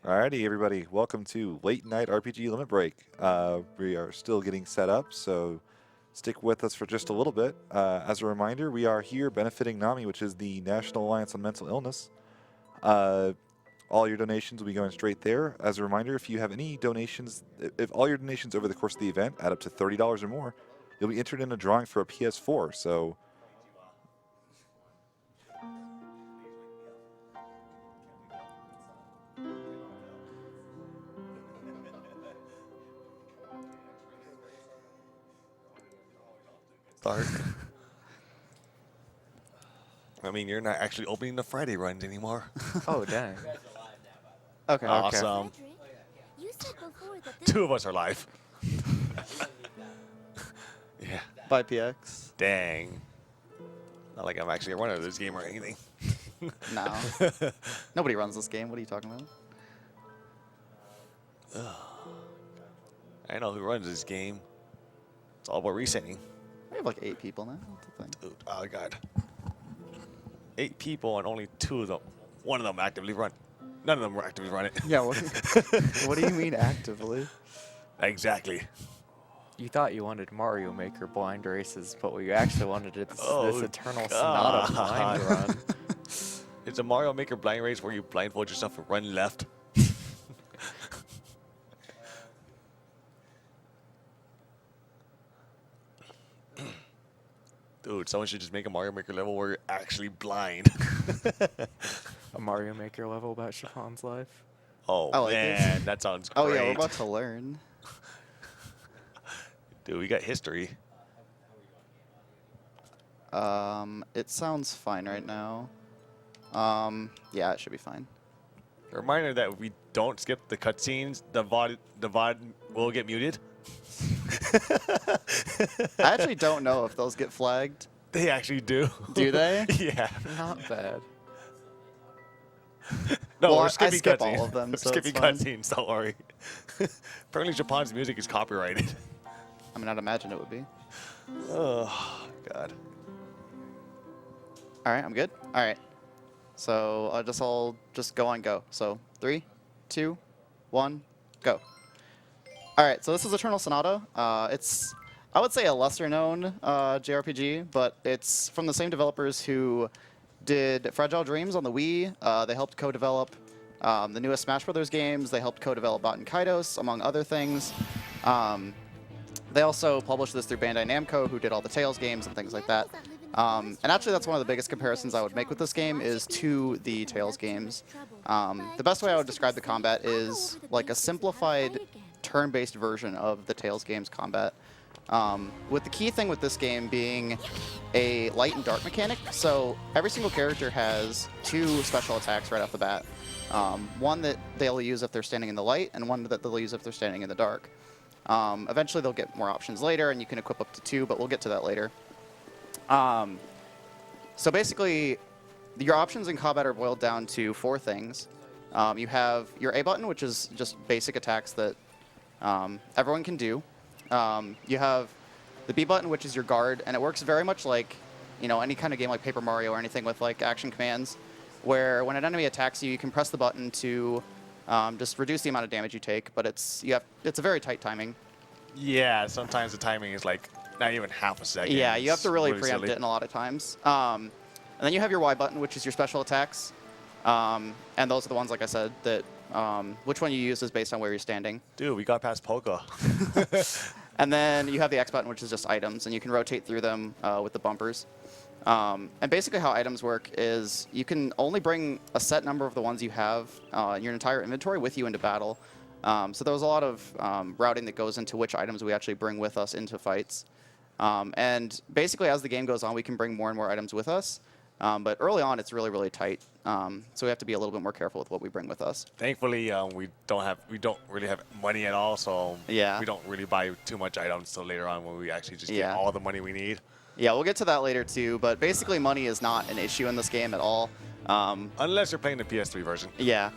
Alrighty, everybody, welcome to Late Night RPG Limit Break. We are still getting set up, so stick with us for just a little bit. As a reminder, we are here benefiting NAMI, which is the National Alliance on Mental Illness. All your donations will be going straight there. As a reminder, if you have any donations, if all your donations over the course of the event add up to $30 or more, you'll be entered in a drawing for a PS4. So Start. I mean, you're not actually opening the Friday runs anymore. Oh, dang. Okay. Awesome. You said before that this Two of us are live. Yeah. By PX. Dang. Not like I'm actually a runner of this game or anything. No. Nobody runs this game. What are you talking about? I know who runs this game. It's all about resetting. We have like 8 people now. What's the thing? Dude, oh god. 8 people and only 2 of them. One of them actively run. None of them were actively run it. Yeah. What do you mean actively? Exactly. You thought you wanted Mario Maker blind races, but what you actually wanted is Oh, this Eternal Sonata blind God. run. It's a Mario Maker blind race where you blindfold yourself and run left. Dude, someone should just make a Mario Maker level where you're actually blind. A Mario Maker level about Chapon's life. Oh, I like man, it. that sounds great. Oh yeah, we're about to learn. Dude, we got history. It sounds fine right now. Yeah, it should be fine. A reminder that if we don't skip the cutscenes, the VOD will get muted. I actually don't know if those get flagged. They actually do. Do they? Yeah. Not bad. No, Well, we're I skipping skip cutscenes. all of them, We're so skipping it's fine. cutscenes, don't worry. Apparently Japan's music is copyrighted. I mean, I'd imagine it would be. Oh, God. All right, I'm good. All right. So I'll just go on go. So 3, 2, 1, go. All right. So this is Eternal Sonata. It's, I would say, a lesser known JRPG, but it's from the same developers who did Fragile Dreams on the Wii. They helped co-develop the newest Smash Brothers games. They helped co-develop Baten Kaitos, among other things. They also published this through Bandai Namco, who did all the Tales games and things like that. And actually, that's one of the biggest comparisons I would make with this game is to the Tales games. The best way I would describe the combat is like a simplified turn-based version of the Tales games combat. With the key thing with this game being a light and dark mechanic. So every single character has 2 special attacks right off the bat. One that they'll use if they're standing in the light, and one that they'll use if they're standing in the dark. Eventually they'll get more options later, and you can equip up to 2, but we'll get to that later. So basically, your options in combat are boiled down to 4 things. You have your A button, which is just basic attacks that everyone can do. You have the B button, which is your guard, and it works very much like, you know, any kind of game like Paper Mario or anything with like action commands, where when an enemy attacks you, you can press the button to just reduce the amount of damage you take. But it's a very tight timing. Yeah, sometimes the timing is like not even half a second. Yeah, you have to really It's preempt silly. it in a lot of times. And then you have your Y button, which is your special attacks. And those are the ones, like I said, that which one you use is based on where you're standing. Dude, we got past Polka. And then you have the X button, which is just items, and you can rotate through them with the bumpers. And basically how items work is you can only bring a set number of the ones you have in your entire inventory with you into battle. So there was a lot of routing that goes into which items we actually bring with us into fights. And basically as the game goes on, we can bring more and more items with us. But early on, it's really, really tight. So we have to be a little bit more careful with what we bring with us. Thankfully, we don't really have money at all, so Yeah. we don't really buy too much items till later on when we actually just get Yeah. all the money we need. Yeah, we'll get to that later too, but basically money is not an issue in this game at all. Unless you're playing the PS3 version. Yeah.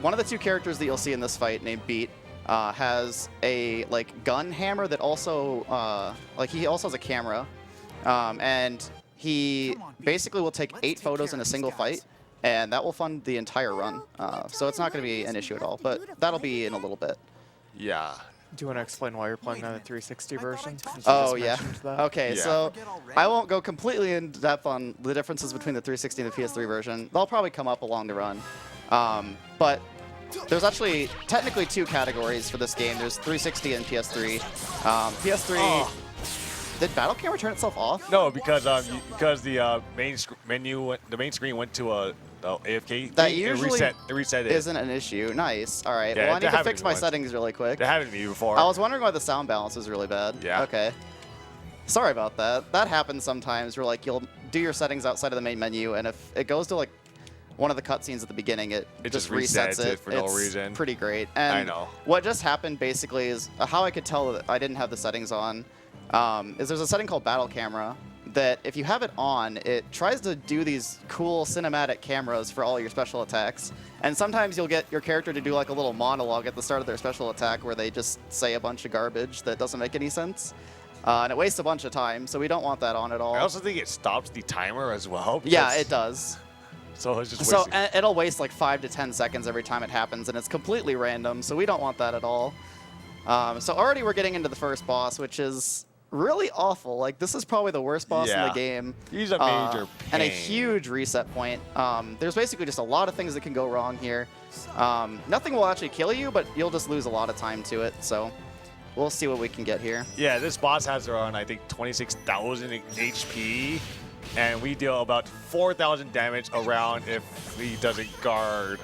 One of the 2 characters that you'll see in this fight, named Beat, has a gun hammer that also he also has a camera, and he basically will take 8 photos in a single fight, and that will fund the entire run. So it's not going to be an issue at all, but that'll be in a little bit. Yeah. Do you want to explain why you're playing on the 360 version? since you Oh, just yeah. mentioned that? Okay, Yeah. so I won't go completely in depth on the differences between the 360 and the PS3 version. They'll probably come up along the run. But there's actually technically 2 categories for this game. There's 360 and PS3. PS3, did Battle Camera turn itself off? No, because the the main screen went to AFK. That thing, usually it reset it. Isn't an issue. Nice. All right. Yeah, Well, I it need to happened fix my once. settings really quick. That happened to me before. I was wondering why the sound balance is really bad. Yeah. Okay. Sorry about that. That happens sometimes where like you'll do your settings outside of the main menu, and if it goes to like one of the cutscenes at the beginning, it just resets it for no It's reason. pretty great. And I know. what just happened basically is how I could tell that I didn't have the settings on is there's a setting called Battle Camera that if you have it on, it tries to do these cool cinematic cameras for all your special attacks. And sometimes you'll get your character to do like a little monologue at the start of their special attack where they just say a bunch of garbage that doesn't make any sense. And it wastes a bunch of time, so we don't want that on at all. I also think it stops the timer as well. Yeah, because- it does. So it's just So wasting. it'll waste like 5 to 10 seconds every time it happens, and it's completely random, so we don't want that at all. So already we're getting into the first boss, which is really awful. Like, this is probably the worst boss in the Yeah. game. He's a major And a pain. huge reset point. There's basically just a lot of things that can go wrong here. Nothing will actually kill you, but you'll just lose a lot of time to it, so we'll see what we can get here. Yeah, this boss has around, I think, 26,000 HP, and we deal about 4,000 damage around if he doesn't guard,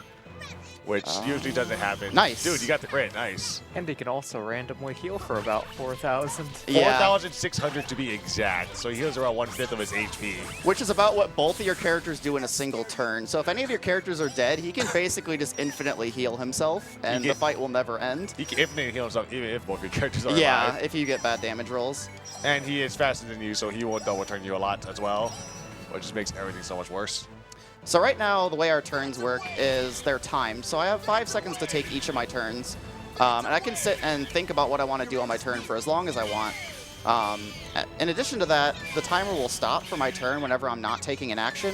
which usually doesn't happen. Nice. Dude, you got the crit. Nice. And he can also randomly heal for about 4,000. Yeah. 4,600 to be exact, so he heals around 1/5 of his HP. Which is about what both of your characters do in a single turn. So if any of your characters are dead, he can basically just infinitely heal himself, and the get- fight will never end. He can infinitely heal himself even if both your characters are Yeah, alive. if you get bad damage rolls. And he is faster than you, so he will double turn you a lot as well, which just makes everything so much worse. So right now, the way our turns work is they're timed. So I have 5 seconds to take each of my turns. And I can sit and think about what I want to do on my turn for as long as I want. In addition to that, the timer will stop for my turn whenever I'm not taking an action.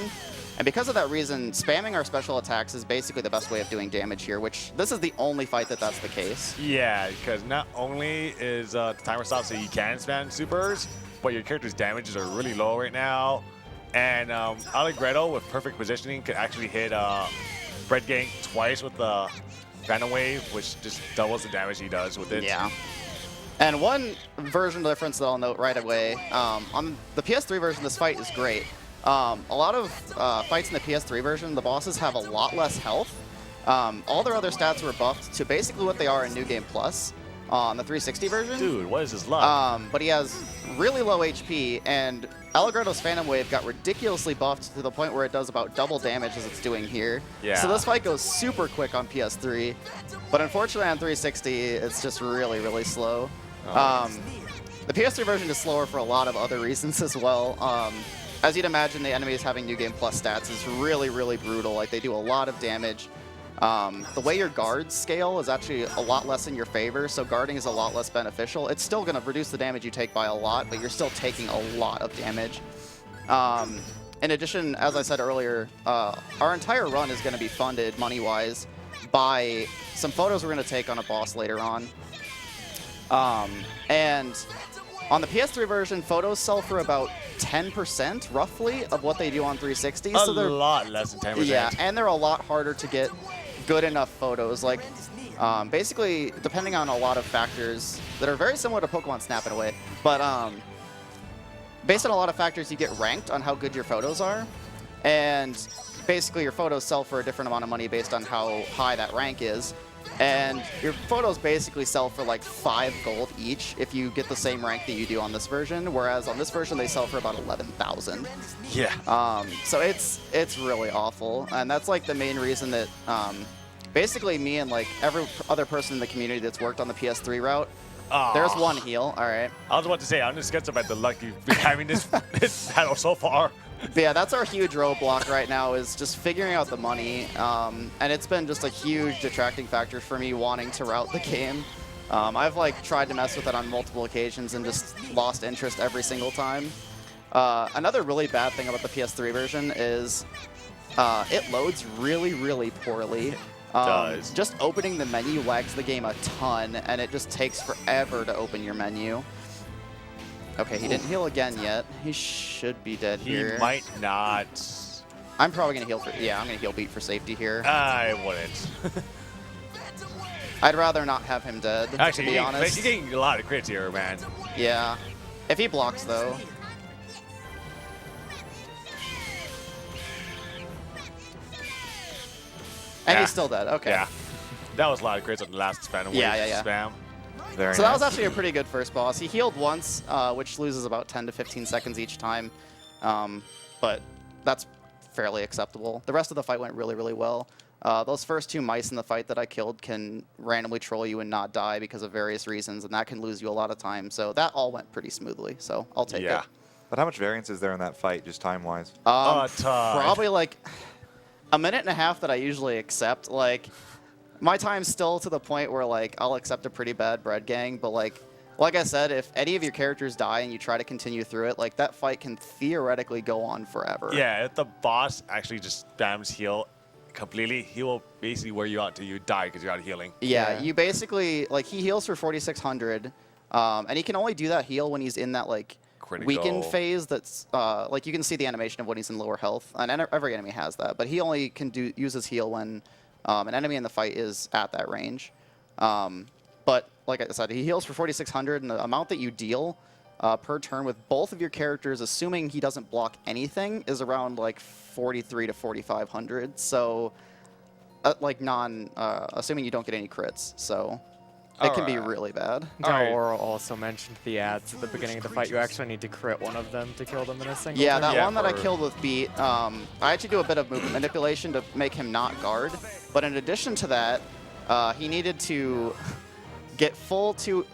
And because of that reason, spamming our special attacks is basically the best way of doing damage here, which this is the only fight that's the case. Yeah, because not only is the timer stopped so you can spam supers, but your character's damages are really low right now. And Allegretto with perfect positioning could actually hit Bread Gang twice with the Phantom Wave, which just doubles the damage he does with it. Yeah. And one version difference that I'll note right away, on the PS3 version, this fight is great. A lot of fights in the PS3 version, the bosses have a lot less health. All their other stats were buffed to basically what they are in New Game Plus on the 360 version. Dude, what is his luck? But he has really low HP, and Allegretto's Phantom Wave got ridiculously buffed to the point where it does about double damage as it's doing here. Yeah. So this fight goes super quick on PS3, but unfortunately on 360, it's just really, really slow. The PS3 version is slower for a lot of other reasons as well. As you'd imagine, the enemies having New Game Plus stats is really, really brutal. Like, they do a lot of damage. The way your guards scale is actually a lot less in your favor, so guarding is a lot less beneficial. It's still going to reduce the damage you take by a lot, but you're still taking a lot of damage. In addition, as I said earlier, our entire run is going to be funded money-wise by some photos we're going to take on a boss later on. And on the PS3 version, photos sell for about 10% roughly of what they do on 360. A So they're lot less than 10%. yeah, and they're a lot harder to get good enough photos. Like, basically, depending on a lot of factors that are very similar to Pokemon Snap in a way, but based on a lot of factors, you get ranked on how good your photos are, and basically your photos sell for a different amount of money based on how high that rank is. And your photos basically sell for like 5 gold each if you get the same rank that you do on this version, whereas on this version they sell for about 11,000. Yeah. So it's really awful, and that's like the main reason that basically me and like every other person in the community that's worked on the PS3 route, there's one heal. All right. I was about to say, I'm just skeptical about the luck you've been having this battle so far. But yeah, that's our huge roadblock right now, is just figuring out the money. And it's been just a huge detracting factor for me wanting to route the game. I've like tried to mess with it on multiple occasions and just lost interest every single time. Another really bad thing about the PS3 version is it loads really, really poorly. Does. Just opening the menu lags the game a ton, and it just takes forever to open your menu. Okay, he didn't heal again yet. He should be dead He here. might not. I'm probably going to heal for... Yeah, I'm going to heal beat for safety here. I wouldn't. I'd rather not have him dead, Actually, to be honest. you're getting a lot of crits here, man. Yeah. If he blocks, though. And Yeah. he's still dead. Okay. Yeah. That was a lot of crits on the last spam. Yeah. Spam. Very So that was nice. actually a pretty good first boss. He healed once, which loses about 10 to 15 seconds each time. But that's fairly acceptable. The rest of the fight went really, really well. Those first 2 mice in the fight that I killed can randomly troll you and not die because of various reasons, and that can lose you a lot of time. So that all went pretty smoothly, so I'll take Yeah. it. But how much variance is there in that fight, just time-wise? ton. Probably like a minute and a half that I usually accept. Like, my time's still to the point where like I'll accept a pretty bad bread gang, but like I said, if any of your characters die and you try to continue through it, like that fight can theoretically go on forever. Yeah, if the boss actually just spams heal completely, he will basically wear you out till you die because you're out of healing. Yeah, you basically like he heals for 4,600, and he can only do that heal when he's in that like Critical. weakened phase. That's like you can see the animation of when he's in lower health, and every enemy has that. But he only can use his heal when an enemy in the fight is at that range. But like I said, he heals for 4,600, and the amount that you deal per turn with both of your characters, assuming he doesn't block anything, is around like 43 to 4,500. So, like assuming you don't get any crits, so it can be Alright. All really bad. right. Aurora also mentioned the ads at the beginning of the fight. You actually need to crit one of them to kill them in a single Yeah, turn. that Yeah, one that I for- killed with beat, I actually do a bit of movement manipulation to make him not guard. But in addition to that, he needed to get two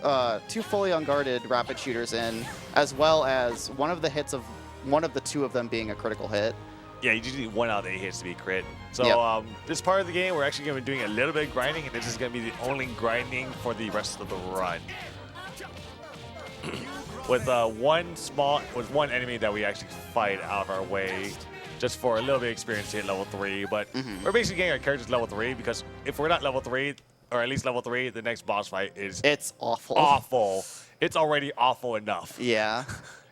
fully unguarded rapid shooters in, as well as one of the hits of one of the 2 of them being a critical hit. Yeah, you just need 1 out of 8 hits to be crit. So Yep. this part of the game, we're actually going to be doing a little bit of grinding, and this is going to be the only grinding for the rest of the run. With one enemy that we actually fight out of our way, just for a little bit of experience to hit level 3. But we're basically getting our characters level 3 because if we're not level 3, or at least level 3, the next boss fight is It's awful. awful. It's already awful enough. Yeah.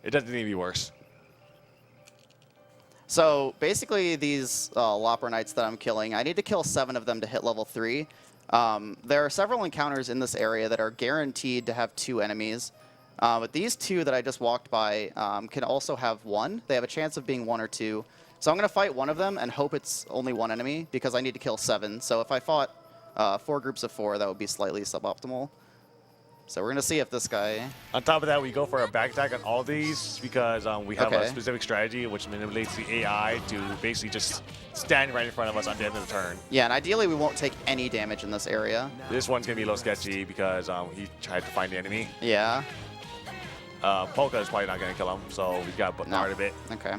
It doesn't need to be worse. So basically these Lopper Knights that I'm killing, I need to kill 7 of them to hit level 3. There are several encounters in this area that are guaranteed to have 2 enemies. But these 2 that I just walked by can also have 1. They have a chance of being 1 or 2. So I'm going to fight one of them and hope it's only 1 enemy because I need to kill 7. So if I fought 4 groups of 4, that would be slightly suboptimal. So we're going to see if this guy... On top of that, we go for a back attack on all these because we have a Okay. specific strategy which manipulates the AI to basically just stand right in front of us on the end of the turn. Yeah, and ideally we won't take any damage in this area. This one's going to be a little sketchy because he tried to find the enemy. Yeah. Polka is probably not going to kill him, so we've got to put No. guard a bit. Okay.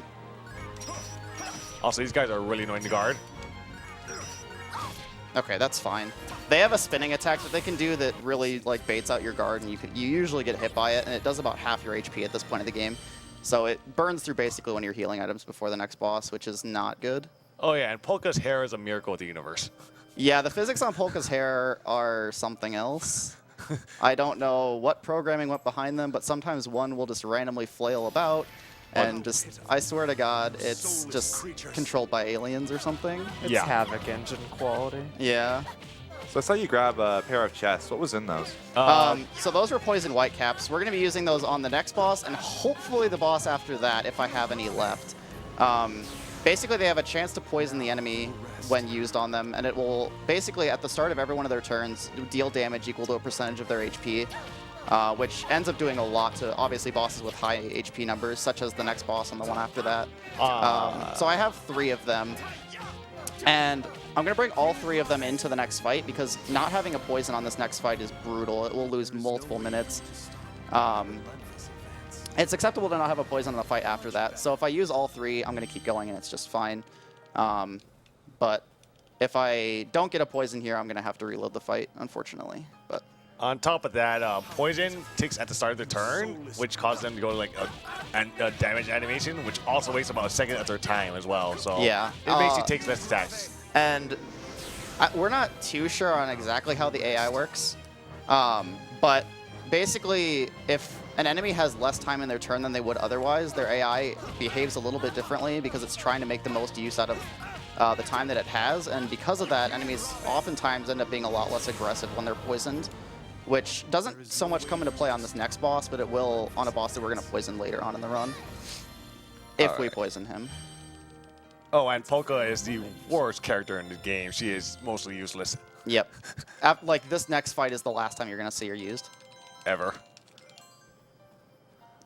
Also, these guys are really annoying to guard. Okay, that's fine. They have a spinning attack that they can do that really like baits out your guard, and you usually get hit by it, and it does about half your HP at this point of the game. So it burns through basically one of your healing items before the next boss, which is not good. Oh yeah, and Polka's hair is a miracle of the universe. Yeah, the physics on Polka's hair are something else. I don't know what programming went behind them, but sometimes one will just randomly flail about, and just, I swear to God, it's just controlled by aliens or something. It's Yeah. Havoc engine quality. Yeah. So I saw you grab a pair of chests. What was in those? So those were poison whitecaps. We're going to be using those on the next boss, and hopefully the boss after that, if I have any left. Basically, they have a chance to poison the enemy when used on them, and it will basically, at the start of every one of their turns, deal damage equal to a percentage of their HP, which ends up doing a lot to, obviously, bosses with high HP numbers, such as the next boss and the one after that. So I have 3 of them, and I'm going to bring all 3 of them into the next fight, because not having a poison on this next fight is brutal. It will lose multiple minutes. It's acceptable to not have a poison in the fight after that. So if I use all 3, I'm going to keep going, and it's just fine. But if I don't get a poison here, I'm going to have to reload the fight, unfortunately. But On top of that, poison ticks at the start of the turn, which causes them to go to like a damage animation, which also wastes about a second of their time as well. So Yeah. it basically takes less attacks. And we're not too sure on exactly how the AI works, but basically, if an enemy has less time in their turn than they would otherwise, their AI behaves a little bit differently because it's trying to make the most use out of the time that it has, and because of that, enemies oftentimes end up being a lot less aggressive when they're poisoned, which doesn't so much come into play on this next boss, but it will on a boss that we're going to poison later on in the run, if we poison him. Oh, and Polka is the worst character in the game. She is mostly useless. Yep. Like, this next fight is the last time you're going to see her used. Ever.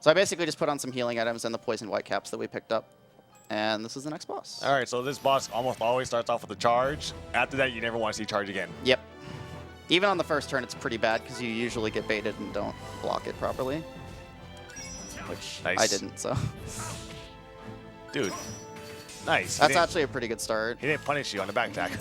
So I basically just put on some healing items and the poison white caps that we picked up. And this is the next boss. All right, so this boss almost always starts off with a charge. After that, you never want to see charge again. Yep. Even on the first turn, it's pretty bad because you usually get baited and don't block it properly. Which Nice. I didn't, so. Dude, nice. That's actually a pretty good start. He didn't punish you on the back attack.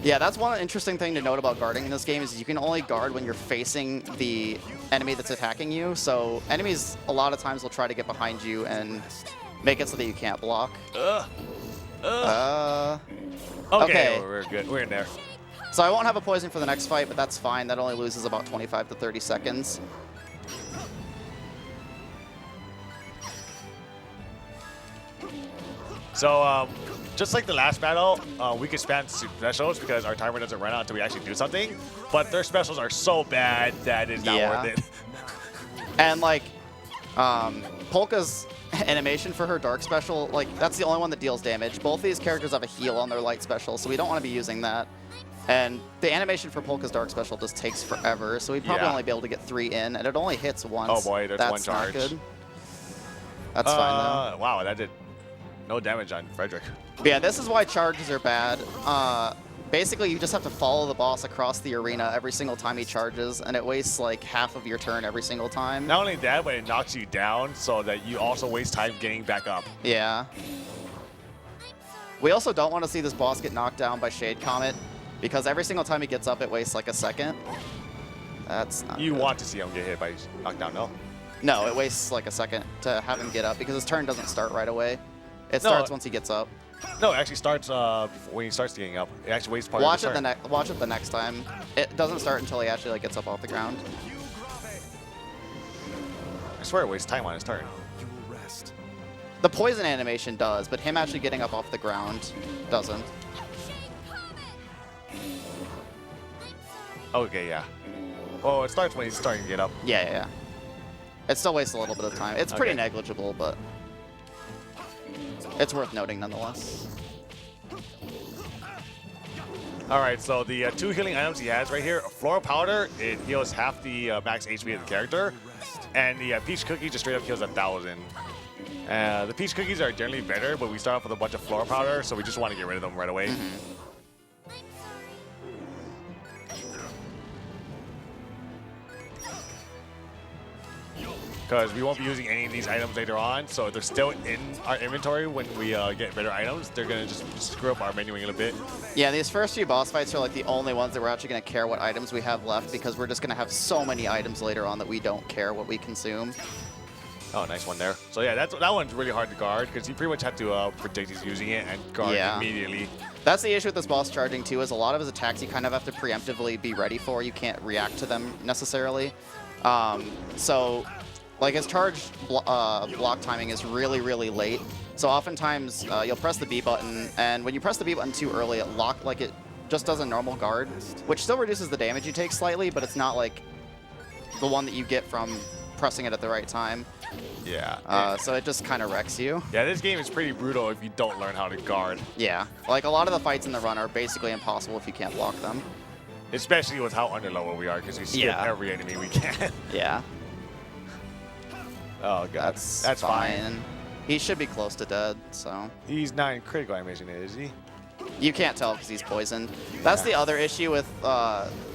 Yeah, that's one interesting thing to note about guarding in this game is you can only guard when you're facing the enemy that's attacking you. So enemies a lot of times will try to get behind you and make it so that you can't block. Okay. We're good. We're in there. So I won't have a poison for the next fight, but that's fine. That only loses about 25 to 30 seconds. So, just like the last battle, we could spam specials because our timer doesn't run out until we actually do something. But their specials are so bad that it's not worth it. And like, Polka's animation for her dark special, like that's the only one that deals damage. Both these characters have a heal on their light special, so we don't want to be using that. And the animation for Polka's dark special just takes forever, so we'd probably only be able to get 3 in, and it only hits once. Oh boy, there's one charge. Not good. That's fine though. Wow, that did no damage on Frederick. But yeah, this is why charges are bad. Basically, you just have to follow the boss across the arena every single time he charges, and it wastes like half of your turn every single time. Not only that, but it knocks you down so that you also waste time getting back up. Yeah. We also don't want to see this boss get knocked down by Shade Comet, because every single time he gets up, it wastes like a second. That's not You good. want to see him get hit by knockdown, no? No, it wastes like a second to have him get up, because his turn doesn't start right away. It starts once he gets up. No, it actually starts when he starts getting up. It actually wastes part of his turn. Watch it the next time. It doesn't start until he actually like gets up off the ground. I swear it wastes time on his turn. The poison animation does, but him actually getting up off the ground doesn't. Okay, yeah. Oh, it starts when he's starting to get up. Yeah. It still wastes a little bit of time. It's pretty negligible, but it's worth noting nonetheless. All right, so the 2 healing items he has right here, Floral Powder, it heals half the max HP of the character, and the Peach Cookie just straight up heals 1,000. The Peach Cookies are generally better, but we start off with a bunch of Floral Powder, so we just want to get rid of them right away. Because we won't be using any of these items later on, so if they're still in our inventory when we get better items, they're going to just screw up our menuing a little bit. Yeah, these first few boss fights are like the only ones that we're actually going to care what items we have left, because we're just going to have so many items later on that we don't care what we consume. Oh, nice one there. So yeah, that one's really hard to guard, because you pretty much have to predict he's using it and guard immediately. That's the issue with this boss charging too, is a lot of his attacks you kind of have to preemptively be ready for. You can't react to them necessarily. So like his charge block timing is really, really late. So oftentimes you'll press the B button, and when you press the B button too early, it just does a normal guard, which still reduces the damage you take slightly, but it's not like the one that you get from pressing it at the right time. Yeah. So it just kind of wrecks you. Yeah, this game is pretty brutal if you don't learn how to guard. Yeah. Like a lot of the fights in the run are basically impossible if you can't block them. Especially with how underlevel we are, because we skip every enemy we can. Yeah. Oh, God. That's fine. He should be close to dead, so. He's not in critical animation, is he? You can't tell because he's poisoned. That's the other issue with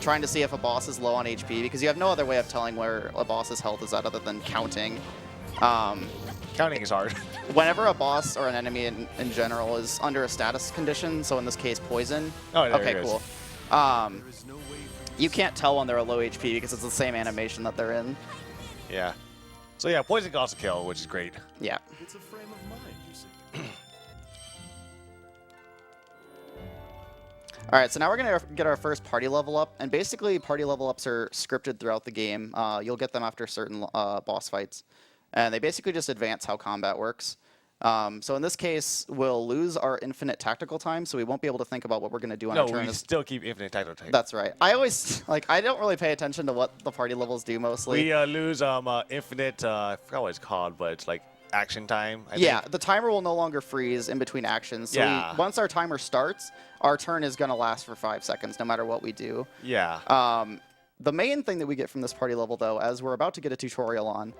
trying to see if a boss is low on HP, because you have no other way of telling where a boss's health is at other than counting. Counting is hard. Whenever a boss or an enemy in general is under a status condition, so in this case poison. Oh, there okay, it is. cool. You can't tell when they're a low HP because it's the same animation that they're in. Yeah. So yeah, poison can also kill, which is great. Yeah. It's a frame of mind, you see. All right, so now we're going to get our first party level up. And basically, party level ups are scripted throughout the game. You'll get them after certain boss fights. And they basically just advance how combat works. So in this case, we'll lose our infinite tactical time, so we won't be able to think about what we're going to do on our No, turn. we still keep infinite tactical time. That's right. I always, I don't really pay attention to what the party levels do mostly. We lose infinite, I forgot what it's called, but it's like action time. I Yeah, think. the timer will no longer freeze in between actions. So Yeah. once our timer starts, our turn is going to last for 5 seconds, no matter what we do. Yeah. The main thing that we get from this party level, though, as we're about to get a tutorial on,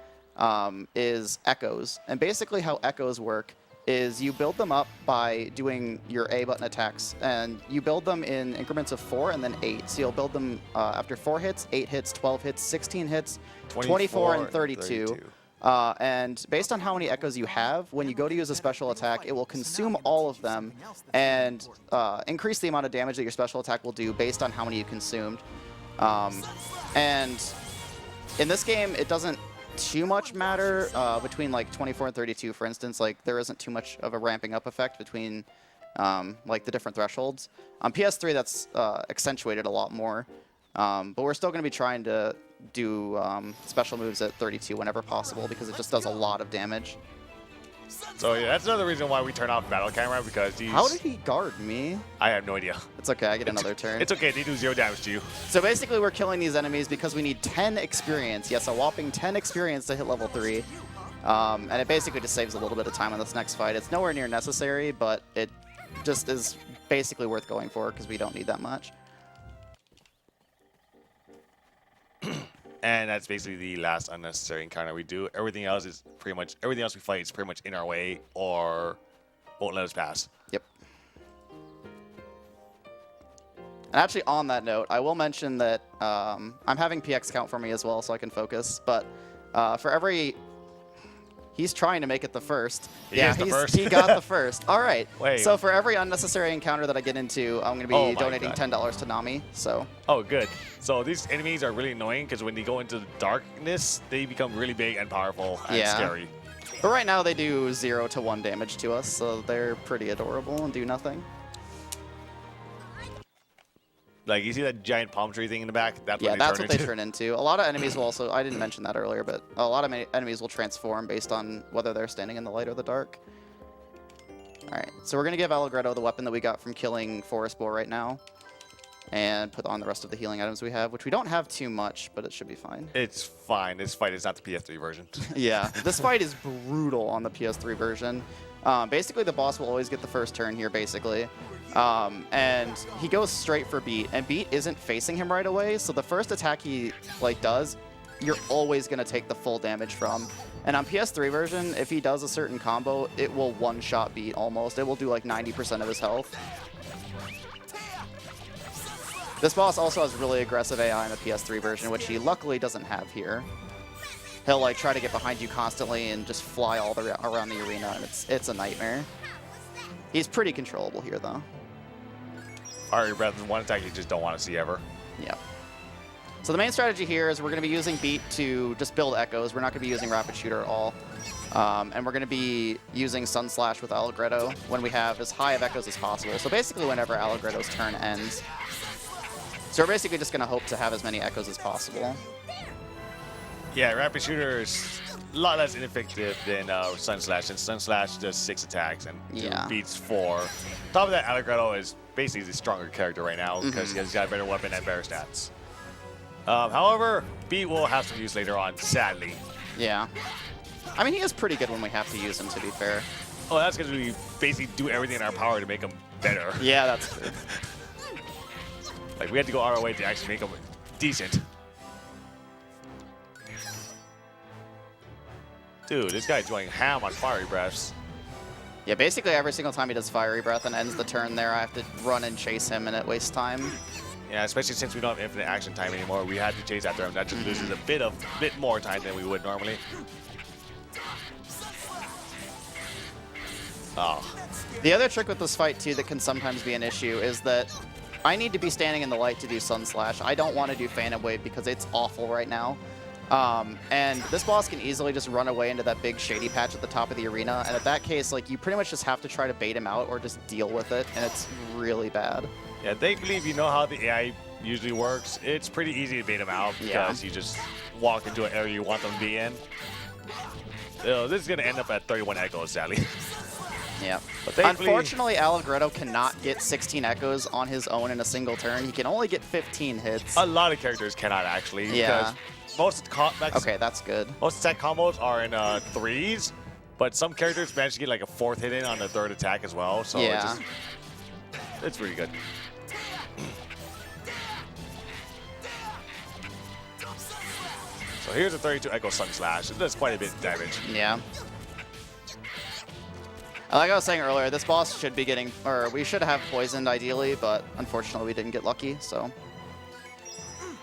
is echoes. And basically how echoes work is you build them up by doing your A button attacks, and you build them in increments of 4 and then 8. So you'll build them after 4 hits, 8 hits, 12 hits, 16 hits, 24 and 32. And based on how many echoes you have, when you go to use a special attack, it will consume all of them and increase the amount of damage that your special attack will do based on how many you consumed. And in this game, it doesn't too much matter between like 24 and 32, for instance. Like there isn't too much of a ramping up effect between like the different thresholds. On PS3, that's accentuated a lot more. But we're still going to be trying to do special moves at 32 whenever possible because it just does a lot of damage. So yeah, that's another reason why we turn off battle camera, because these... How did he guard me? I have no idea. It's okay, I get another turn. It's okay, they do 0 damage to you. So basically we're killing these enemies because we need 10 experience. Yes, a whopping 10 experience to hit level 3. And it basically just saves a little bit of time on this next fight. It's nowhere near necessary, but it just is basically worth going for because we don't need that much. And that's basically the last unnecessary encounter we do. Everything else is pretty much, everything else we fight is pretty much in our way or won't let us pass. Yep. And actually, on that note, I will mention that I'm having PX count for me as well, so I can focus. But for every... He's trying to make it the first. He is the first. He got the first. All right. Wait. So for every unnecessary encounter that I get into, I'm going to Oh be my donating God. $10 to Nami. So Oh, good. So these enemies are really annoying because when they go into the darkness, they become really big and powerful and Yeah. scary. But right now they do 0 to 1 damage to us, so they're pretty adorable and do nothing. Like, you see that giant palm tree thing in the back? That's Yeah, what that's they what turn they into. turn into. A lot of enemies will also, I didn't mention that earlier, but a lot of enemies will transform based on whether they're standing in the light or the dark. Alright, so we're going to give Allegretto the weapon that we got from killing Forest Boar right now. And put on the rest of the healing items we have, which we don't have too much, but it should be fine. It's fine. This fight is not the PS3 version. Yeah, this fight is brutal on the PS3 version. Basically, the boss will always get the first turn here, basically. And he goes straight for Beat, and Beat isn't facing him right away, so the first attack he does, you're always going to take the full damage from. And on PS3 version, if he does a certain combo, it will one-shot Beat almost. It will do like 90% of his health. This boss also has really aggressive AI in the PS3 version, which he luckily doesn't have here. He'll like try to get behind you constantly and just fly all around the arena, and it's a nightmare. He's pretty controllable here, though. Fiery Breath is one attack you just don't want to see ever. Yeah. So the main strategy here is we're going to be using Beat to just build echoes. We're not going to be using Rapid Shooter at all. And we're going to be using Sun Slash with Allegretto when we have as high of echoes as possible. So basically whenever Allegretto's turn ends. So we're basically just going to hope to have as many echoes as possible. Yeah, Rapid Shooter is a lot less ineffective than Sun Slash, and Sun Slash does 6 attacks and Yeah. beats 4. On top of that, Allegretto is basically the stronger character right now because he's got a better weapon and better stats. However, Beat will have some use later on, sadly. Yeah. I mean, he is pretty good when we have to use him, to be fair. Oh, that's because we basically do everything in our power to make him better. Yeah, that's good. Like, we had to go our way to actually make him decent. Dude, this guy's going ham on Fiery Breaths. Yeah, basically every single time he does Fiery Breath and ends the turn there, I have to run and chase him, and it wastes time. Yeah, especially since we don't have infinite action time anymore. We had to chase after him. That just loses a bit more time than we would normally. Oh. The other trick with this fight, too, that can sometimes be an issue is that I need to be standing in the light to do Sun Slash. I don't want to do Phantom Wave because it's awful right now. And this boss can easily just run away into that big shady patch at the top of the arena. And at that case, like, you pretty much just have to try to bait him out or just deal with it. And it's really bad. Yeah, thankfully, if you know how the AI usually works, it's pretty easy to bait them out because you just walk into an area you want them to be in. This is going to end up at 31 echoes, sadly. Yeah. But thankfully, unfortunately, Allegretto cannot get 16 echoes on his own in a single turn. He can only get 15 hits. a lot of characters cannot actually. Yeah. Because most Okay, that's good. most attack combos are in threes, but some characters manage to get like a fourth hit in on the third attack as well. So Yeah. it's really good. So here's a 32 Echo Sun Slash. It does quite a bit of damage. Yeah. Like I was saying earlier, this boss should be getting, or we should have poisoned ideally, but unfortunately we didn't get lucky, so.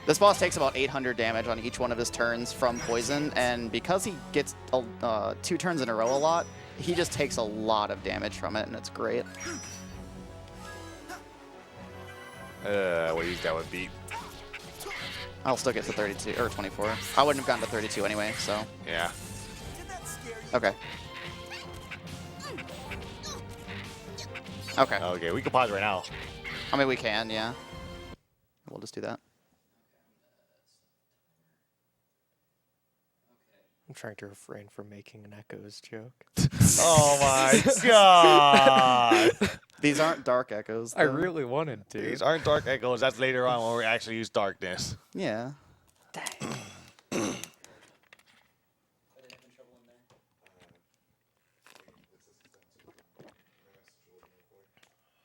This boss takes about 800 damage on each one of his turns from poison, and because he gets 2 turns in a row a lot, he just takes a lot of damage from it, and it's great. We'll use that with beat. I'll still get to 32, or 24. I wouldn't have gotten to 32 anyway, so. Yeah. Okay. Okay. Okay, we can pause right now. I mean, we can, yeah. We'll just do that. I'm trying to refrain from making an Echoes joke. Oh my god! These aren't dark echoes. I though. really wanted to. These aren't dark echoes. That's later on when we actually use darkness. Yeah.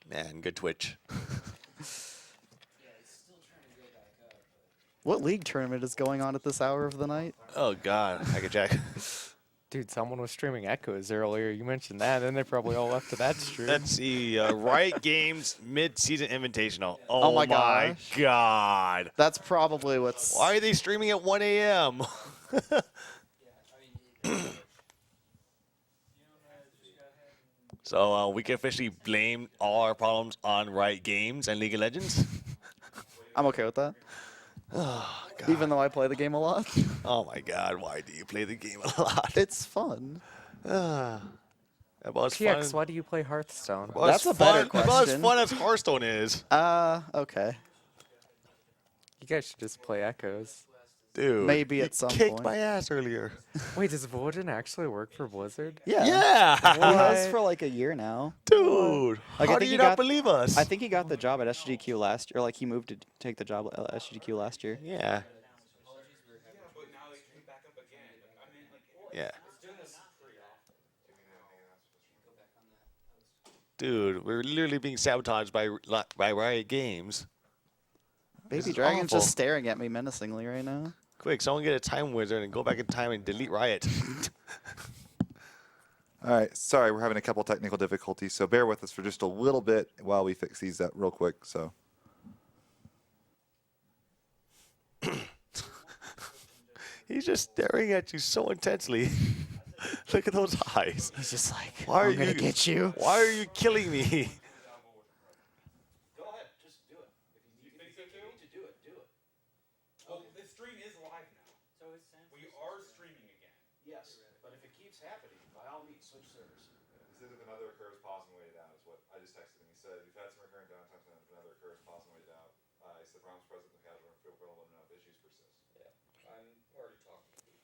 Man, good Twitch. What league tournament is going on at this hour of the night? Oh god, I can check. Dude, someone was streaming Echoes earlier. You mentioned that, and they probably all left to that stream. Let's see. Riot Games Mid-Season Invitational. Oh my my god. That's probably what's... Why are they streaming at 1 a.m.? So we can officially blame all our problems on Riot Games and League of Legends? I'm okay with that. Oh, God. Even though I play the game a lot. Oh my god, why do you play the game a lot? It's fun. That was TX, fun. why do you play Hearthstone? Well, That's it's a better fun. About as question. fun as Hearthstone is. Okay. You guys should just play Echoes. Dude, Maybe you at some kicked point. my ass earlier. Wait, does Voden actually work for Blizzard? Yeah. Yeah! He has What? for like a year now. Dude, Like, I how do think you he not got- believe us? I think he got the job at SGDQ last year. Like, he moved to take the job at SGDQ last year. Yeah. Yeah. Dude, we're literally being sabotaged by Riot Games. This Baby is Dragon's awful. just staring at me menacingly right now. Quick, someone get a time wizard and go back in time and delete Riot. All right, sorry, we're having a couple technical difficulties, so bear with us for just a little bit while we fix these up real quick. So, He's just staring at you so intensely. Look at those eyes. He's just like, Why are I'm gonna you get you. Why are you killing me? Go ahead, just do it. If you think you need to do it, do it. Well, the stream is live now. So it's we are streaming again. Yes, but if it keeps happening, by all means, switch servers. this is if another occurs, pause and wait it out, is what I just texted him. He said, you've had some recurrent downtime, and if another occurs, pause and wait it out. He said, problems present in the casual room, feel well enough, issues persist. I'm already talking to people.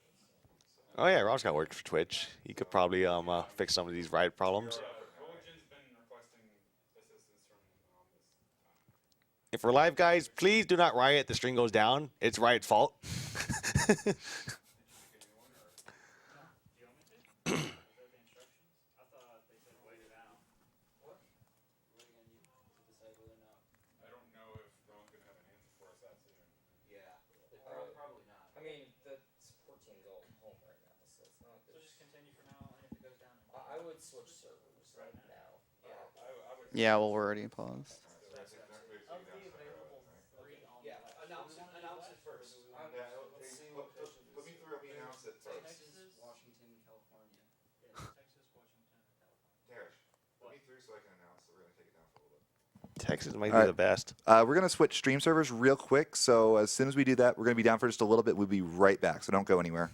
Oh yeah, Rob's got work for Twitch. He could probably fix some of these Riot problems. Rojan's been requesting assistance from this. If we're live, guys, please do not riot. The string goes down. It's Riot's fault. I don't know if Ron's gonna have an answer for us that soon. Yeah, probably not. I mean, the support team's all home right now, so it's not. So just continue for now, and if it goes down, I would switch servers right now. Yeah, well, we're already paused. Yeah, announce it first. Let me through, let me announce it first. Texas, Washington, California. Tarish, let me through so I can announce that we're going to take it down for a little bit. Texas might All be right. the best. We're going to switch stream servers real quick. So as soon as we do that, we're going to be down for just a little bit. We'll be right back. So don't go anywhere.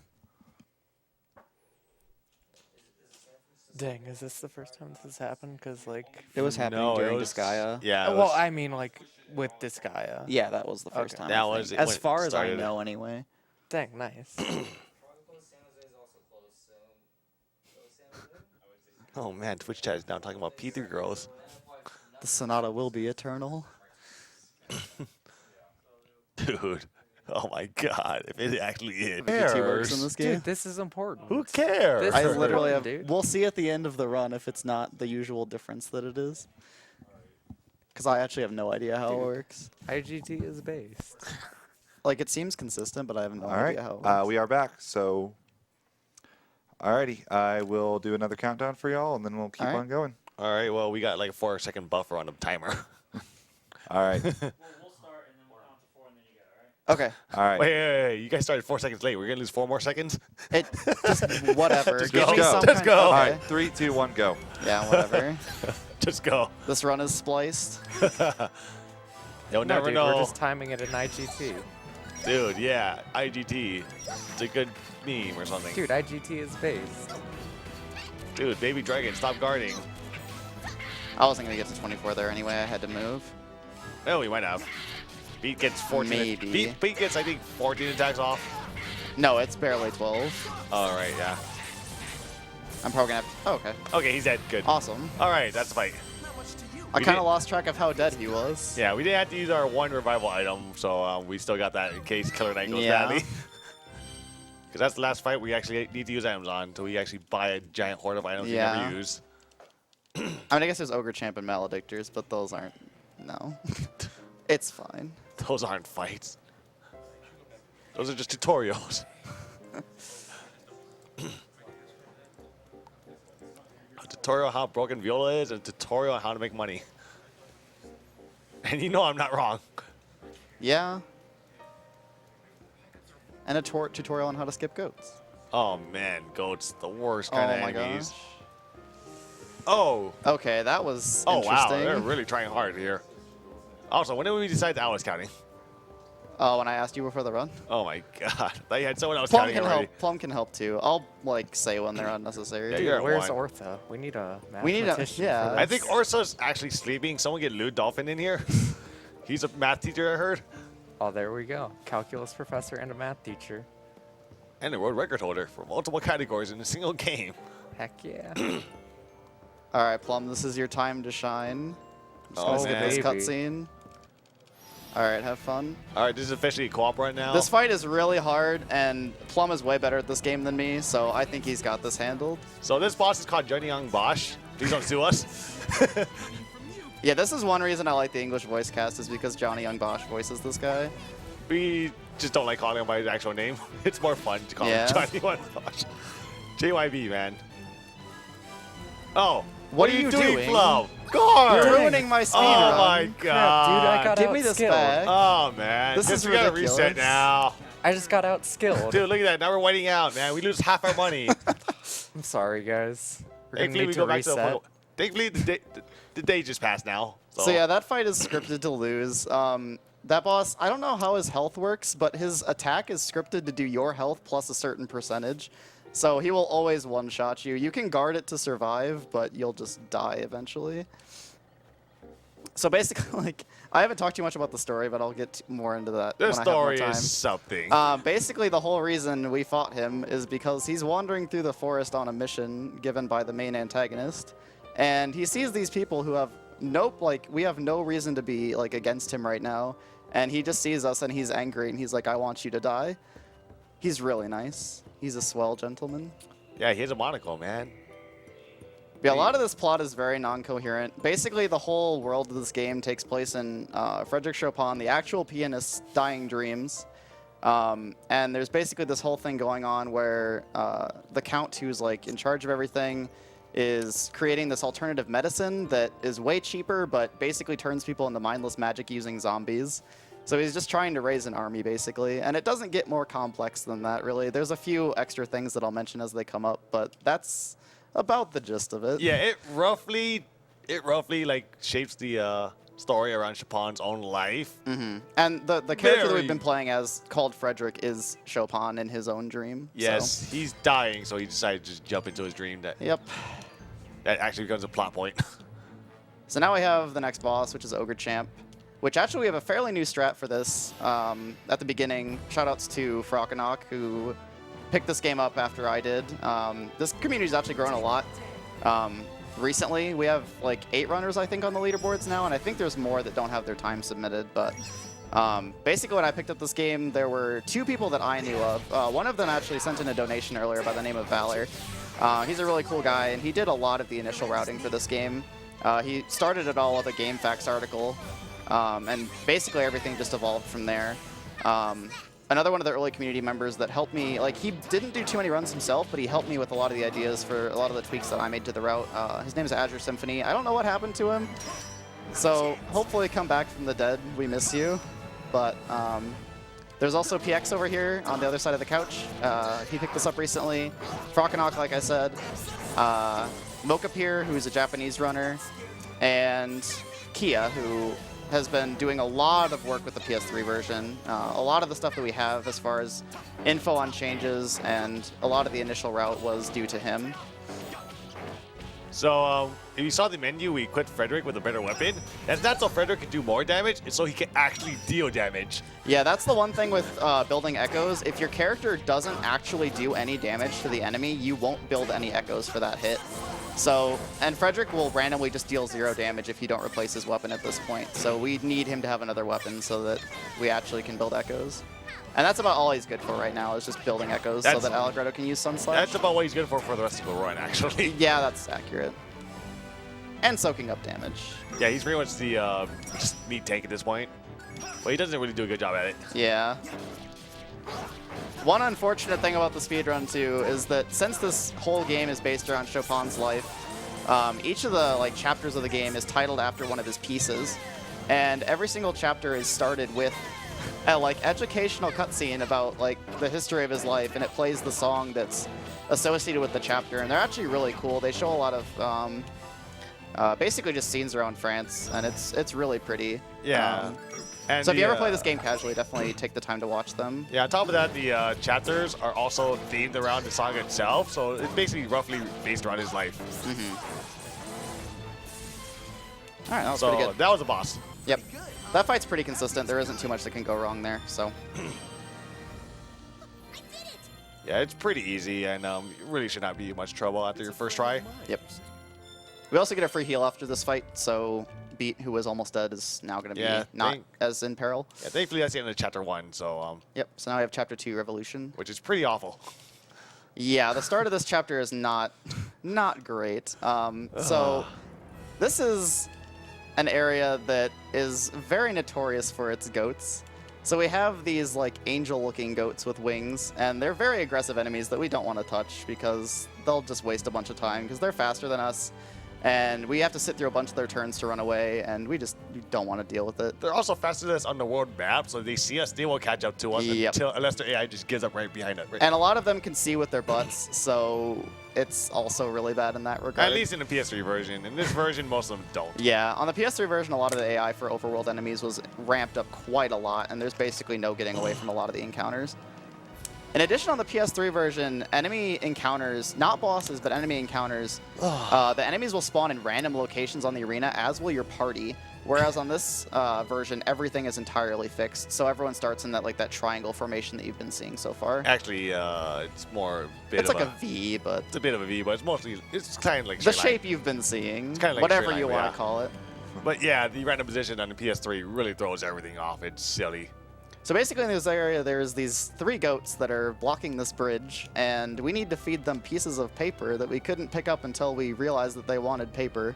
Dang, is this the first time this has happened? Because, like... It was happening No, it during was- Disgaea. Yeah. it well, was- I mean, like, with Disgaea. Yeah, that was the first Okay. time. That I was think. it As when it far as I started. know, anyway. Dang, nice. Tropical San Jose is also close, so San Jose? Oh man, Twitch chat is now talking about P3 girls. The Sonata will be eternal. Dude. Oh my god, if it actually is. Two works in this game. Dude, this is important. Who cares? This I is literally have. important, dude. We'll see at the end of the run if it's not the usual difference that it is. Because I actually have no idea how it works. IGT is based. Like, it seems consistent, but I have no All right. idea how it works. We are back. So, alrighty. I will do another countdown for y'all, and then we'll keep All right. on going. All right, well, we got like a 4-second buffer on the timer. All right. We'll start and then we'll count to 4 and then you go, alright? Okay. All right. Wait, you guys started 4 seconds late. We're gonna lose 4 more seconds? It just whatever. Just Give go. me Just some go. kind- Go. All Okay. right. 3, 2, 1, go. Yeah, whatever. Just go. This run is spliced. You'll No, never dude, know. we're just timing it in IGT. Dude, yeah, IGT. It's a good meme or something. Dude, IGT is based. Dude, baby dragon, stop guarding. I wasn't gonna get to 24 there anyway. I had to move. Oh, we might have. Beat gets 14. Maybe. Beat gets, I think, 14 attacks off. No, it's barely 12. All right, yeah. I'm probably gonna have. Oh, okay. Okay, he's dead. Good. Awesome. All right, that's a fight. I We kind did- of lost track of how dead he was. Yeah, we didn't have to use our 1 revival item, so we still got that in case Killer Knight goes Yeah. badly. Because that's the last fight we actually need to use items on until we actually buy a giant horde of items Yeah. we never use. I mean, I guess there's Ogre Champ and Maledictors, but those aren't. No. It's fine. Those aren't fights. Those are just tutorials. A tutorial on how broken Viola is and a tutorial on how to make money. And you know I'm not wrong. Yeah. And a tutorial on how to skip goats. Oh man, goats, the worst kind Oh of my enemies. gosh. Oh, Okay, that was oh wow, interesting. they're really trying hard here. Also, when did we decide that I was counting? Oh, when I asked you before the run? Oh my god, they had someone else Plum counting can already. help. Plum can help too. I'll like say when they're unnecessary. Yeah, Dude, you're at where's 1. Ortha? We need a We need a- mathematician. yeah. for I this. think Orsa's actually sleeping. Someone get Lou Dolphin in here. He's a math teacher, I heard. Oh, there we go. Calculus professor and a math teacher. And a world record holder for multiple categories in a single game. Heck yeah. All right, Plum, this is your time to shine. I'm just Oh, gonna skip man. this baby. cutscene. All right, have fun. All right, this is officially a co-op right now. This fight is really hard, and Plum is way better at this game than me, so I think he's got this handled. So this boss is called Johnny Young Bosch. Please don't sue us. Yeah, this is one reason I like the English voice cast is because Johnny Young Bosch voices this guy. We just don't like calling him by his actual name. It's more fun to call Yeah. him Johnny Young Bosch. JYB, man. Oh, What are you doing, doing? Plum? Guard! You're ruining my speed Oh run. my god. Dude, I got Give me this outskilled. back. Oh man. This Guess is we gotta ridiculous. reset now. I just got outskilled. Dude, look at that. Now we're whiting out, man. We lose half our money. I'm sorry, guys. We're gonna Thankfully, need we to go back to reset. the Thankfully, the day just passed now. So yeah, that fight is scripted to lose. That boss, I don't know how his health works, but his attack is scripted to do your health plus a certain percentage. So he will always one-shot you. You can guard it to survive, but you'll just die eventually. So basically, like, I haven't talked too much about the story, but I'll get more into that the when I have more story time. is something. Basically, the whole reason we fought him is because he's wandering through the forest on a mission given by the main antagonist, and he sees these people who have we have no reason to be like against him right now, and he just sees us and he's angry and he's like, I want you to die. He's really nice. He's a swell gentleman. Yeah, he has a monocle, man. Yeah, a lot of this plot is very non-coherent. Basically, the whole world of this game takes place in Frederick Chopin, the actual pianist's dying dreams. And there's basically this whole thing going on where the Count, who's like in charge of everything, is creating this alternative medicine that is way cheaper, but basically turns people into mindless magic using zombies. So he's just trying to raise an army, basically. And it doesn't get more complex than that, really. There's a few extra things that I'll mention as they come up, but that's about the gist of it. Yeah, it roughly like shapes the story around Chopin's own life. And the character that Very- we've been playing as, called Frederick, is Chopin in his own dream. Yes, he's dying, so he decided to just jump into his dream. So, yep. That actually becomes a plot point. So now we have the next boss, which is Ogre Champ, which actually we have a fairly new strat for this. At the beginning, shoutouts to Frockenok, who picked this game up after I did. This community's actually grown a lot. Recently, we have like 8 runners, I think, on the leaderboards now, and I think there's more that don't have their time submitted. But basically, when I picked up this game, there were 2 people that I knew of. One of them actually sent in a donation earlier by the name of Valor. He's a really cool guy, and he did a lot of the initial routing for this game. He started it all with a GameFAQs article, and basically everything just evolved from there. Another one of the early community members that helped me, like, he didn't do too many runs himself, but he helped me with a lot of the ideas for a lot of the tweaks that I made to the route. His name is Azure Symphony. I don't know what happened to him, so hopefully come back from the dead. We miss you. But there's also PX over here on the other side of the couch. He picked this up recently. Frockenok, like I said. Mokapir, who's a Japanese runner. And Kia, who has been doing a lot of work with the PS3 version. A lot of the stuff that we have as far as info on changes and a lot of the initial route was due to him. So if you saw the menu, we equipped Frederick with a better weapon. That's not so Frederick can do more damage, it's so he can actually deal damage. Yeah, that's the one thing with building echoes. If your character doesn't actually do any damage to the enemy, you won't build any echoes for that hit. So, and Frederick will randomly just deal 0 damage if you don't replace his weapon at this point. So we need him to have another weapon so that we actually can build echoes. And that's about all he's good for right now, is just building echoes so that Allegretto can use Sunslash. That's about what he's good for the rest of the run, actually. Yeah, that's accurate. And soaking up damage. Yeah, he's pretty much the just neat tank at this point. But he doesn't really do a good job at it. Yeah. One unfortunate thing about the speedrun, too, is that since this whole game is based around Chopin's life, each of the chapters of the game is titled after one of his pieces. And every single chapter is started with a educational cutscene about the history of his life, and it plays the song that's associated with the chapter. And they're actually really cool. They show a lot of basically just scenes around France, and it's really pretty. Yeah. And so if you ever play this game casually, definitely take the time to watch them. Yeah, on top of that, the chapters are also themed around the song itself, so it's basically roughly based around his life. All right, that was So pretty good. that was a boss. Yep. That fight's pretty consistent. There isn't too much that can go wrong there, so. Yeah, it's pretty easy, and you really should not be much trouble after your first try. Yep. We also get a free heal after this fight, so Beat, who was almost dead, is now going to be not as in peril. Yeah, thankfully that's the end of chapter 1, so Yep, so now we have Chapter 2, Revolution. which is pretty awful. Yeah, the start of this chapter is not great. So this is an area that is very notorious for its goats. So we have these angel-looking goats with wings, and they're very aggressive enemies that we don't want to touch because they'll just waste a bunch of time because they're faster than us. And we have to sit through a bunch of their turns to run away, and we just don't want to deal with it. They're also faster than us on the world map, so if they see us, they will catch up to us unless their AI just gives up right behind us. Right? And a lot of them can see with their butts, so it's also really bad in that regard. At least in the PS3 version. In this version, most of them don't. Yeah, on the PS3 version, a lot of the AI for overworld enemies was ramped up quite a lot, and there's basically no getting away from a lot of the encounters. In addition, on the PS3 version, enemy encounters, not bosses, but enemy encounters, the enemies will spawn in random locations on the arena, as will your party. Whereas on this version, everything is entirely fixed, so everyone starts in that triangle formation that you've been seeing so far. Actually, it's more a bit It's of like a V, but It's a bit of a V, but it's kind of like the straight line. shape you've been seeing, It's kinda like whatever straight you line, want yeah. to call it. But yeah, the random position on the PS3 really throws everything off. It's silly. So basically in this area, there's these 3 goats that are blocking this bridge, and we need to feed them pieces of paper that we couldn't pick up until we realized that they wanted paper.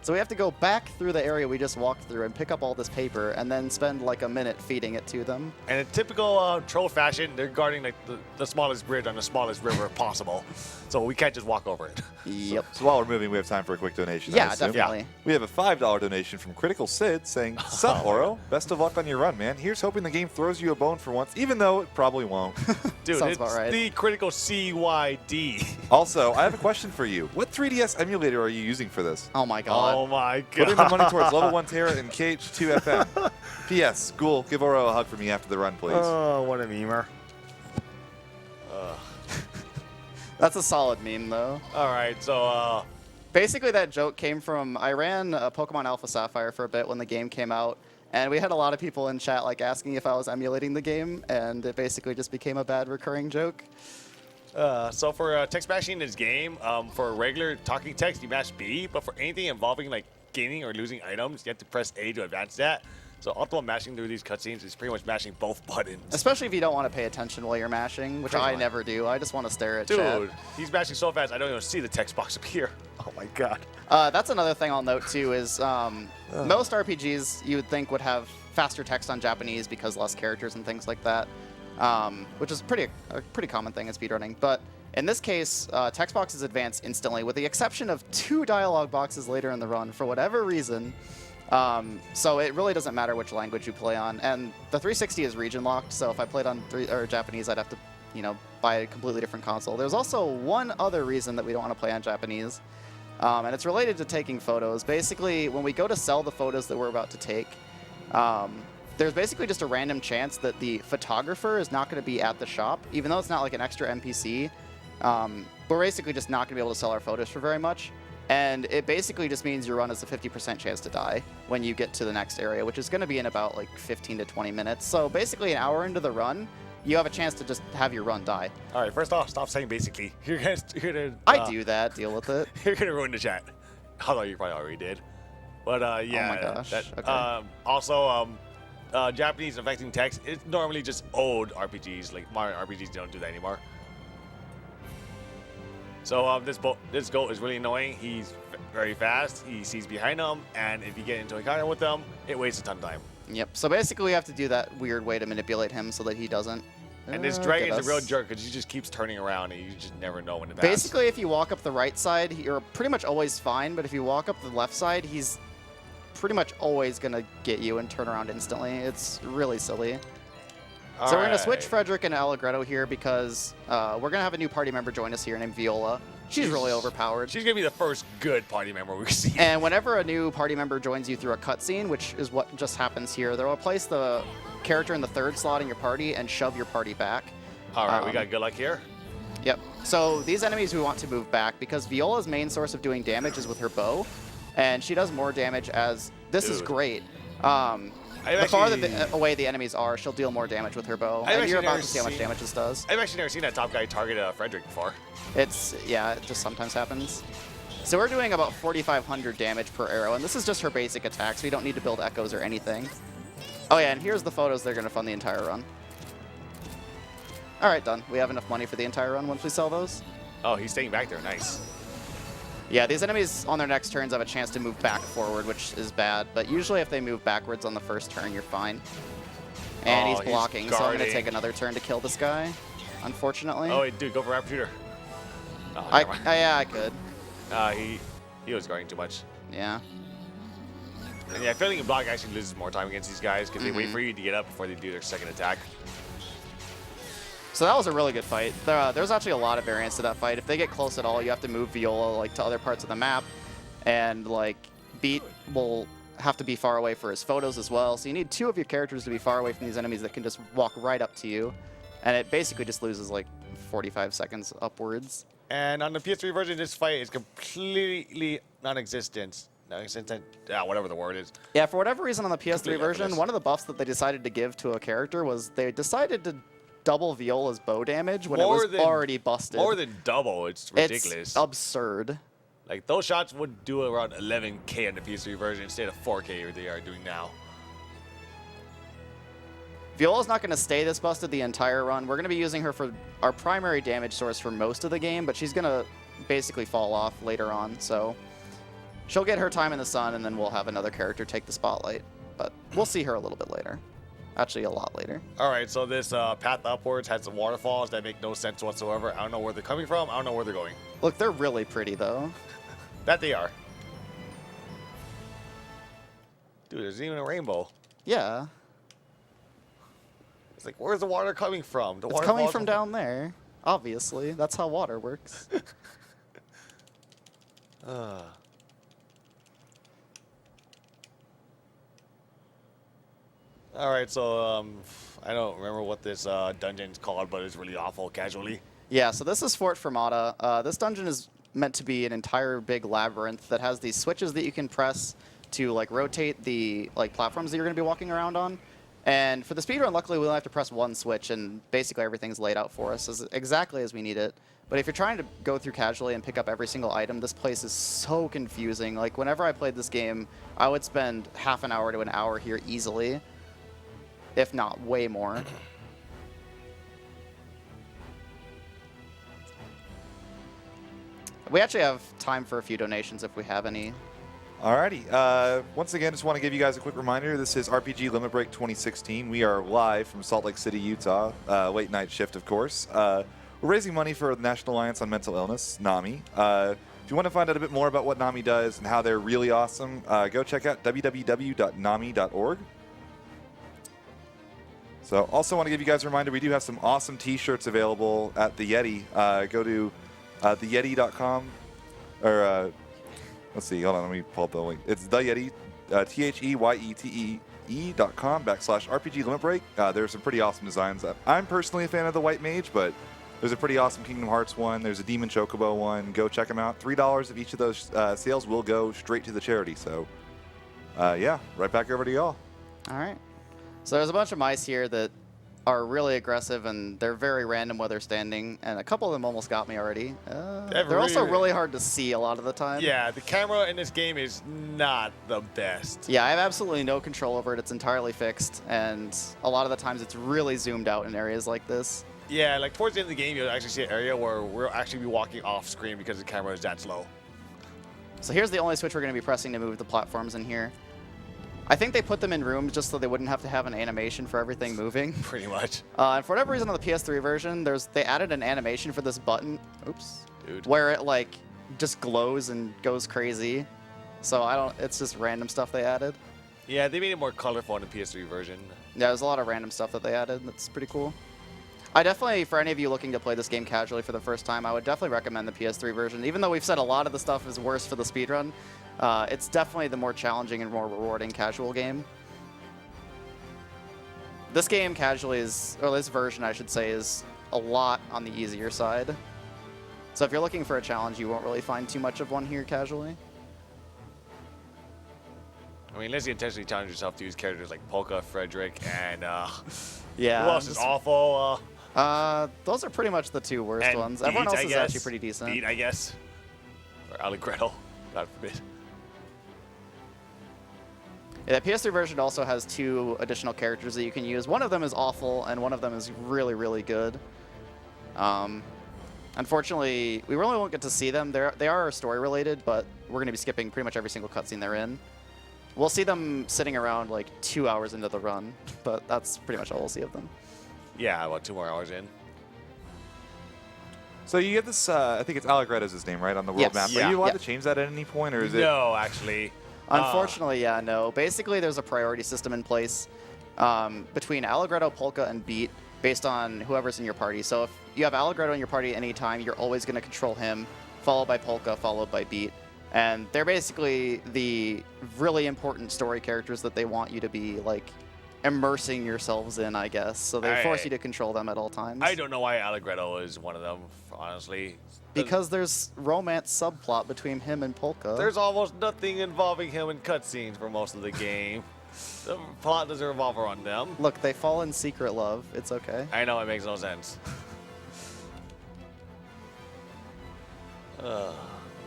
So we have to go back through the area we just walked through and pick up all this paper, and then spend a minute feeding it to them. And in typical troll fashion, they're guarding the smallest bridge on the smallest river possible. So we can't just walk over it. Yep. So while we're moving, we have time for a quick donation. I Yeah, assume. definitely. We have a $5 donation from Critical Sid saying, "Sup, Oro? Best of luck on your run, man. Here's hoping the game throws you a bone for once, even though it probably won't." Dude, Sounds it's about right. the critical CYD. Also, I have a question for you. What 3DS emulator are you using for this? Oh my god. Oh my god. Putting the money towards level 1 Terra and KH2 FM. P.S. Ghoul, give Oro a hug for me after the run, please. Oh, what a memer. That's a solid meme, though. All right, so Basically, that joke came from, I ran Pokemon Alpha Sapphire for a bit when the game came out, and we had a lot of people in chat like asking if I was emulating the game, and it basically just became a bad recurring joke. so for text mashing in this game, for regular talking text, you mash B, but for anything involving like gaining or losing items, you have to press A to advance that. So optimal mashing through these cutscenes is pretty much mashing both buttons. Especially if you don't want to pay attention while you're mashing, which Pretty I much. never do. I just want to stare at chat. Dude, he's mashing so fast I don't even see the text box appear. Oh my god. That's another thing I'll note too is most RPGs you would think would have faster text on Japanese because less characters and things like that, which is a pretty common thing in speedrunning. But in this case, text boxes advance instantly, with the exception of 2 dialogue boxes later in the run for whatever reason. So it really doesn't matter which language you play on, and the 360 is region locked. So if I played on Japanese, I'd have to, buy a completely different console. There's also one other reason that we don't want to play on Japanese, and it's related to taking photos. Basically, when we go to sell the photos that we're about to take, there's basically just a random chance that the photographer is not going to be at the shop, even though it's not like an extra NPC. We're basically just not going to be able to sell our photos for very much. And it basically just means your run has a 50% chance to die when you get to the next area, which is going to be in about like 15 to 20 minutes. So basically an hour into the run, you have a chance to just have your run die. All right, first off, stop saying basically. You're gonna I do that, deal with it. You're gonna ruin the chat. Although you probably already did. But yeah. Oh my gosh, okay. Also, Japanese affecting text, it's normally just old RPGs, like modern RPGs don't do that anymore. So this goat is really annoying. He's very fast. He sees behind him, and if you get into a encounter with him, it wastes a ton of time. Yep. So basically we have to do that weird way to manipulate him so that he doesn't. And this get dragon is a real us. jerk because he just keeps turning around, and you just never know when to pass. Basically, if you walk up the right side, you're pretty much always fine. But if you walk up the left side, he's pretty much always gonna get you and turn around instantly. It's really silly. So we're going to switch Frederick and Allegretto here because we're going to have a new party member join us here named Viola. She's really overpowered. She's going to be the first good party member we see. And whenever a new party member joins you through a cutscene, which is what just happens here, they'll place the character in the 3rd slot in your party and shove your party back. All right, we got good luck here. Yep. So these enemies we want to move back because Viola's main source of doing damage is with her bow, and she does more damage as... This is great. The farther away the enemies are, she'll deal more damage with her bow. And you're about to see how much damage this does. I've actually never seen that top guy target Frederick before. Yeah, it just sometimes happens. So we're doing about 4,500 damage per arrow, and this is just her basic attack, so you don't need to build echoes or anything. Oh yeah, and here's the photos they're going to fund the entire run. All right, done. We have enough money for the entire run once we sell those. Oh, he's staying back there. Nice. Yeah, these enemies on their next turns have a chance to move back forward, which is bad. But usually if they move backwards on the first turn, you're fine. And he's blocking, so I'm going to take another turn to kill this guy, unfortunately. Oh, wait, dude, go for Rapid Shooter. Oh, yeah, I could. He was guarding too much. Yeah. And yeah, failing a block actually loses more time against these guys because they wait for you to get up before they do their second attack. So that was a really good fight. There's actually a lot of variance to that fight. If they get close at all, you have to move Viola like to other parts of the map, and like Beat will have to be far away for his photos as well. So you need 2 of your characters to be far away from these enemies that can just walk right up to you, and it basically just loses like 45 seconds upwards. And on the PS3 version, this fight is completely non-existent. Whatever the word is. Yeah, for whatever reason on the PS3 Completely version, effortless. one of the buffs that they decided to give to a character was they decided to double Viola's bow damage when it was already busted. More than double. It's ridiculous. It's absurd. Like, those shots would do around 11k on the PS3 version instead of 4k they are doing now. Viola's not going to stay this busted the entire run. We're going to be using her for our primary damage source for most of the game, but she's going to basically fall off later on. So she'll get her time in the sun, and then we'll have another character take the spotlight. But we'll see her a little bit later. Actually, a lot later. All right, so this path upwards has some waterfalls that make no sense whatsoever. I don't know where they're coming from. I don't know where they're going. Look, they're really pretty, though. That they are. Dude, there's even a rainbow. Yeah. It's like, where's the water coming from? The It's coming from down there. Obviously. That's how water works. All right, so I don't remember what this dungeon's called, but it's really awful casually. Yeah, so this is Fort Fermata. This dungeon is meant to be an entire big labyrinth that has these switches that you can press to like rotate the platforms that you're going to be walking around on. And for the speedrun, luckily we only have to press one switch, and basically everything's laid out for us exactly as we need it. But if you're trying to go through casually and pick up every single item, this place is so confusing. Like, whenever I played this game, I would spend half an hour to an hour here easily, if not way more. We actually have time for a few donations if we have any. Alrighty. Once again, just want to give you guys a quick reminder. This is RPG Limit Break 2016. We are live from Salt Lake City, Utah. Late night shift, of course. We're raising money for the National Alliance on Mental Illness, NAMI. If you want to find out a bit more about what NAMI does and how they're really awesome, go check out www.nami.org. So also want to give you guys a reminder, we do have some awesome t-shirts available at the Yeti. Go to theyeti.com, or let's see, hold on, let me pull up the link. It's the Yeti, THEYETE.com/RPG Limit Break. There's some pretty awesome designs. I'm personally a fan of the White Mage, but there's a pretty awesome Kingdom Hearts one. There's a Demon Chocobo one. Go check them out. $3 of each of those sales will go straight to the charity. So, yeah, right back over to y'all. All right. So there's a bunch of mice here that are really aggressive, and they're very random where they're standing, and a couple of them almost got me already. They're also really hard to see a lot of the time. Yeah, the camera in this game is not the best. Yeah, I have absolutely no control over it. It's entirely fixed, and a lot of the times it's really zoomed out in areas like this. Yeah, like towards the end of the game, you'll actually see an area where we'll actually be walking off screen because the camera is that slow. So here's the only switch we're going to be pressing to move the platforms in here. I think they put them in rooms just so they wouldn't have to have an animation for everything moving. Pretty much. And for whatever reason on the PS3 version, they added an animation for this button. Oops. Dude. Where it like just glows and goes crazy. So it's just random stuff they added. Yeah, they made it more colorful in the PS3 version. Yeah, there's a lot of random stuff that they added. That's pretty cool. I definitely, for any of you looking to play this game casually for the first time, I would definitely recommend the PS3 version. Even though we've said a lot of the stuff is worse for the speedrun, it's definitely the more challenging and more rewarding casual game. This game casually or this version I should say, is a lot on the easier side. So if you're looking for a challenge, you won't really find too much of one here casually. I mean, unless you intentionally challenge yourself to use characters like Polka, Frederick, and Yeah. who else is awful? Those are pretty much the two worst and ones. Everyone Beat, else I is guess. actually pretty decent. Beat, I guess. Or Allegretto, God forbid. Yeah, the PS3 version also has 2 additional characters that you can use. One of them is awful, and one of them is really, really good. Unfortunately, we really won't get to see them. They are story-related, but we're going to be skipping pretty much every single cutscene they're in. We'll see them sitting around like 2 hours into the run, but that's pretty much all we'll see of them. Yeah, about 2 more hours in. So you get this, I think it's Allegretto's his name, right, on the world Yes. map. Yeah. Are you allowed Yeah. to change that at any point, or is it? No, actually. Unfortunately, yeah, no. Basically, there's a priority system in place between Allegretto, Polka, and Beat based on whoever's in your party. So if you have Allegretto in your party at any time, you're always going to control him, followed by Polka, followed by Beat. And they're basically the really important story characters that they want you to be, like, immersing yourselves in, I guess. So they force you to control them at all times. I don't know why Allegretto is one of them, honestly. Because there's romance subplot between him and Polka. There's almost nothing involving him in cutscenes for most of the game. The plot doesn't revolve around them. Look, they fall in secret love. It's okay. I know, it makes no sense.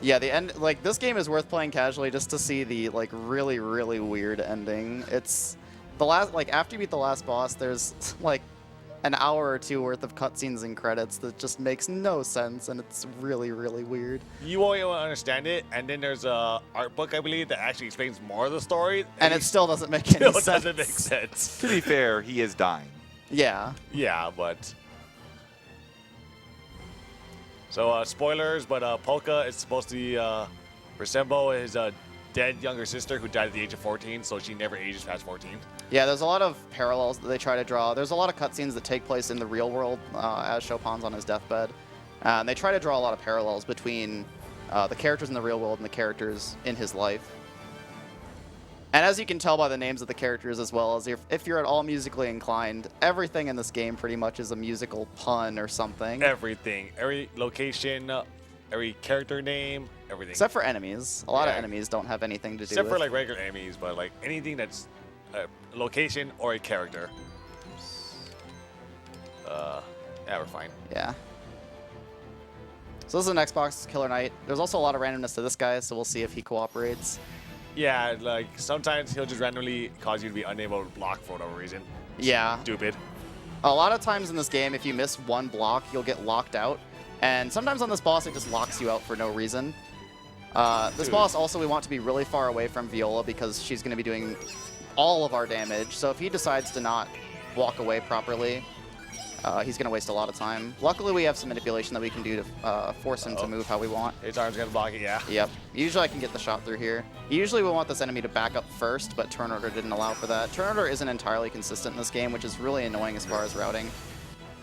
Yeah, the end. Like, this game is worth playing casually just to see the like really, really weird ending. It's the last. Like, after you beat the last boss, there's like an hour or two worth of cutscenes and credits that just makes no sense, and it's really, really weird. You won't even understand it, and then there's a art book, I believe, that actually explains more of the story. And it still doesn't make any sense. doesn't make sense. To be fair, he is dying. Yeah. Yeah, but... So, spoilers, but Polka is supposed to resemble his dead younger sister who died at the age of 14, so she never ages past 14. Yeah, there's a lot of parallels that they try to draw. There's a lot of cutscenes that take place in the real world as Chopin's on his deathbed. And they try to draw a lot of parallels between the characters in the real world and the characters in his life. And as you can tell by the names of the characters, as well as if you're at all musically inclined, everything in this game pretty much is a musical pun or something. Everything. Every location, every character name, everything. Except for enemies. A lot of Yeah. enemies don't have anything to do Except with for like regular enemies, but like anything that's a location or a character. Yeah, we're fine. Yeah. So this is an Xbox Killer Knight. There's also a lot of randomness to this guy, so we'll see if he cooperates. Yeah, like sometimes he'll just randomly cause you to be unable to block for no reason. Yeah. Stupid. A lot of times in this game, if you miss one block, you'll get locked out. And sometimes on this boss, it just locks you out for no reason. This boss also we want to be really far away from Viola because she's going to be doing all of our damage. So if he decides to not walk away properly, he's going to waste a lot of time. Luckily, we have some manipulation that we can do to force him to move how we want. His arm's gonna block it, yeah. Yep. Usually I can get the shot through here. Usually we want this enemy to back up first, but turn order didn't allow for that. Turn order isn't entirely consistent in this game, which is really annoying as far as routing.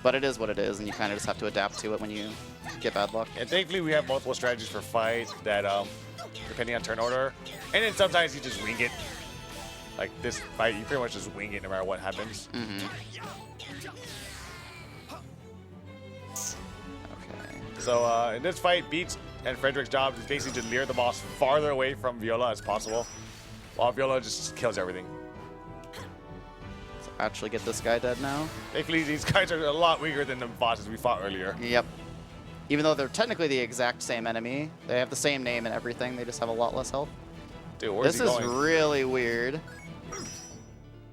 But it is what it is, and you kind of just have to adapt to it when you get bad luck. And thankfully we have multiple strategies for fight that, depending on turn order. And then sometimes you just wing it. Like this fight, you pretty much just wing it no matter what happens. Okay. So in this fight, Beats and Frederick's job is basically to lure the boss farther away from Viola as possible, while Viola just kills everything. Let's actually get this guy dead now. Thankfully, these guys are a lot weaker than the bosses we fought earlier. Yep. Even though they're technically the exact same enemy, they have the same name and everything, they just have a lot less health. Dude, where's This he is going? really weird.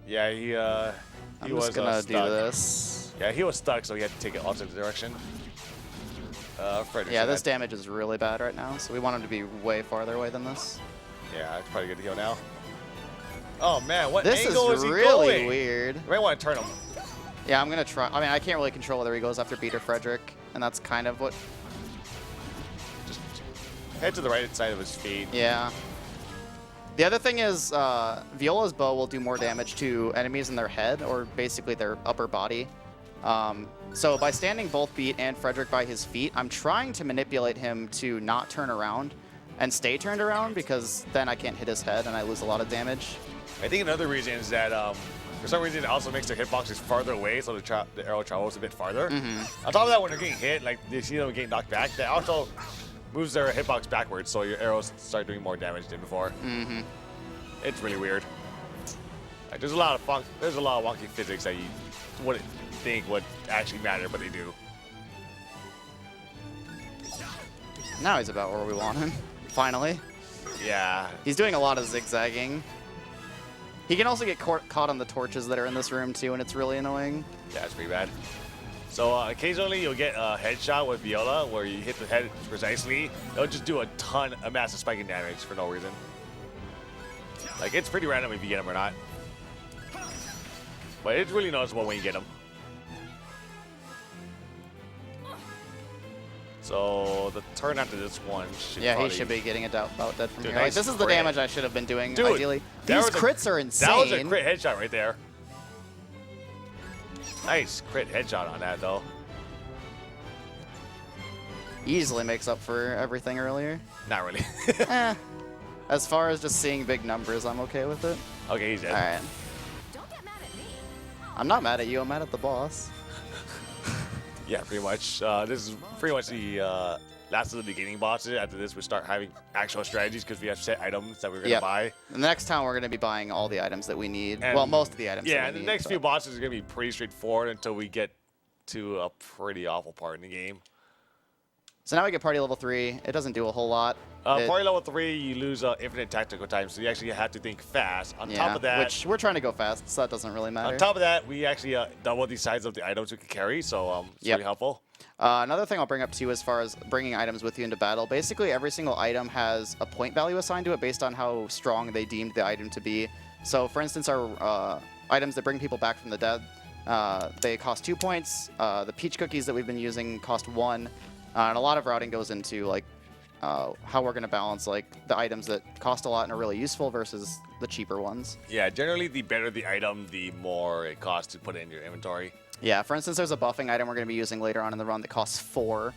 Yeah, he I'm was just gonna do stuck. this. Yeah, he was stuck, so he had to take it opposite direction. Frederick's Yeah, this dead. damage is really bad right now, so we want him to be way farther away than this. Yeah, it's probably good to heal now. Oh man, what This angle is he really going? weird. You might want to turn him. Yeah, I'm gonna try. I mean, I can't really control whether he goes after Beat or Frederick, and that's kind of what. Just head to the right side of his feet. Yeah. The other thing is, Viola's bow will do more damage to enemies in their head, or basically their upper body. So by standing both Beat and Frederick by his feet, I'm trying to manipulate him to not turn around and stay turned around, because then I can't hit his head and I lose a lot of damage. I think another reason is that for some reason it also makes their hitboxes farther away, so the arrow travels a bit farther. On top of that, when they're getting hit, like you see them getting knocked back, that also moves their hitbox backwards, so your arrows start doing more damage than before. It's really weird. Like there's a lot of wonky physics that you wouldn't think would actually matter, but they do. Now he's about where we want him, finally. Yeah. He's doing a lot of zigzagging. He can also get caught on the torches that are in this room too, and it's really annoying. Yeah, it's pretty bad. So occasionally you'll get a headshot with Viola where you hit the head precisely. It'll just do a massive spike in damage for no reason. Like, it's pretty random if you get him or not. But it's really noticeable when you get him. So the turn after this one should He should be getting about dead from Dude, here. Like, nice this is the crit. damage I should have been doing, Dude, ideally. that These was a- crits are insane. That was a crit headshot right there. Nice crit headshot on that, though. Easily makes up for everything earlier. Not really. As far as just seeing big numbers, I'm okay with it. Okay, he's dead. All right. Don't get mad at me. I'm not mad at you. I'm mad at the boss. Yeah, pretty much. This is pretty much the last of the beginning bosses. After this, we start having actual strategies because we have set items that we're going to buy. The next time, we're going to be buying all the items that we need. And- Well, most of the items Yeah, that we and the need, next but- few bosses are going to be pretty straightforward until we get to a pretty awful part in the game. So now we get party level 3. It doesn't do a whole lot. Party level 3, you lose infinite tactical time, so you actually have to think fast. On top of that, which we're trying to go fast, so that doesn't really matter. on top of that, we actually double the size of the items we can carry, so it's really helpful. Another thing I'll bring up too as far as bringing items with you into battle, basically every single item has a point value assigned to it based on how strong they deemed the item to be. So for instance, our items that bring people back from the dead, they cost 2 points. The peach cookies that we've been using cost 1. And a lot of routing goes into like how we're going to balance like the items that cost a lot and are really useful versus the cheaper ones. Yeah, generally the better the item, the more it costs to put it in your inventory. Yeah, for instance, there's a buffing item we're going to be using later on in the run that costs 4.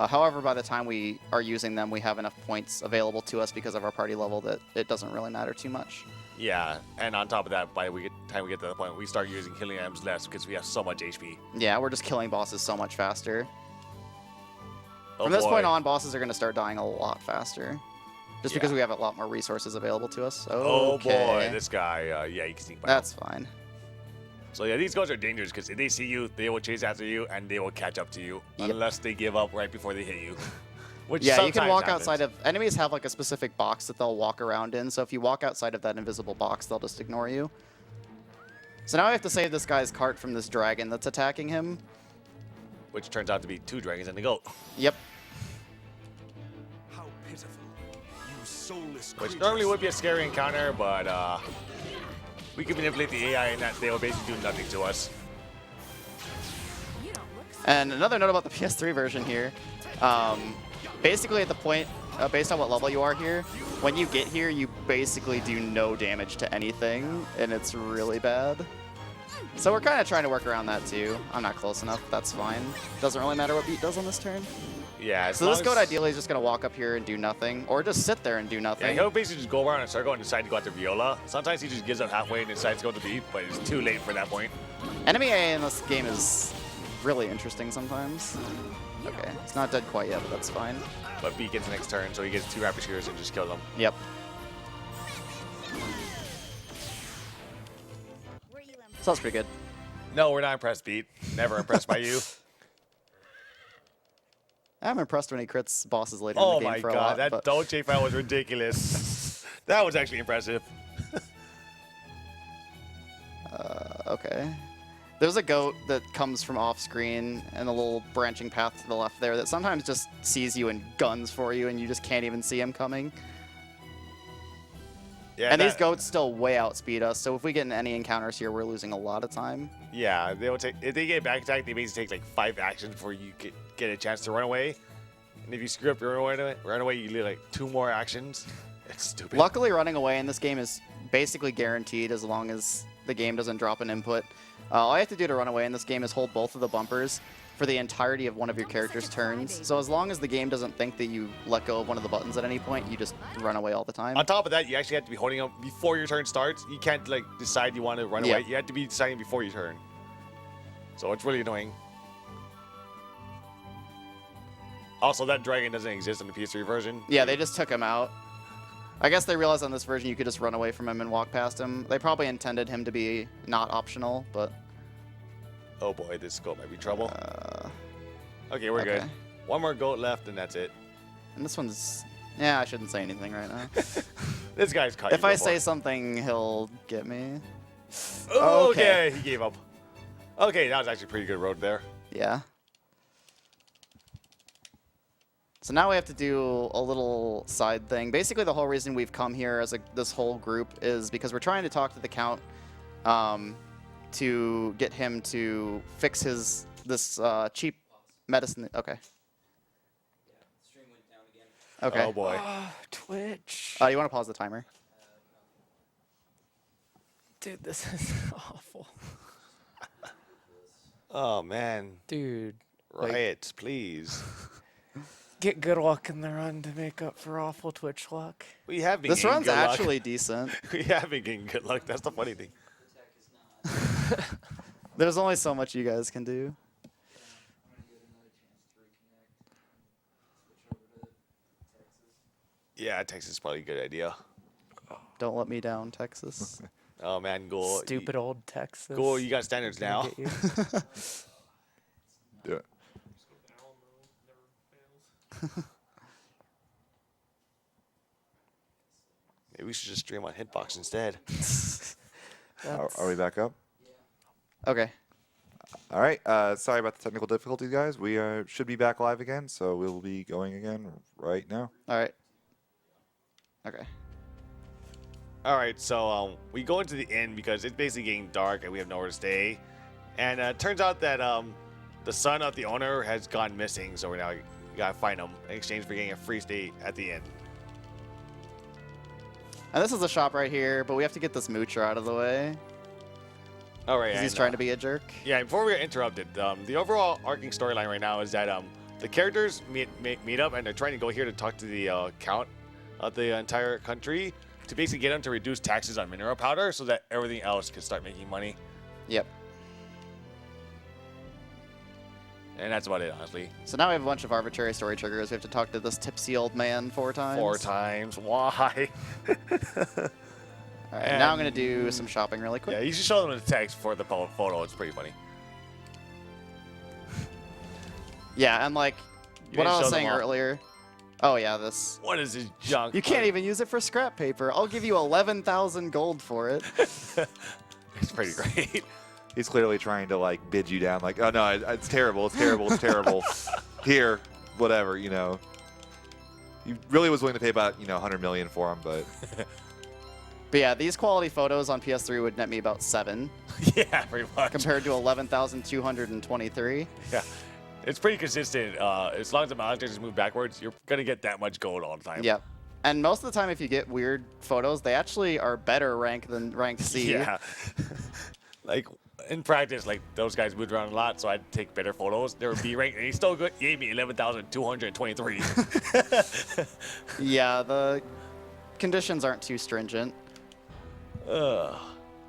However, by the time we are using them, we have enough points available to us because of our party level that it doesn't really matter too much. Yeah, and on top of that, by the time we get to the point, we start using healing items less because we have so much HP. Yeah, we're just killing bosses so much faster. Oh From this boy. point on, bosses are going to start dying a lot faster. Just because we have a lot more resources available to us. Oh Okay. boy, this guy, yeah, you can sneak by. That's fine. So yeah, these guys are dangerous because if they see you, they will chase after you and they will catch up to you unless they give up right before they hit you. Which Yeah, you can sometimes walk happens. outside of... Enemies have like a specific box that they'll walk around in, so if you walk outside of that invisible box, they'll just ignore you. So now I have to save this guy's cart from this dragon that's attacking him. Which turns out to be 2 dragons and a goat. Yep. How pitiful. You soulless Which creatures. normally would be a scary encounter, but we can manipulate the AI in that they will basically do nothing to us. You don't look so And another note about the PS3 version here, basically at the point, based on what level you are here, when you get here, you basically do no damage to anything, and it's really bad. So we're kind of trying to work around that too. I'm not close enough, that's fine. Doesn't really matter what Beat does on this turn. Yeah, as So long this goat as- ideally is just going to walk up here and do nothing, or just sit there and do Yeah, nothing. he'll basically just go around in a circle and decide to go after Viola. Sometimes he just gives up halfway and decides to go to Beat, but it's too late for that point. Enemy A in this game is really interesting sometimes. Okay, it's not dead quite yet, but that's fine. But Beat gets the next turn, so he gets 2 rapid shooters and just kills them. Yep. were you impressed? So that's pretty good. No, we're not impressed, Beat. Never impressed by you. I'm impressed when he crits bosses later Oh in the game my for a god, lot. that but Dolce file was ridiculous. That was actually impressive. okay. There's a goat that comes from off screen and a little branching path to the left there that sometimes just sees you and guns for you and you just can't even see him coming. Yeah, And these that- goats still way outspeed us, so if we get in any encounters here, we're losing a lot of time. Yeah, they will take. If they get back attack, they basically take like 5 actions before you get a chance to run away. And if you screw up your run away, you leave like 2 more actions. It's stupid. Luckily, running away in this game is basically guaranteed as long as the game doesn't drop an input. All I have to do to run away in this game is hold both of the bumpers for the entirety of one of your Don't be such character's a turns. crybaby. So as long as the game doesn't think that you let go of one of the buttons at any point, you just run away all the time. On top of that, you actually have to be holding them before your turn starts. You can't like decide you want to run Yeah. away. You have to be deciding before your turn. So it's really annoying. Also, that dragon doesn't exist in the PS3 version. Yeah, they just took him out. I guess they realized on this version you could just run away from him and walk past him. They probably intended him to be not optional, but... Oh boy, this goat might be trouble. Uh, Okay, we're good. okay. 1 more goat left, and that's it. And this one's... Yeah, I shouldn't say anything right now. This guy's caught. If you I before. say something, he'll get me. Oh, Okay. okay, he gave up. Okay, that was actually a pretty good road there. Yeah. So now we have to do a little side thing. Basically, the whole reason we've come here as this whole group is because we're trying to talk to the Count to get him to fix this cheap medicine. Okay. Stream went down again. Okay. Oh boy. Twitch. You want to pause the timer? Dude, this is awful. Oh man. Dude, like, Riots, please. get good luck in the run to make up for awful Twitch luck. We have been This getting run's good luck. actually decent. We have been getting good luck. That's the funny thing. Tech is not. There's only so much you guys can do. I'm gonna give it another chance to reconnect. Switch over to Texas. Yeah, Texas is probably a good idea. Don't let me down, Texas. Oh man, Goal. Stupid old Texas. Goal, you got standards Gonna now. get you. Do it. Maybe we should just stream on Hitbox instead. Are we back up? Okay. All right. Sorry about the technical difficulties, guys. We should be back live again, so we'll be going again right now. All right. Okay. All right, so we go into the inn because it's basically getting dark and we have nowhere to stay. And it turns out that the son of the owner has gone missing, so we gotta find him in exchange for getting a free stay at the inn. And this is the shop right here, but we have to get this moocher out of the way. All right. Because he's trying to be a jerk. Yeah, before we get interrupted, the overall arcing storyline right now is that the characters meet up and they're trying to go here to talk to the count of the entire country to basically get them to reduce taxes on mineral powder so that everything else can start making money. Yep. And that's about it, honestly. So now we have a bunch of arbitrary story triggers. We have to talk to this tipsy old man 4 times. 4 times. Why? All right, now I'm going to do some shopping really quick. Yeah, you should show them the text for the photo. It's pretty funny. Yeah, and like You what didn't I was show them saying all. earlier. Oh, yeah, this. What is this junk? You can't even use it for scrap paper. I'll give you 11,000 gold for it. It's pretty great. He's clearly trying to like bid you down, like, oh no, it's terrible, it's terrible, it's terrible. Here, whatever, you know. He really was willing to pay about 100 million for him, but But yeah, these quality photos on PS3 would net me about 7 Yeah, pretty much. compared to 11,223. Yeah. It's pretty consistent. As long as the monitors move backwards, you're going to get that much gold all the time. Yep. And most of the time, if you get weird photos, they actually are better rank than rank C. Yeah. Like, in practice, like, those guys moved around a lot, so I'd take better photos. They were B ranked, and he still gave me 11,223. Yeah, the conditions aren't too stringent.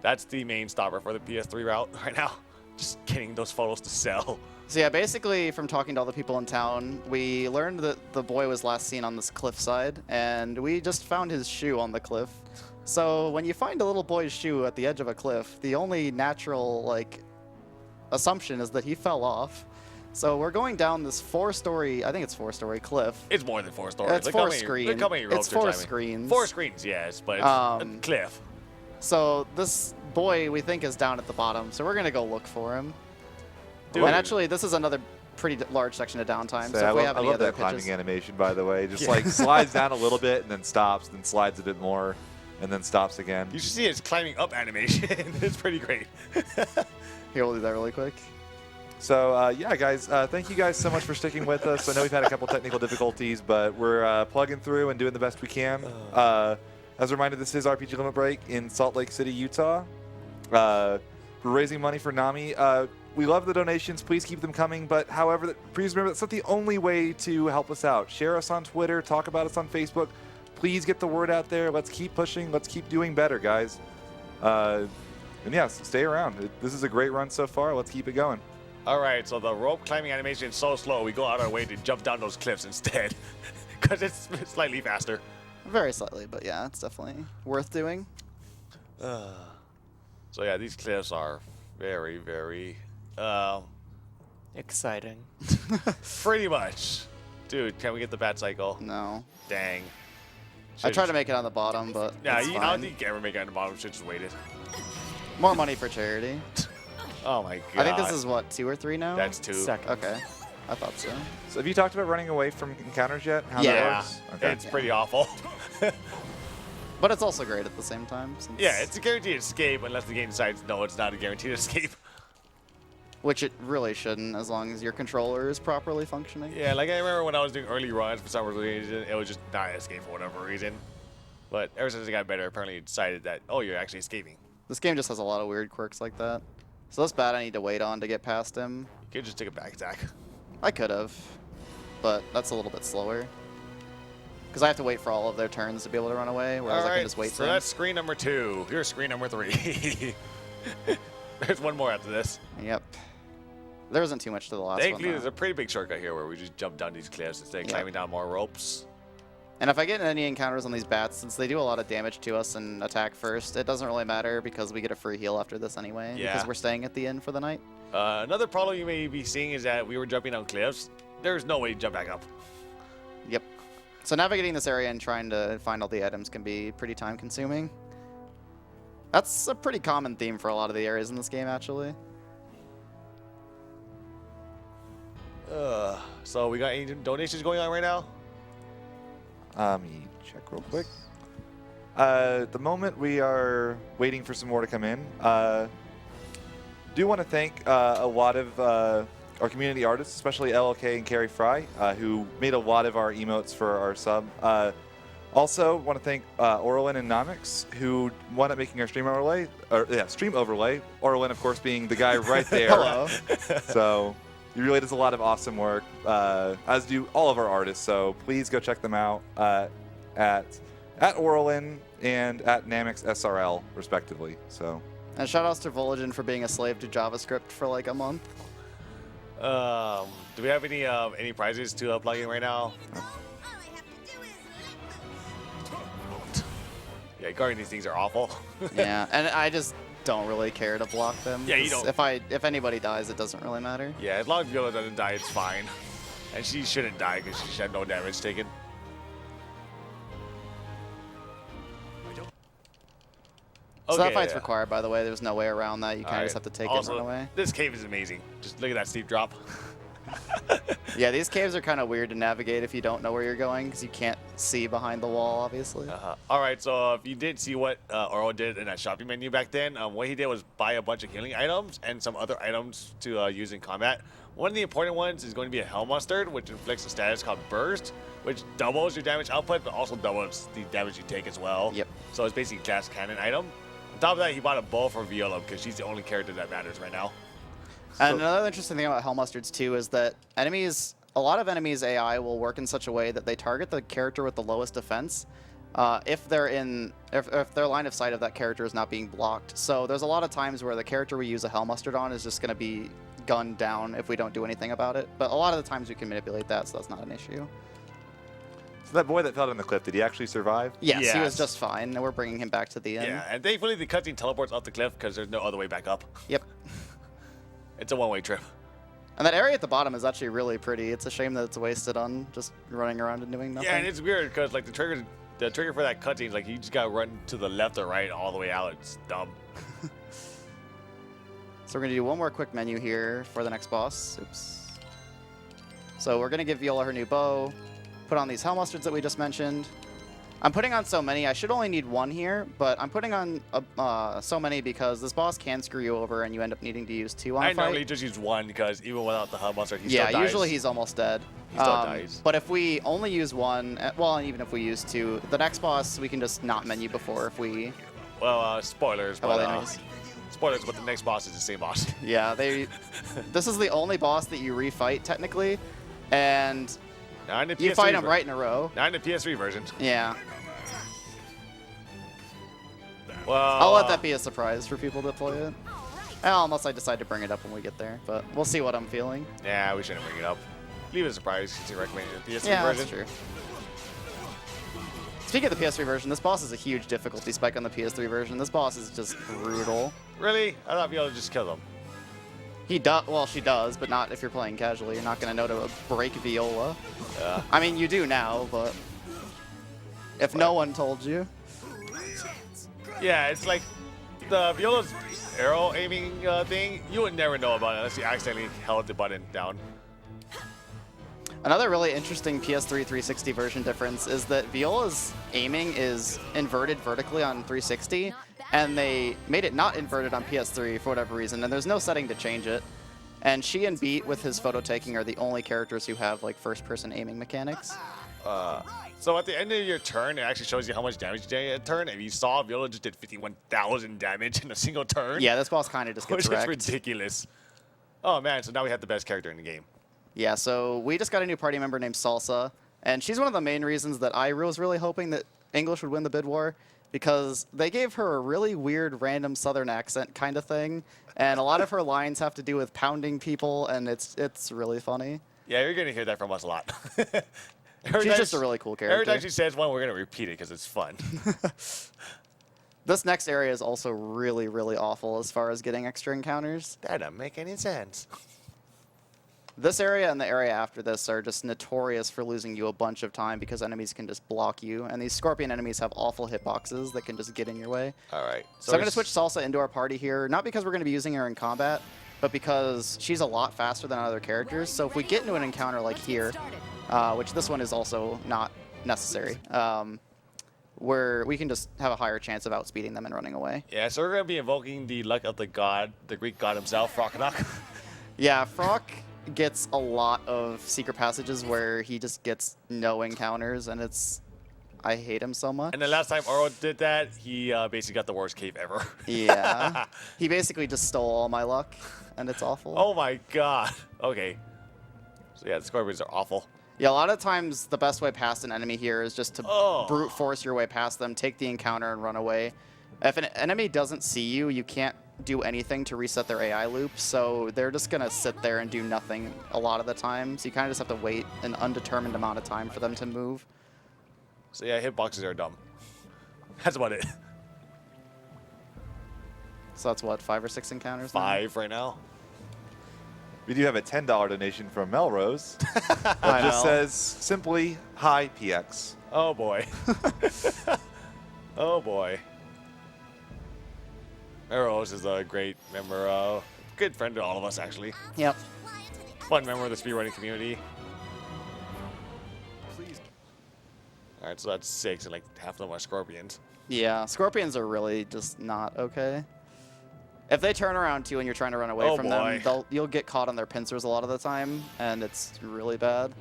That's the main stopper for the PS3 route right now. Just getting those photos to sell. So yeah, basically from talking to all the people in town, we learned that the boy was last seen on this cliffside, and we just found his shoe on the cliff. So when you find a little boy's shoe at the edge of a cliff, the only natural like assumption is that he fell off. So we're going down this 4-story, I think it's 4-story cliff. It's more than 4 stories. It's 4 screens. It's 4 screens. 4 screens, yes, but it's a cliff. So this boy we think is down at the bottom, so we're gonna go look for him. Dude. And actually, this is another pretty large section of downtime. So I if we love, have I any love other that climbing pitches, animation, by the way. Just Yeah. like slides down a little bit and then stops, then slides a bit more, and then stops again. You should see its climbing up animation. It's pretty great. here we'll do that really quick. So yeah, guys, thank you guys so much for sticking with us. I know we've had a couple technical difficulties, but we're plugging through and doing the best we can. As a reminder, this is RPG Limit Break in Salt Lake City, Utah. We're raising money for NAMI. We love the donations. Please keep them coming. But however, please remember that's not the only way to help us out. Share us on Twitter. Talk about us on Facebook. Please get the word out there. Let's keep pushing. Let's keep doing better, guys. And yes, stay around. This is a great run so far. Let's keep it going. All right, so the rope climbing animation is so slow, we go out our way to jump down those cliffs instead. Because it's slightly faster. Very slightly, but yeah, it's definitely worth doing. So yeah, these cliffs are very, very, Exciting. pretty much. Dude, can we get the bat cycle? No. Dang. I tried to make it on the bottom, but Yeah, it's I don't fine. think you can ever make it on the bottom. Should just waited. More money for charity. Oh my god. I think this is what, 2 or 3 now? That's 2. Second. Okay. I thought so. So have you talked about running away from encounters yet? How that Yeah, works? Okay. it's pretty awful. But it's also great at the same time. Since Yeah, it's a guaranteed escape unless the game decides no, it's not a guaranteed escape. Which it really shouldn't, as long as your controller is properly functioning. Yeah, like I remember when I was doing early runs for some reason, it was just not an escape for whatever reason. But ever since it got better, apparently it decided that, oh, you're actually escaping. This game just has a lot of weird quirks like that. So this bat I need to wait on to get past him. You could just take a back attack. I could have, but that's a little bit slower. Because I have to wait for all of their turns to be able to run away, whereas I can just wait so for him. that's screen number 2. Here's screen number 3. There's one more after this. Yep. There isn't too much to the last Thankfully, one. there's though. a pretty big shortcut here where we just jump down these cliffs instead of Yeah. climbing down more ropes. And if I get any encounters on these bats, since they do a lot of damage to us and attack first, it doesn't really matter because we get a free heal after this anyway. Yeah. Because we're staying at the inn for the night. Another problem you may be seeing is that we were jumping down cliffs. There's no way to jump back up. Yep. So navigating this area and trying to find all the items can be pretty time consuming. That's a pretty common theme for a lot of the areas in this game, actually. So we got any donations going on right now? Let me check real quick. At the moment, we are waiting for some more to come in. Do want to thank a lot of our community artists, especially LLK and Carrie Fry, who made a lot of our emotes for our sub. Also, want to thank Ourolen and Nomix, who wound up making our stream overlay. Stream overlay. Ourolen, of course, being the guy right there. Hello. So he really does a lot of awesome work, as do all of our artists. So please go check them out at Ourolen and at Namix SRL, respectively. So. And shout outs to Voligen for being a slave to JavaScript for like a month. Do we have any prizes to plug in right now? All I have to do is lick them. Yeah, guarding these things are awful. Yeah, and I just don't really care to block them. Yeah, you 'cause don't. If anybody dies, it doesn't really matter. Yeah, as long as Viola doesn't die, it's fine. And she shouldn't die because she had no damage taken. So that Okay, fight's yeah. required, by the way. There's no way around that. You kind of Alright. just have to take Also, it and run away. This cave is amazing. Just look at that steep drop. Yeah, these caves are kind of weird to navigate if you don't know where you're going, because you can't see behind the wall, obviously. All right, so if you did see what Oro did in that shopping menu back then, what he did was buy a bunch of healing items and some other items to use in combat. One of the important ones is going to be a Hell Mustard, which inflicts a status called Burst, which doubles your damage output, but also doubles the damage you take as well. Yep. So it's basically a gas cannon item. On top of that, he bought a bow for Viola because she's the only character that matters right now. And another interesting thing about Hell Mustards too is that a lot of enemies' AI will work in such a way that they target the character with the lowest defense if their line of sight of that character is not being blocked. So there's a lot of times where the character we use a Hell Mustard on is just going to be gunned down if we don't do anything about it. But a lot of the times we can manipulate that, so that's not an issue. So that boy that fell down the cliff, did he actually survive? Yes, he was Yes. just fine, and we're bringing him back to the end. Yeah, and thankfully the cutscene teleports off the cliff because there's no other way back up. Yep. It's a one-way trip. And that area at the bottom is actually really pretty. It's a shame that it's wasted on just running around and doing nothing. Yeah, and it's weird because like the trigger for that cutscene is like you just gotta run to the left or right all the way out. It's dumb. So we're going to do one more quick menu here for the next boss. Oops. So we're going to give Viola her new bow, put on these Hell Mustards that we just mentioned. I'm putting on so many. I should only need one here, but I'm putting on so many because this boss can screw you over and you end up needing to use two on a I fight. normally just use one because even without the hub monster, he Yeah, still dies. usually he's almost dead. He still dies. But if we only use one, well, even if we use two, the next boss we can just not menu before if we Well, spoilers, have all but the enemies. spoilers, but the next boss is the same boss. Yeah, this is the only boss that you refight technically, and Not in the you PS3 fight them ver- right in a row. Not in the PS3 version. Yeah, Well, I'll let that be a surprise for people that play it. Unless I decide to bring it up when we get there, but we'll see what I'm feeling. Yeah, we shouldn't bring it up. Leave it a surprise since you recommended the PS3 Yeah, version. that's true. Speaking of the PS3 version, this boss is a huge difficulty spike on the PS3 version. This boss is just brutal. Really? I thought Viola just killed him. He does. Well, she does, but not if you're playing casually. You're not going to know to break Viola. Yeah. I mean, you do now, but if no one told you. Yeah, it's like the Viola's arrow aiming thing. You would never know about it unless you accidentally held the button down. Another really interesting PS3 360 version difference is that Viola's aiming is inverted vertically on 360, and they made it not inverted on PS3 for whatever reason, and there's no setting to change it. And she and Beat with his photo taking are the only characters who have like first-person aiming mechanics. So at the end of your turn, it actually shows you how much damage you did in a turn. If you saw, Viola just did 51,000 damage in a single turn. Yeah, this boss kind of just gets Which is wrecked. ridiculous. Oh man, so now we have the best character in the game. Yeah, so we just got a new party member named Salsa, and she's one of the main reasons that I was really hoping that English would win the bid war, because they gave her a really weird random southern accent kind of thing, and a lot of her lines have to do with pounding people, and it's really funny. Yeah, you're going to hear that from us a lot. She's just a really cool Every character. time she says one, we're going to repeat it because it's fun. This next area is also really, really awful as far as getting extra encounters. That doesn't make any sense. This area and the area after this are just notorious for losing you a bunch of time because enemies can just block you. And these Scorpion enemies have awful hitboxes that can just get in your way. All right. So I'm going to switch Salsa into our party here, not because we're going to be using her in combat, but because she's a lot faster than other characters. So if we get into an encounter like here, which this one is also not necessary, where we can just have a higher chance of outspeeding them and running away. Yeah, so we're going to be invoking the luck of the god, the Greek god himself, Frokanok. Yeah, Frock gets a lot of secret passages where he just gets no encounters, and it's... I hate him so much. And the last time Oro did that, he basically got the worst cave ever. Yeah. He basically just stole all my luck, and it's awful. Oh my god. Okay. So yeah, the Scorpions are awful. Yeah, a lot of times the best way past an enemy here is just to brute force your way past them, take the encounter, and run away. If an enemy doesn't see you, you can't do anything to reset their AI loop, so they're just going to sit there and do nothing a lot of the time. So you kind of just have to wait an undetermined amount of time for them to move. So yeah, hitboxes are dumb. That's about it. So that's what, 5 or 6 encounters now? 5 right now. We do have a $10 donation from Melrose that just says simply, "Hi, PX." Oh boy. Oh boy. Melrose is a great member, good friend to all of us actually. Yep. Fun member of the speedrunning community. Please. All right, so that's 6, and like half of them are Scorpions. Yeah, Scorpions are really just not okay. If they turn around to you and you're trying to run away from them, you'll get caught on their pincers a lot of the time, and it's really bad.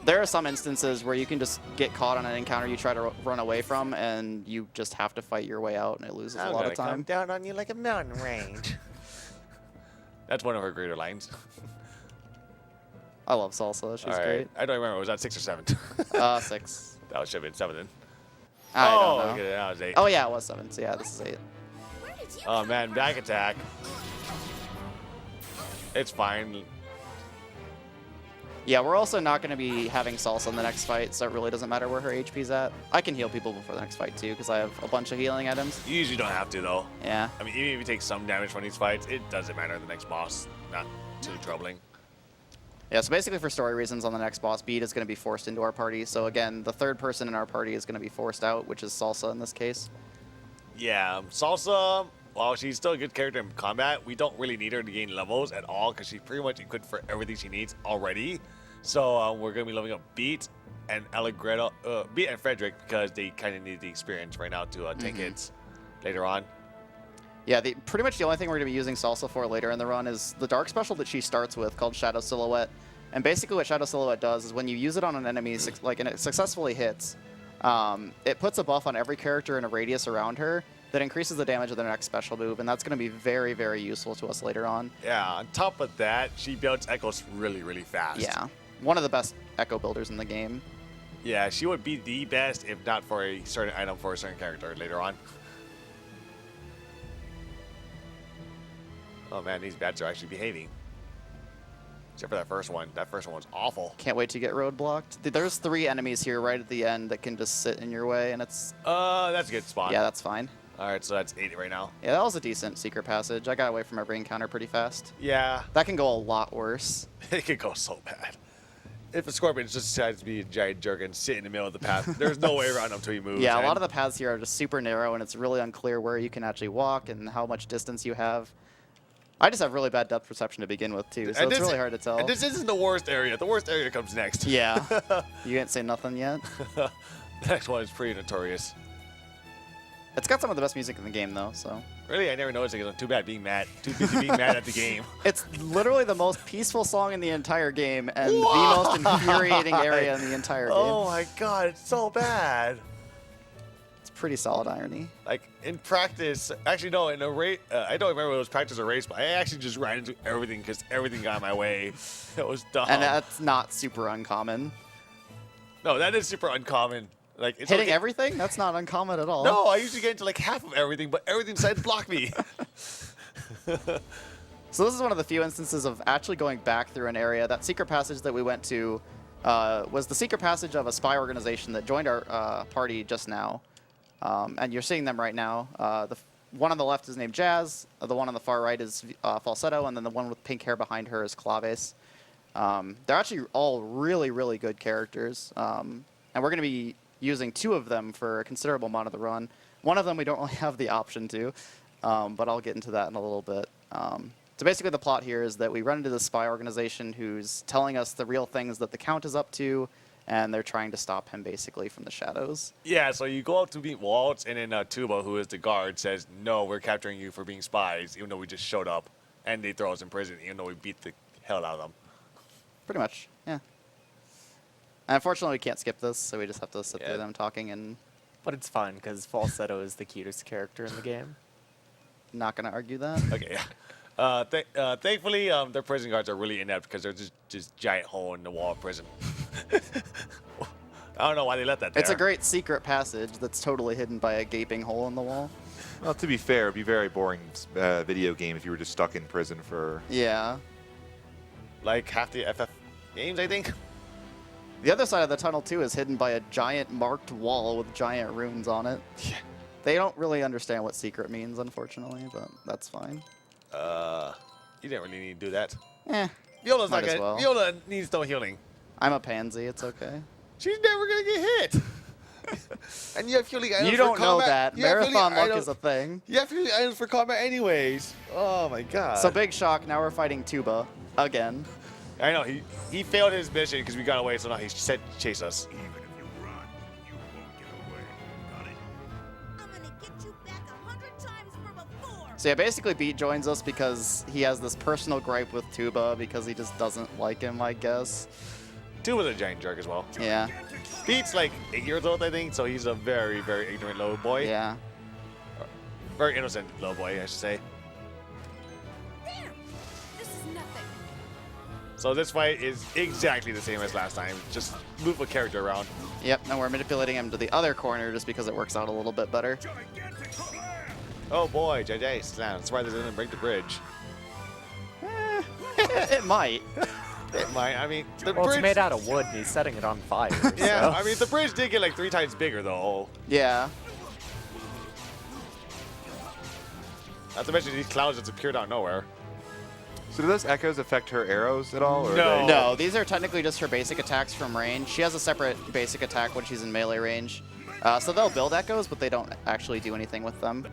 There are some instances where you can just get caught on an encounter you try to run away from, and you just have to fight your way out, and it loses a lot of time. Come down on you like a mountain range. That's one of her greater lines. I love Salsa. She's great. I don't remember. Was that 6 or 7? 6. That should have been 7 then. I don't know. Okay, that was 8. Oh, yeah, it was 7. So, yeah, this is 8. Oh, man. Back attack. It's fine. Yeah, we're also not going to be having Salsa in the next fight, so it really doesn't matter where her HP's at. I can heal people before the next fight, too, because I have a bunch of healing items. You usually don't have to, though. Yeah. I mean, even if you take some damage from these fights, it doesn't matter. The next boss, not too troubling. Yeah, so basically for story reasons on the next boss, Beat is going to be forced into our party. So again, the third person in our party is going to be forced out, which is Salsa in this case. Yeah, Salsa, while she's still a good character in combat, we don't really need her to gain levels at all because she's pretty much equipped for everything she needs already. So we're going to be leveling up Beat and Allegretto, Beat and Frederick because they kind of need the experience right now to take hits later on. Yeah, pretty much the only thing we're going to be using Salsa for later in the run is the dark special that she starts with called Shadow Silhouette. And basically what Shadow Silhouette does is when you use it on an enemy, and it successfully hits, it puts a buff on every character in a radius around her that increases the damage of their next special move, and that's going to be very, very useful to us later on. Yeah, on top of that, she builds echoes really, really fast. Yeah, one of the best echo builders in the game. Yeah, she would be the best if not for a certain item for a certain character later on. Oh man, these bats are actually behaving. Except for that first one. That first one was awful. Can't wait to get roadblocked. There's 3 enemies here right at the end that can just sit in your way, and it's... That's a good spot. Yeah, that's fine. Alright, so that's 8 right now. Yeah, that was a decent secret passage. I got away from every encounter pretty fast. Yeah. That can go a lot worse. It could go so bad. If a Scorpion just decides to be a giant jerk and sit in the middle of the path, there's no way around him until you move. Yeah, a lot of the paths here are just super narrow, and it's really unclear where you can actually walk and how much distance you have. I just have really bad depth perception to begin with, too, so it's really hard to tell. And this isn't the worst area. The worst area comes next. Yeah. You didn't say nothing yet? The next one is pretty notorious. It's got some of the best music in the game, though, so... Really? I never noticed it because I'm too bad being mad. Too busy being mad at the game. It's literally the most peaceful song in the entire game and the most infuriating area in the entire game. Oh my god, it's so bad. It's pretty solid irony. Like, in practice, actually no, in a race, I don't remember if it was practice or race, but I actually just ran into everything because everything got in my way. It was dumb. And that's not super uncommon. No, that is super uncommon. Like, it's hitting everything? That's not uncommon at all. No, I usually get into like half of everything, but everything decided to block me. So this is one of the few instances of actually going back through an area. That secret passage that we went to was the secret passage of a spy organization that joined our party just now. And you're seeing them right now. one on the left is named Jazz, the one on the far right is Falsetto, and then the one with pink hair behind her is Claves. They're actually all really, really good characters, and we're going to be using 2 of them for a considerable amount of the run. One of them we don't really have the option to, but I'll get into that in a little bit. So basically the plot here is that we run into this spy organization who's telling us the real things that the Count is up to, and they're trying to stop him basically from the shadows. Yeah, so you go up to meet Waltz, and then Tuba, who is the guard, says, no, we're capturing you for being spies, even though we just showed up. And they throw us in prison, even though we beat the hell out of them. Pretty much, yeah. And unfortunately, we can't skip this, so we just have to sit Yeah. through them talking, and But it's fun because Falsetto is the cutest character in the game. not going to argue that. Okay, yeah. Thankfully, their prison guards are really inept because they're just giant hole in the wall of prison. I don't know why they let that there. It's a great secret passage that's totally hidden by a gaping hole in the wall. Well, to be fair, it'd be a very boring video game if you were just stuck in prison for. Yeah. Like half the FF games, I think. The other side of the tunnel, too, is hidden by a giant marked wall with giant runes on it. Yeah. They don't really understand what secret means, unfortunately, but that's fine. You didn't really need to do that. Eh, Viola's Might not as gonna. well. Viola needs no healing. I'm a pansy, it's okay. She's never gonna get hit. And you have healing items You for don't know combat. that. You have healing Marathon luck items- is a thing. You have healing items for combat anyways. Oh my god. So big shock, now we're fighting Tuba again. I know, he failed his mission because we got away, so now he's set to chase us. Even if you run, you won't get away. Got it? I'm gonna get you back 100 times from before. So yeah, basically Beat joins us because he has this personal gripe with Tuba because he just doesn't like him, I guess. Two was a giant jerk as well. Yeah, Pete's like 8 years old, I think, so he's a very, very ignorant little boy. yeah. Very innocent little boy, I should say. There! This is nothing. So this fight is exactly the same as last time. Just move a character around. Yep, and we're manipulating him to the other corner just because it works out a little bit better. Gigantic slam! Oh boy, JJ slam. That's why they didn't break the bridge. It might. It might. I mean, the Well, bridge. it's made out of wood and he's setting it on fire. Yeah, so. I mean, the bridge did get like 3 times bigger though. Yeah. Not to mention these clouds just appeared out of nowhere. So do those echoes affect her arrows at all? Or are No. they- No, these are technically just her basic attacks from range. She has a separate basic attack when she's in melee range. So they'll build echoes, but they don't actually do anything with them.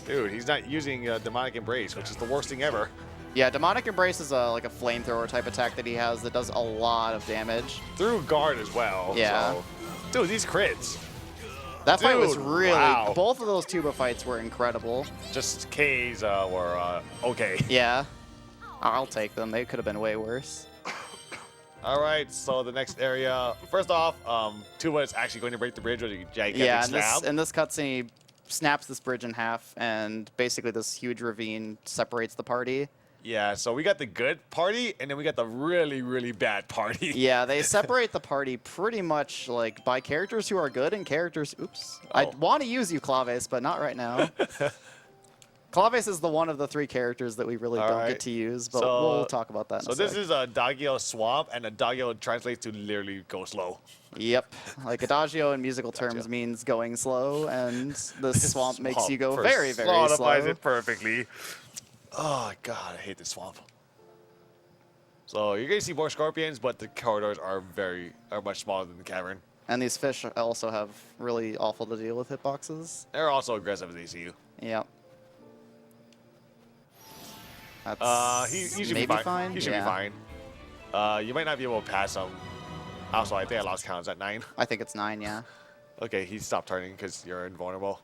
Dude, he's not using Demonic Embrace, which is the worst thing ever. Yeah, Demonic Embrace is like a flamethrower type attack that he has that does a lot of damage. Through guard as well. Yeah. So. Dude, these crits. That fight was Dude, really... wow. Both of those Tuba fights were incredible. Just K's were okay. Yeah. I'll take them. They could have been way worse. All right, so the next area. First off, Tuba is actually going to break the bridge with a gigantic Yeah, slab. in this cutscene, he snaps this bridge in half, and basically this huge ravine separates the party. Yeah, so we got the good party, and then we got the really, really bad party. Yeah, they separate the party pretty much like by characters who are good and characters. Oops. I Oh. want to use you, Claves, but not right now. Claves is the one of the 3 characters that we really All don't right. get to use, but So- we'll talk about that in So a this sec. is a Dagio swamp, and a Dagio translates to literally go slow. Yep. Like Adagio in musical terms means going slow, and the swamp makes you go very, very personifies slow. it perfectly. Oh god, I hate this swamp. So you're gonna see more scorpions, but the corridors are much smaller than the cavern. And these fish also have really awful to deal with hitboxes. They're also aggressive as they see you. Yep. That's He should maybe be fine. He should Yeah. be fine. You might not be able to pass him. Also, I think I lost count. Is that 9? I think it's 9, yeah. Okay, he stopped turning because you're invulnerable.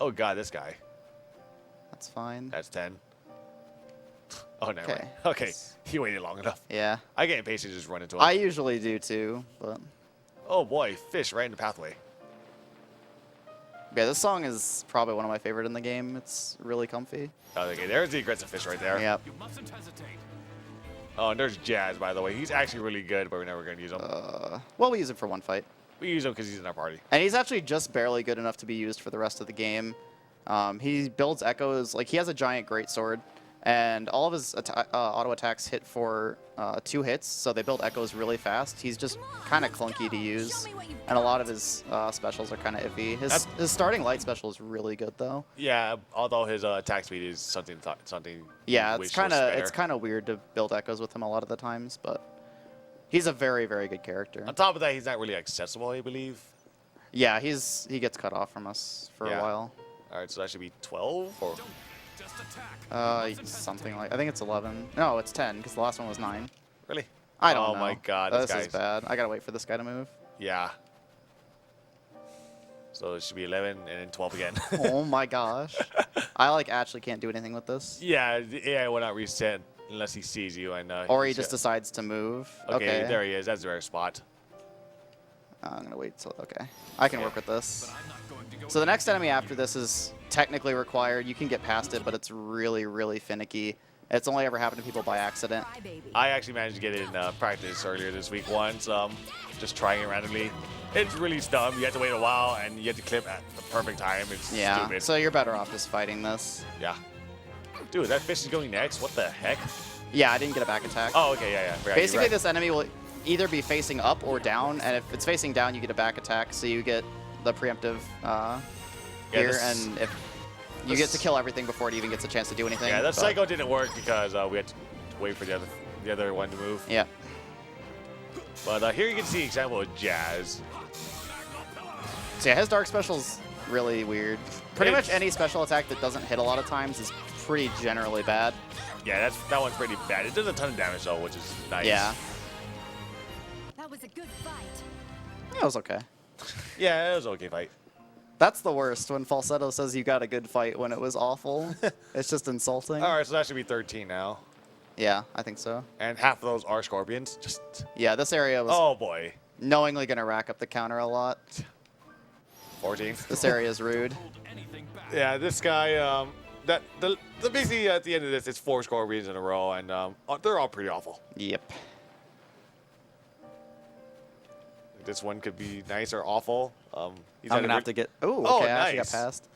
Oh god, this guy. That's fine. That's 10. Oh, never Okay. mind. Okay, he waited long enough. Yeah. I get impatient to just run into him. I usually do too, but Oh boy, fish right in the pathway. yeah, this song is probably one of my favorite in the game. It's really comfy. Oh, okay, there's the aggressive fish right there. Yep. You mustn't hesitate. Oh, and there's Jazz, by the way. He's actually really good, but we're never going to use him. Well, we use it for one fight. We use him because he's in our party. And he's actually just barely good enough to be used for the rest of the game. He builds echoes, like he has a giant greatsword, and all of his auto attacks hit for 2 hits, so they build echoes really fast. He's just kind of clunky to use, and a lot of his specials are kind of iffy. His starting light special is really good though. Yeah, although his attack speed is something. Yeah, way it's so spare. kind of weird to build echoes with him a lot of the times, but he's a very, very good character. On top of that, he's not really accessible, I believe. Yeah, he gets cut off from us for a while. All right, so that should be 12 or. Something like, I think it's 11. No, it's 10 because the last one was 9. Really? I don't know. Oh my God, this is bad. I gotta wait for this guy to move. Yeah. So it should be 11 and then 12 again. Oh my gosh. I like actually can't do anything with this. Yeah, the AI will not reset unless he sees you and. Or he just decides to move. Okay, there he is. That's a rare spot. I'm gonna wait till, okay. I can work with this. So the next enemy after this is technically required. You can get past it, but it's really, really finicky. It's only ever happened to people by accident. I actually managed to get it in practice earlier this week once, just trying it randomly. It's really dumb. You have to wait a while, and you have to clip at the perfect time. It's stupid. So you're better off just fighting this. Yeah. Dude, that fish is going next? What the heck? Yeah, I didn't get a back attack. Oh, okay, yeah. Basically, this enemy will either be facing up or down, and if it's facing down, you get a back attack, so you get the preemptive here, and if you get to kill everything before it even gets a chance to do anything. Yeah, that Psycho didn't work because we had to wait for the other one to move. Yeah. But here you can see an example of Jazz. So yeah, his dark special's really weird. Pretty much any special attack that doesn't hit a lot of times is pretty generally bad. Yeah, that one's pretty bad. It does a ton of damage though, which is nice. Yeah. That was a good fight. That was okay. Yeah, it was an okay fight. That's the worst, when Falsetto says you got a good fight when it was awful. It's just insulting. All right, so that should be 13 now. Yeah, I think so. And half of those are scorpions. Just. Yeah, this area was Oh boy. knowingly going to rack up the counter a lot. 14. This area is rude. Yeah, this guy. Basically at the end of this, it's 4 scorpions in a row, and they're all pretty awful. Yep. This one could be nice or awful. He's I'm going to have to get... Ooh, Oh, okay, I actually got nice. past.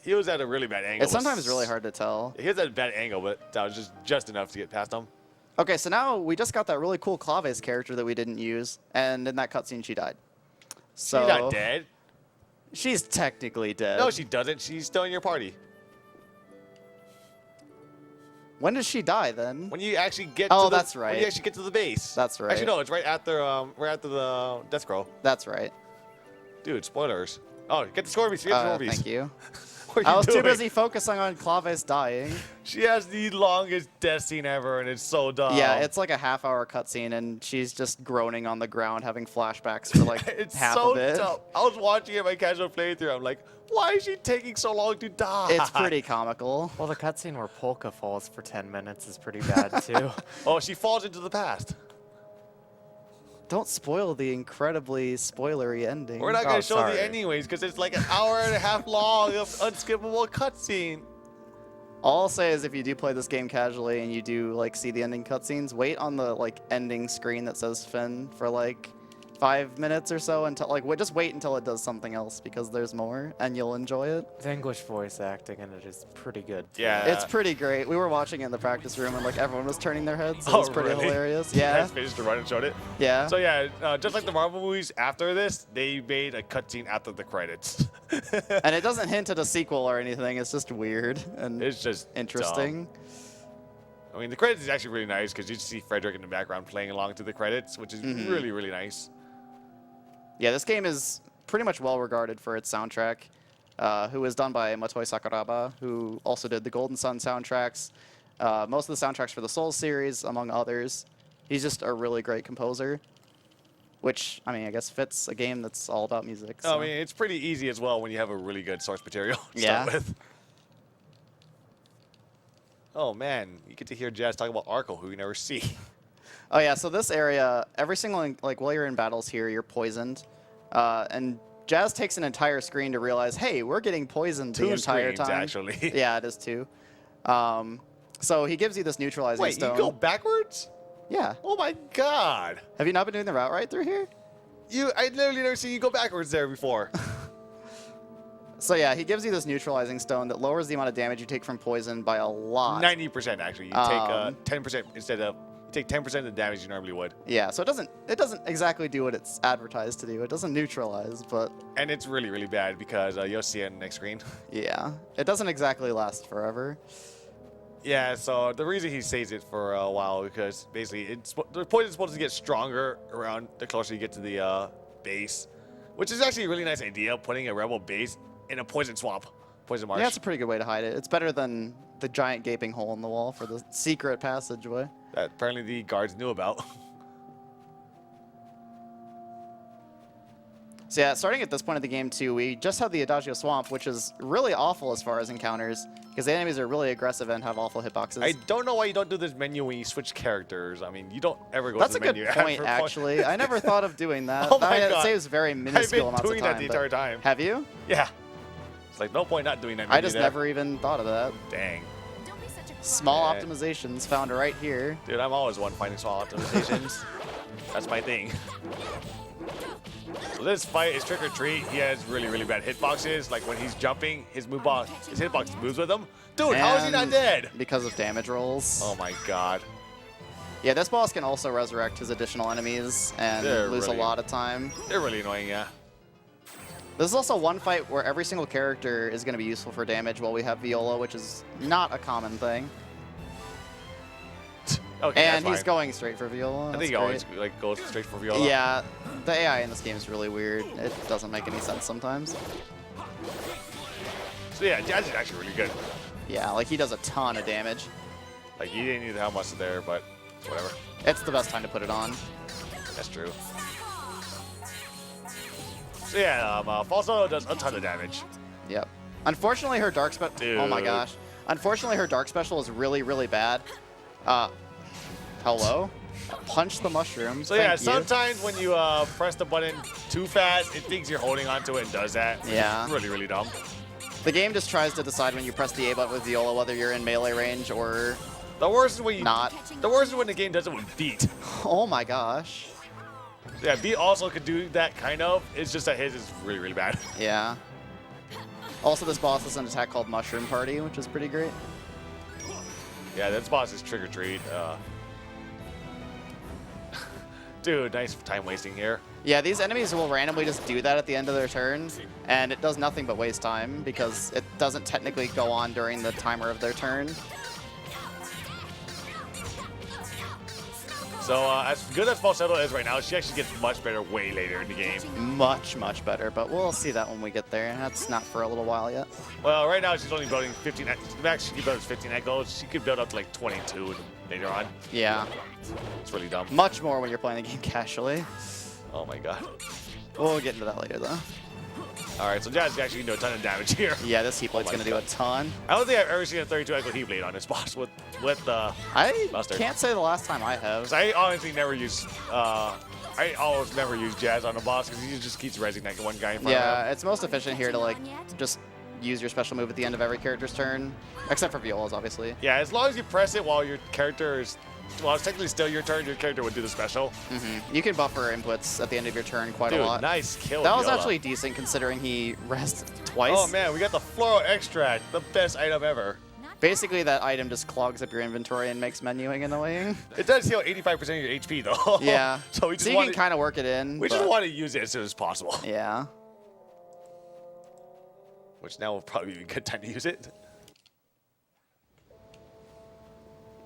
He was at a really bad angle. It's sometimes really hard to tell. He was at a bad angle, but that was just enough to get past him. Okay, so now we just got that really cool Claves character that we didn't use, and in that cutscene she died. So She's not dead. She's technically dead. No, she doesn't. She's still in your party. When does she die then? When you actually get Oh, to the, that's right. When you actually get to the base. That's right. Actually, no, it's right after the Death Scroll. That's right. Dude, spoilers. Oh, get the Scorpies. Get the Scorpies. Thank you. What are I you was too doing? busy focusing on Claves dying. She has the longest death scene ever, and it's so dumb. Yeah, it's like a half-hour cutscene, and she's just groaning on the ground, having flashbacks for like it's half so of it. dumb. I was watching it my casual playthrough. I'm like, why is she taking so long to die? It's pretty comical. Well, the cutscene where Polka falls for 10 minutes is pretty bad, too. Oh, she falls into the past. Don't spoil the incredibly spoilery ending. We're not going to show sorry. the anyways because it's like an hour and a half long of unskippable cutscene. All I'll say is if you do play this game casually and you do like see the ending cutscenes, wait on the like ending screen that says Finn for like 5 minutes or so until like just wait until it does something else because there's more and you'll enjoy it. The English voice acting in it is pretty good, too. Yeah. It's pretty great. We were watching it in the practice room and like everyone was turning their heads. So Oh, it was pretty really? hilarious. You Yeah. guys finished the run and showed it. Yeah. So yeah, just like the Marvel movies, after this, they made a cutscene after the credits. And it doesn't hint at a sequel or anything. It's just weird and It's just interesting. dumb. I mean, the credits is actually really nice because you just see Frederick in the background playing along to the credits, which is really, really nice. Yeah, this game is pretty much well regarded for its soundtrack, who is done by Motoi Sakuraba, who also did the Golden Sun soundtracks, most of the soundtracks for the Souls series, among others. He's just a really great composer, which, I mean, I guess fits a game that's all about music. So. I mean, it's pretty easy as well when you have a really good source material to Yeah. start with. Oh man, you get to hear Jazz talk about Arkle, who you never see. Oh yeah, so this area, every single, like while you're in battles here, you're poisoned. And Jazz takes an entire screen to realize, hey, we're getting poisoned the Two entire screens, time. actually. Yeah, it is 2. So he gives you this neutralizing Wait, stone. you go backwards? Yeah. Oh my god. Have you not been doing the route right through here? I literally never seen you go backwards there before. So yeah, he gives you this neutralizing stone that lowers the amount of damage you take from poison by a lot. 90% actually. You take 10% instead of you take 10% of the damage you normally would. Yeah, so it doesn't exactly do what it's advertised to do. It doesn't neutralize, but And it's really, really bad because you'll see it on the next screen. yeah, it doesn't exactly last forever. Yeah, so the reason he saves it for a while because basically the poison's supposed to get stronger around the closer you get to the base, which is actually a really nice idea, putting a rebel base in a poison swamp, poison marsh. Yeah, it's a pretty good way to hide it. It's better than the giant gaping hole in the wall for the secret passageway. That apparently the guards knew about. So yeah, starting at this point of the game too, we just have the Adagio Swamp, which is really awful as far as encounters, because the enemies are really aggressive and have awful hitboxes. I don't know why you don't do this menu when you switch characters. I mean, you don't ever go That's to a the menu. good point, actually. I never thought of doing that. Oh my It God. saves very I've minuscule been amounts of doing time. that the but- entire time. Have you? Yeah. It's like no point not doing that I menu just there. never even thought of that. Dang. Don't be such a Small Yeah. optimizations found right here. Dude, I'm always one finding small optimizations. That's my thing. So this fight is trick or treat. He has really, really bad hitboxes. Like when he's jumping, his hitbox moves with him. Dude, how is he not And dead? Because of damage rolls. Oh my god. Yeah, this boss can also resurrect his additional enemies and They're lose really- a lot of time. They're really annoying, yeah. This is also one fight where every single character is going to be useful for damage while we have Viola, which is not a common thing. Okay, And that's he's fine. going straight for Viola. I That's think he great. always like goes straight for Viola. Yeah, the AI in this game is really weird. It doesn't make any sense sometimes. So yeah, Jazz is actually really good. Yeah, like he does a ton of damage. Like he didn't need to have much there, but whatever. It's the best time to put it on. That's true. So yeah, Falsetto does a ton of damage. Yep. Unfortunately, her dark special. Oh my Dude. gosh. Unfortunately, her dark special is really, really bad. Hello? Punch the mushroom. So yeah, Thank you. sometimes when you press the button too fast, it thinks you're holding onto it and does that. Yeah. It's really, really dumb. The game just tries to decide when you press the A button with Viola whether you're in melee range or The worst is when you not. The worst is when the game does it with Beat. Oh my gosh. Yeah, Beat also could do that kind of. It's just that his is really, really bad. Yeah. Also, this boss has an attack called Mushroom Party, which is pretty great. Yeah, this boss is trick or treat. Dude, nice time wasting here. Yeah, these enemies will randomly just do that at the end of their turn, and it does nothing but waste time because it doesn't technically go on during the timer of their turn. So as good as Falsetto is right now, she actually gets much better way later in the game. Much, much better, but we'll see that when we get there. That's not for a little while yet. Well, right now she's only building 15. The max she can build is 15 echoes. She could build up to like 22 later on. Yeah, It's really dumb. much more when you're playing the game casually. Oh my god. We'll get into that later, though. All right, so Jazz is actually doing a ton of damage here. Yeah, this Heat Blade's my going to do a God. ton. I don't think I've ever seen a 32 echo heat blade on this boss with I Buster. can't say the last time I have. 'cause I honestly never use I almost never use Jazz on the boss because he just keeps rezzing like one guy in front of him. Yeah, it's most efficient here to like just use your special move at the end of every character's turn, except for Viola's, obviously. Yeah, as long as you press it while your character is while it's technically still your turn, your character would do the special. You can buffer inputs at the end of your turn quite Dude, a lot. nice kill. That was Viola. actually decent considering he rested twice. Oh man, we got the floral extract, the best item ever. Basically, that item just clogs up your inventory and makes menuing annoying. It does heal 85% of your HP though. Yeah. So we just you want can kind of work it in. we just but- want to use it as soon as possible. Yeah. Which now will probably be a good time to use it.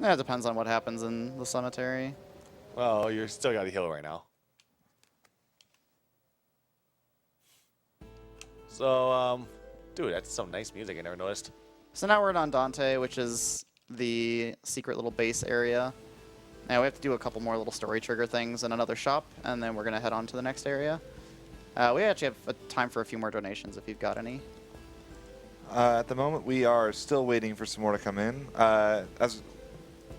Yeah, it depends on what happens in the cemetery. Well, you're still got to heal right now. So, dude, that's some nice music I never noticed. So now we're in Andante, which is the secret little base area. Now we have to do a couple more little story trigger things in another shop, and then we're going to head on to the next area. We actually have time for a few more donations if you've got any. At the moment, we are still waiting for some more to come in. As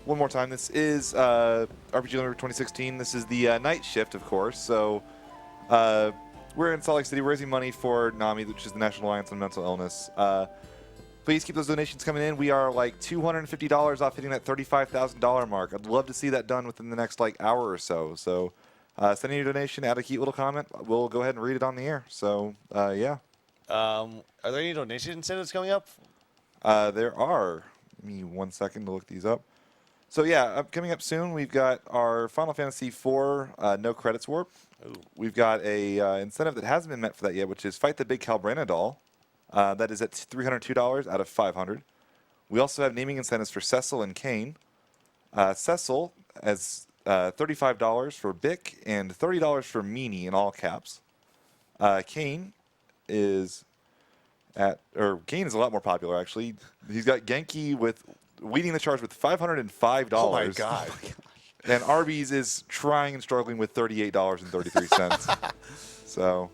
one more time, this is RPG Number 2016. This is the night shift, of course. So we're in Salt Lake City raising money for NAMI, which is the National Alliance on Mental Illness. Please keep those donations coming in. We are like $250 off hitting that $35,000 mark. I'd love to see that done within the next like hour or so. So send in your donation, add a cute little comment. We'll go ahead and read it on the air. So yeah. Are there any donation incentives coming up? There are. Give me 1 second to look these up. So yeah, coming up soon, we've got our Final Fantasy IV no credits warp. Ooh. We've got a incentive that hasn't been met for that yet, which is Fight the Big Calbrana doll. That is at $302 out of 500. We also have naming incentives for Cecil and Kane. Cecil has $35 for Bick and $30 for Meanie in all caps. Kane is Kane is a lot more popular actually. He's got Genki with leading the charge with $505. Oh my god. And Arby's is trying and struggling with $38.33. So.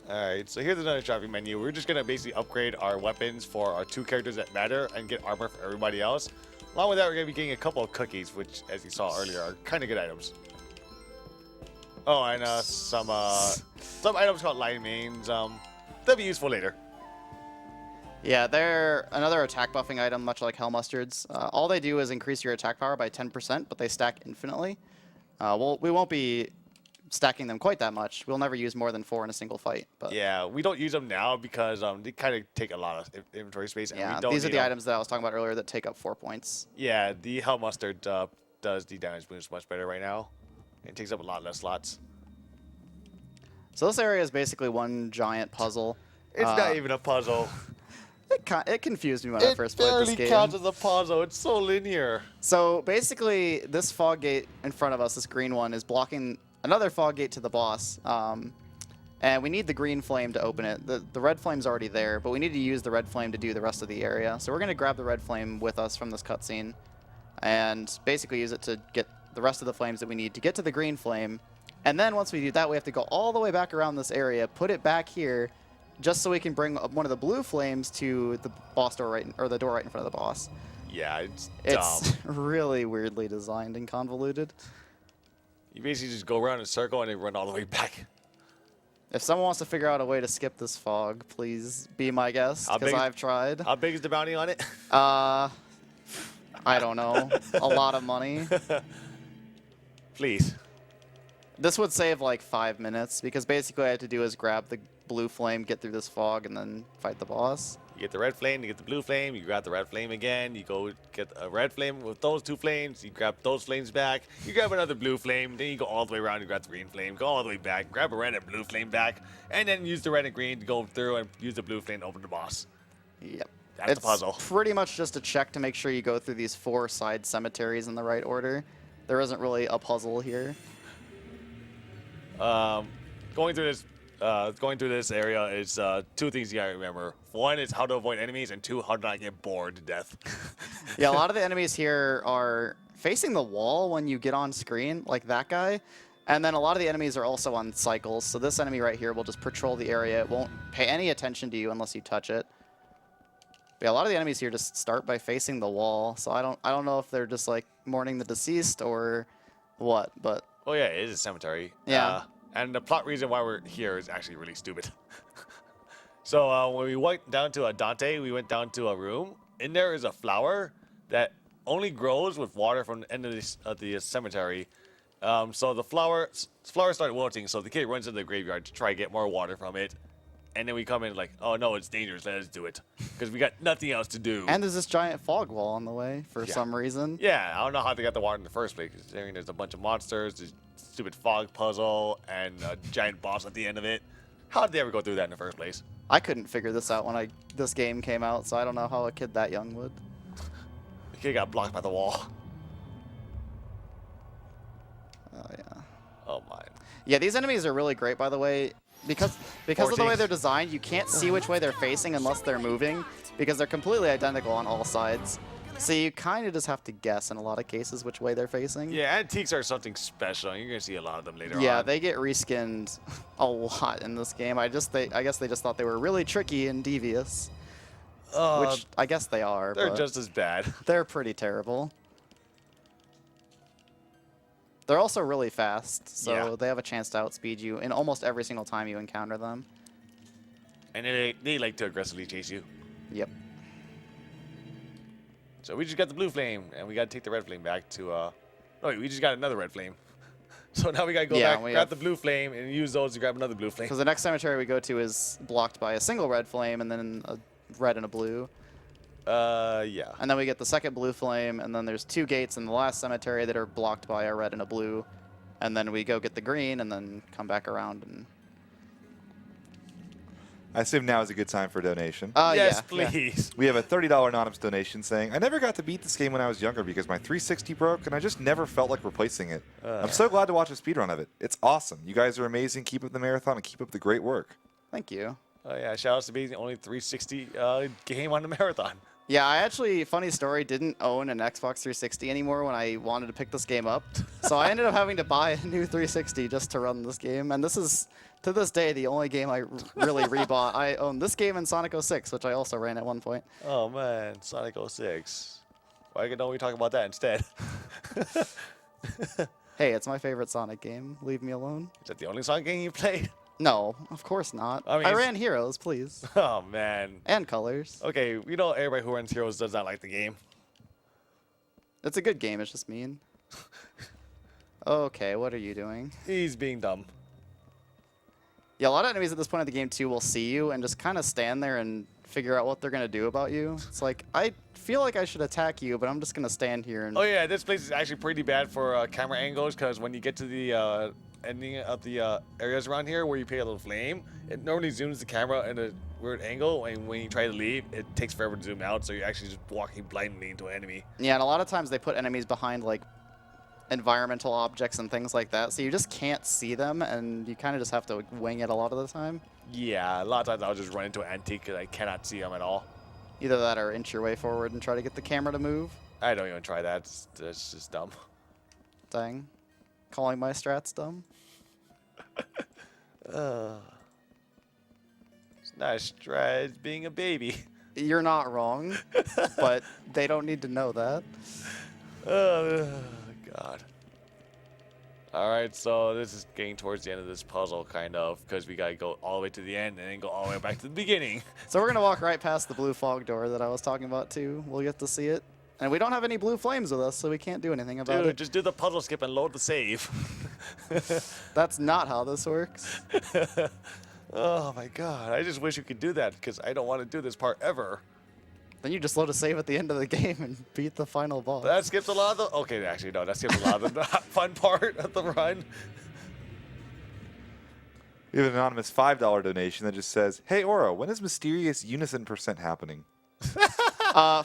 Alright, so here's another shopping menu. We're just going to basically upgrade our weapons for our 2 characters that matter and get armor for everybody else. Along with that, we're going to be getting a couple of cookies, which, as you saw earlier, are kind of good items. Oh, and some items called line mains. They'll be useful later. Yeah, they're another attack buffing item, much like Hell Mustards. All they do is increase your attack power by 10%, but they stack infinitely. We won't be stacking them quite that much. We'll never use more than 4 in a single fight. But Yeah, we don't use them now because they kind of take a lot of inventory space. And yeah, we don't these are need the them. items that I was talking about earlier that take up 4 points. Yeah, the Hell Mustard does the damage boost much better right now. It takes up a lot less slots. So this area is basically one giant puzzle. It's not even a puzzle. It confused me when I first played this It barely game. counts as a puzzle. It's so linear. So basically, this fog gate in front of us, this green one, is blocking another fog gate to the boss. And we need the green flame to open it. The red flame's already there, but we need to use the red flame to do the rest of the area. So we're going to grab the red flame with us from this cutscene and basically use it to get the rest of the flames that we need to get to the green flame. And then once we do that, we have to go all the way back around this area, put it back here, just so we can bring up one of the blue flames to the boss door or the door right in front of the boss. Yeah, it's It's dumb. really weirdly designed and convoluted. You basically just go around in a circle and then run all the way back. If someone wants to figure out a way to skip this fog, please be my guest, How because big- I've tried. How big is the bounty on it? I don't know. A lot of money. Please. This would save like 5 minutes, because basically all I had to do is grab the blue flame, get through this fog, and then fight the boss. You get the red flame, you get the blue flame, you grab the red flame again, you go get a red flame with those 2 flames, you grab those flames back, you grab another blue flame, then you go all the way around, you grab the green flame, go all the way back, grab a red and blue flame back, and then use the red and green to go through and use the blue flame to open the boss. Yep. That's It's the puzzle. pretty much just a check to make sure you go through these 4 side cemeteries in the right order. There isn't really a puzzle here. Going through this area is 2 things you gotta remember. 1 is how to avoid enemies, and 2, how to not get bored to death. Yeah, a lot of the enemies here are facing the wall when you get on screen, like that guy. And then a lot of the enemies are also on cycles. So this enemy right here will just patrol the area. It won't pay any attention to you unless you touch it. But yeah, a lot of the enemies here just start by facing the wall. So I don't know if they're just like mourning the deceased or what, but Oh yeah, it is a cemetery. Yeah. And the plot reason why we're here is actually really stupid. So when we went down to Dante, we went down to a room. In there is a flower that only grows with water from the end of the cemetery. So the flower started wilting, so the kid runs into the graveyard to try to get more water from it. And then we come in like, oh no, it's dangerous, let us do it. Because we got nothing else to do. and there's this giant fog wall on the way for Yeah. some reason. Yeah, I don't know how they got the water in the first place. Considering there's a bunch of monsters, this stupid fog puzzle, and a giant boss at the end of it. How did they ever go through that in the first place? I couldn't figure this out when this game came out, so I don't know how a kid that young would. The kid got blocked by the wall. Oh yeah. Oh my. Yeah, these enemies are really great, by the way. Because of the way 14. they're designed, you can't see which way they're facing unless they're moving, because they're completely identical on all sides. So you kind of just have to guess in a lot of cases which way they're facing. Yeah, antiques are something special. You're gonna see a lot of them later Yeah, on. they get reskinned a lot in this game. I guess they just thought they were really tricky and devious, which I guess they are. they're but just as bad. they're pretty terrible. They're also really fast, so Yeah. they have a chance to outspeed you in almost every single time you encounter them. And they like to aggressively chase you. Yep. So we just got the blue flame, and we gotta take the red flame back to, no wait, we just got another red flame. So now we gotta go Yeah, back, we grab have- the blue flame, and use those to grab another blue flame. Because the next cemetery we go to is blocked by a single red flame and then a red and a blue. Yeah. And then we get the second blue flame, and then there's 2 gates in the last cemetery that are blocked by a red and a blue. And then we go get the green and then come back around and... I assume now is a good time for a donation. Yes, yeah. please. We have a $30 anonymous donation saying, I never got to beat this game when I was younger because my 360 broke and I just never felt like replacing it. I'm so glad to watch a speedrun of it. It's awesome. You guys are amazing. Keep up the marathon and keep up the great work. Thank you. Oh yeah, shout out to being the only 360 game on the marathon. Yeah, I actually, funny story, didn't own an Xbox 360 anymore when I wanted to pick this game up. So I ended up having to buy a new 360 just to run this game. And this is, to this day, the only game I really rebought. I own this game and Sonic 06, which I also ran at one point. Oh man, Sonic 06. Why don't we talk about that instead? Hey, it's my favorite Sonic game. Leave me alone. Is that the only Sonic game you played? No, of course not. I mean, I it's- ran Heroes, please. Oh man. And Colors. Okay, we know everybody who runs Heroes does not like the game. It's a good game, it's just mean. Okay, what are you doing? He's being dumb. Yeah, a lot of enemies at this point of the game, too, will see you and just kind of stand there and figure out what they're going to do about you. It's like, I feel like I should attack you, but I'm just going to stand here and... Oh yeah, this place is actually pretty bad for camera angles because when you get to the ending of the areas around here where you pay a little flame, it normally zooms the camera in a weird angle, and when you try to leave, it takes forever to zoom out, so you're actually just walking blindly into an enemy. Yeah, and a lot of times they put enemies behind, like, environmental objects and things like that, so you just can't see them, and you kind of just have to wing it a lot of the time. Yeah, a lot of times I'll just run into an antique because I cannot see them at all. Either that or inch your way forward and try to get the camera to move. I don't even try that. It's just dumb. Dang. Calling my strats dumb. It's not as dry as being a baby. You're not wrong, but they don't need to know that. Oh, God. All right, so this is getting towards the end of this puzzle, kind of, because we got to go all the way to the end and then go all the way back to the beginning. So we're going to walk right past the blue fog door that I was talking about, too. We'll get to see it. And we don't have any blue flames with us, so we can't do anything about Dude, it. just do the puzzle skip and load the save. That's not how this works. Oh, my God. I just wish you could do that, because I don't want to do this part ever. Then you just load a save at the end of the game and beat the final boss. That skips a lot of the... Okay, actually, no. That skips a lot of the not fun part of the run. We have an anonymous $5 donation that just says, Hey, Oro, when is mysterious unison % happening?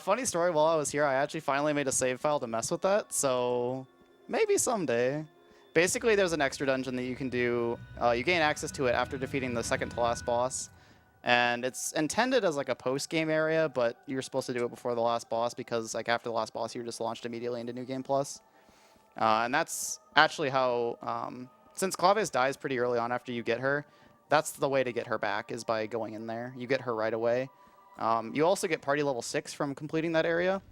Funny story, while I was here, I actually finally made a save file to mess with that, so maybe someday. Basically, there's an extra dungeon that you can do. You gain access to it after defeating the second to last boss. And it's intended as like a post-game area, but you're supposed to do it before the last boss because like after the last boss, you're just launched immediately into New Game Plus. And that's actually how, since Claves dies pretty early on after you get her, that's the way to get her back is by going in there. You get her right away. You also get party level 6 from completing that area,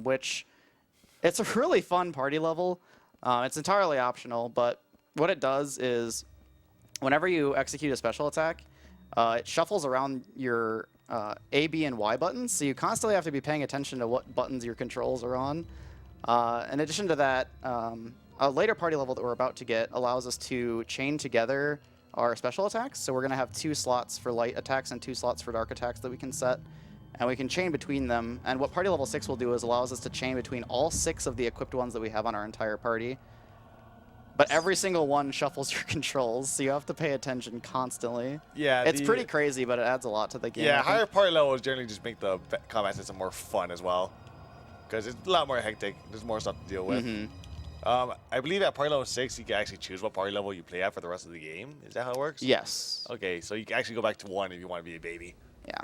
which it's a really fun party level. It's entirely optional, but what it does is whenever you execute a special attack, it shuffles around your A, B, and Y buttons, so you constantly have to be paying attention to what buttons your controls are on. In addition to that, a later party level that we're about to get allows us to chain together our special attacks. So we're going to have 2 slots for light attacks and 2 slots for dark attacks that we can set. And we can chain between them. And what party level 6 will do is allows us to chain between all 6 of the equipped ones that we have on our entire party. But every single one shuffles your controls, so you have to pay attention constantly. Yeah, It's pretty crazy, but it adds a lot to the game. Yeah, I think. higher party levels generally just make the combat system more fun as well. Because it's a lot more hectic. There's more stuff to deal with. I believe at party level 6, you can actually choose what party level you play at for the rest of the game. Is that how it works? Yes. Okay, so you can actually go back to 1 if you want to be a baby. Yeah.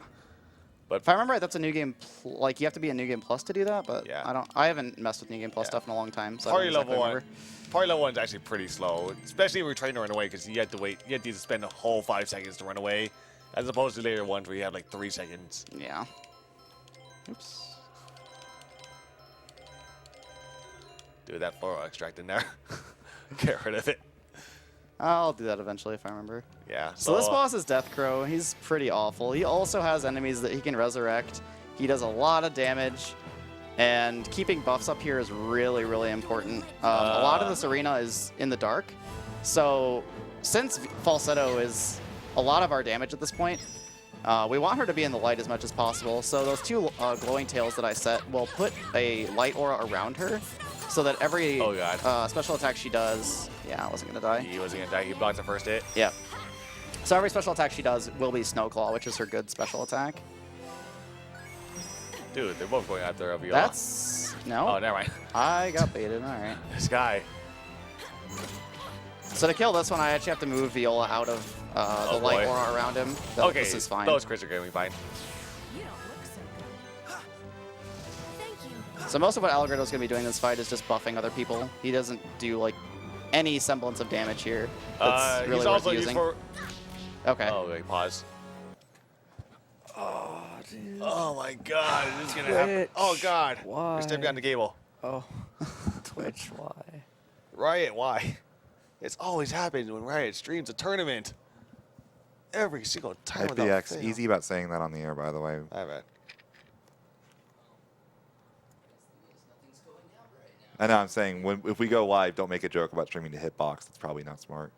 But If I remember right, that's a new game. Like you have to be a new game plus to do that, but Yeah. I haven't messed with new game plus Yeah. stuff in a long time. So I party don't exactly level remember. 1, party level 1 is actually pretty slow, especially if you're trying to run away because you have to wait. You have to spend a whole 5 seconds to run away, as opposed to later ones where you have like 3 seconds. Yeah. Oops. Do that for extract in there. Get rid of it. I'll do that eventually if I remember. Yeah. So this boss is Death Crow. He's pretty awful. He also has enemies that he can resurrect. He does a lot of damage. And keeping buffs up here is really, really important. A lot of this arena is in the dark. So since Falsetto is a lot of our damage at this point, we want her to be in the light as much as possible. So those two glowing tails that I set will put a light aura around her so that every special attack she does... Yeah, I wasn't going to die. He wasn't going to die. He blocked the first hit. Yeah. So every special attack she does will be Snowclaw, which is her good special attack. Dude, they're both going after a Viola. That's... No. Oh, never mind. I got baited. All right. This guy. So to kill this one, I actually have to move Viola out of the light aura around him. Okay, this is fine. those crits are going to be fine. You don't look so good. Thank you. So most of what Allegretto's going to be doing in this fight is just buffing other people. He doesn't do like any semblance of damage here. That's really he's worth also using. used for... Okay. Oh, wait, pause. Oh, dude. Oh my god, this is going to happen. Oh god. Why? You're stepping on the cable. Oh. Twitch, why? Riot, why? It's always happens when Riot streams a tournament. Every single time. without IPX, fail. easy about saying that on the air, by the way. All right. I know I'm saying if we go live, don't make a joke about streaming to Hitbox. That's probably not smart.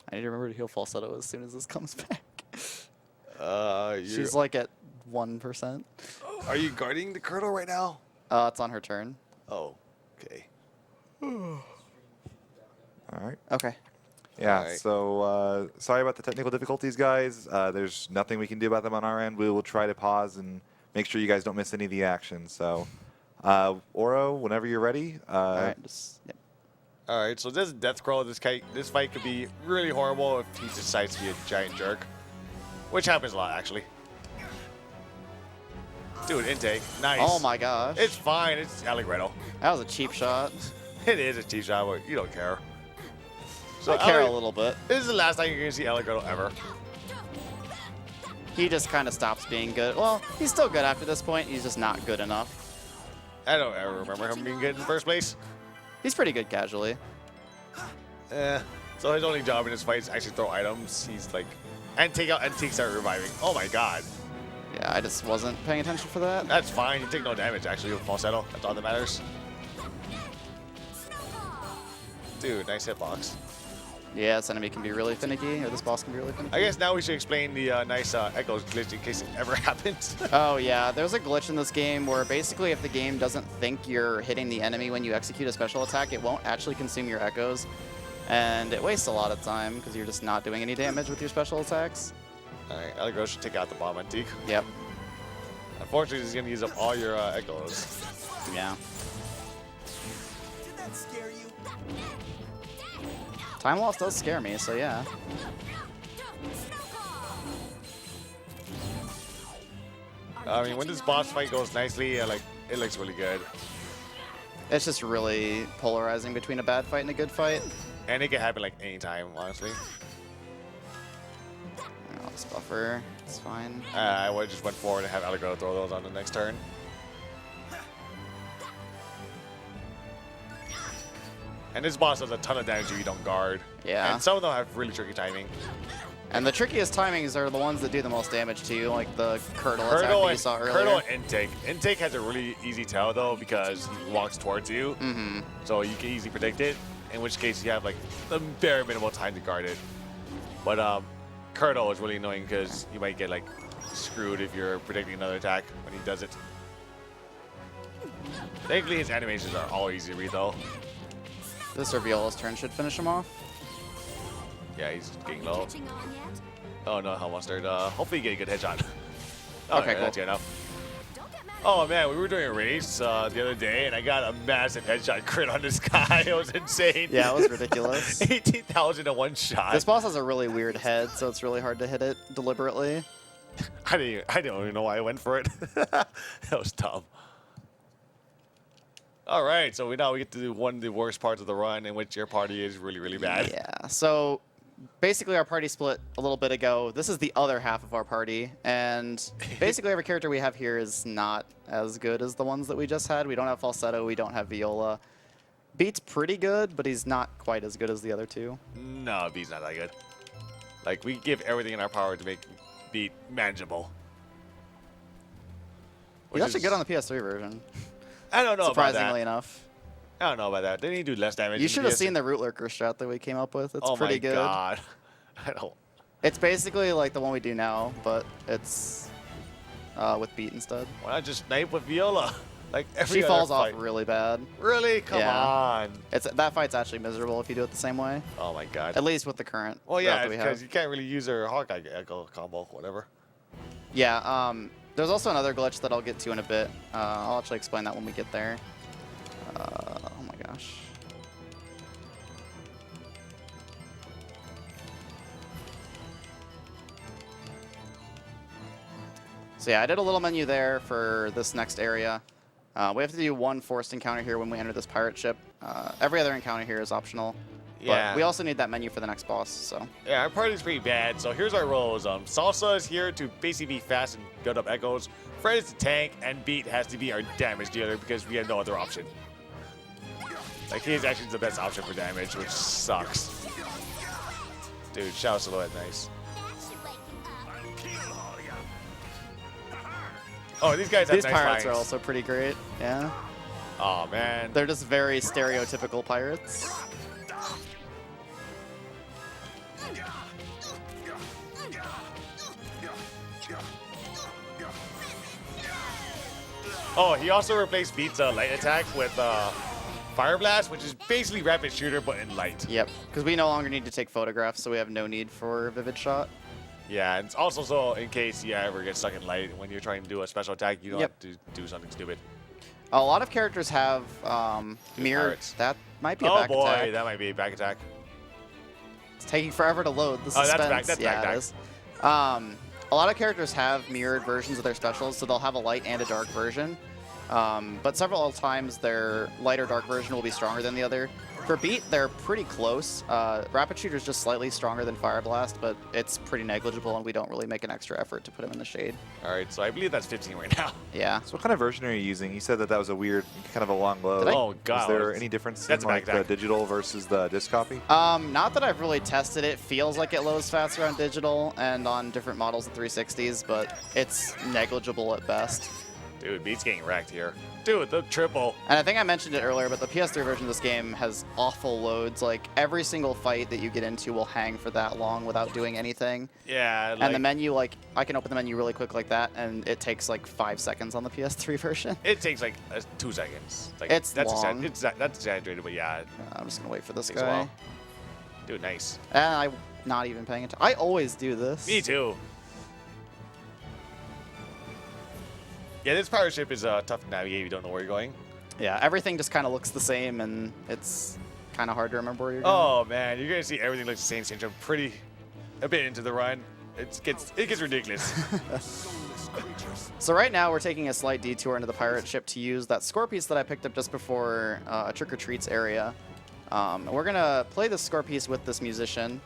I need to remember to heal Falsetto as soon as this comes back. She's She's like at 1%. Are you guarding the Colonel right now? It's on her turn. Oh, okay. All right. Okay. Yeah, Alright. so sorry about the technical difficulties, guys. There's nothing we can do about them on our end. We will try to pause and make sure you guys don't miss any of the action. So, Oro, whenever you're ready. All right. Just, yep. All right, so this is Death Scroll. This fight could be really horrible if he decides to be a giant jerk, which happens a lot, actually. Dude, intake. Nice. Oh my gosh. It's fine. It's Allegretto. That was a cheap shot. It is a cheap shot, but you don't care. So I care a little bit. This is the last time you're going to see Allegretto ever. He just kind of stops being good. Well, he's still good after this point. He's just not good enough. I don't ever remember him being good in the first place. He's pretty good casually. So his only job in this fight is actually throw items. He's like, and take out antiques that are reviving. Oh my god. Yeah, I just wasn't paying attention for that. That's fine. You take no damage, actually, with Falsetto. That's all that matters. Dude, nice hitbox. Yeah, this enemy can be really finicky, or this boss can be really finicky. I guess now we should explain the nice Echoes glitch in case it ever happens. Oh yeah, there's a glitch in this game where basically if the game doesn't think you're hitting the enemy when you execute a special attack, it won't actually consume your echoes. And it wastes a lot of time because you're just not doing any damage with your special attacks. Alright, Allegretto should take out the bomb antique. Yep. Unfortunately, he's going to use up all your Echoes. Yeah. Did that scare you? Time loss does scare me, so yeah. I mean, when this boss fight goes nicely, like it looks really good. It's just really polarizing between a bad fight and a good fight. And it can happen like anytime, honestly. I'll just buffer. It's fine. I would just went forward and have Allegretto throw those on the next turn. And this boss does a ton of damage if you don't guard. Yeah. And some of them have really tricky timing. And the trickiest timings are the ones that do the most damage to you, like the Curdle attack that you saw earlier. Curdle and Intake. Intake has a really easy tell though because he walks towards you. Mm-hmm. So you can easily predict it. In which case you have like the very minimal time to guard it. But Curdle is really annoying because you might get like screwed if you're predicting another attack when he does it. Thankfully his animations are all easy to read though. This or Viola's turn should finish him off. Yeah, he's getting low. Catching on yet? Oh no, Hell Mustard. Hopefully you get a good headshot. Oh, Okay, cool. That's good enough. Don't get mad. Oh man, we were doing a race the other day, and I got a massive headshot crit on this guy. It was insane. Yeah, it was ridiculous. 18,000 in one shot. This boss has a really weird head, so it's really hard to hit it deliberately. I don't even know why I went for it. That was dumb. All right, so now we get to do one of the worst parts of the run, in which your party is really, really bad. Yeah, so basically our party split a little bit ago. This is the other half of our party, and basically every character we have here is not as good as the ones that we just had. We don't have Falsetto, we don't have Viola. Beat's pretty good, but he's not quite as good as the other two. No, Beat's not that good. Like, we give everything in our power to make Beat manageable. He's actually good on the PS3 version. I don't know surprisingly about that. enough. I don't know about that. Didn't he do less damage? You should have seen the Root Lurker strat that we came up with. It's pretty good. Oh my god. I don't. It's basically like the one we do now, but it's with Beat instead. Why not just snipe with Viola? Like every She other falls fight. off really bad. Really? Come Yeah. on. That fight's actually miserable if you do it the same way. Oh my god. At least with the current. Well, route yeah, that we because have. you can't really use her Hawkeye Echo combo, whatever. Yeah. There's also another glitch that I'll get to in a bit. I'll actually explain that when we get there. Oh my gosh. So yeah, I did a little menu there for this next area. We have to do one forced encounter here when we enter this pirate ship. Every other encounter here is optional. Yeah. But we also need that menu for the next boss, so. Yeah, our party's pretty bad. So here's our roles. Salsa is here to basically be fast and build up echoes. Fred is the tank, and Beat has to be our damage dealer because we have no other option. Like, he is actually the best option for damage, which sucks. Dude, shout silhouette, nice. Oh, these guys have These nice pirates are lines. also pretty great, yeah. Oh man. They're just very stereotypical pirates. Oh, he also replaced Beat's light attack with Fire Blast, which is basically rapid shooter but in light. Yep, because we no longer need to take photographs, so we have no need for Vivid Shot. Yeah, and it's also so in case you ever get stuck in light when you're trying to do a special attack, you don't Yep. have to do something stupid. A lot of characters have mirror. pirates. That might be a Oh back boy, attack. that might be a back attack. It's taking forever to load. The Oh, that's suspense. back- that's yeah, back, it is. A lot of characters have mirrored versions of their specials, so they'll have a light and a dark version. But several times their light or dark version will be stronger than the other. For Beat, they're pretty close. Rapid Shooter's just slightly stronger than Fire Blast, but it's pretty negligible, and we don't really make an extra effort to put him in the shade. All right, so I believe that's 15 right now. Yeah. So what kind of version are you using? You said that that was a weird, kind of a long load. Did I- Oh god. Is there any difference in That's a like the back-attack. digital versus the disc copy? Not that I've really tested it. Feels like it loads faster on digital and on different models of 360s, but it's negligible at best. Dude, Beat's getting wrecked here. Dude, the triple. And I think I mentioned it earlier, but the PS3 version of this game has awful loads. Like, every single fight that you get into will hang for that long without doing anything. Yeah, like, And the menu, like, I can open the menu really quick like that, and it takes like 5 seconds on the PS3 version. it takes like 2 seconds. Like, It's that's long. that's exaggerated, but yeah, it I'm just gonna wait for this takes a guy. while. Dude, nice. And I'm not even paying attention. I always do this. Me too. Yeah, this pirate ship is tough to navigate if you don't know where you're going. Yeah, everything just kind of looks the same, and it's kind of hard to remember where you're going. Oh man, you're gonna see everything looks the same since I'm a bit into the run. It gets ridiculous. So right now we're taking a slight detour into the pirate ship to use that score piece that I picked up just before a Trick or Treats area. We're gonna play the score piece with this musician.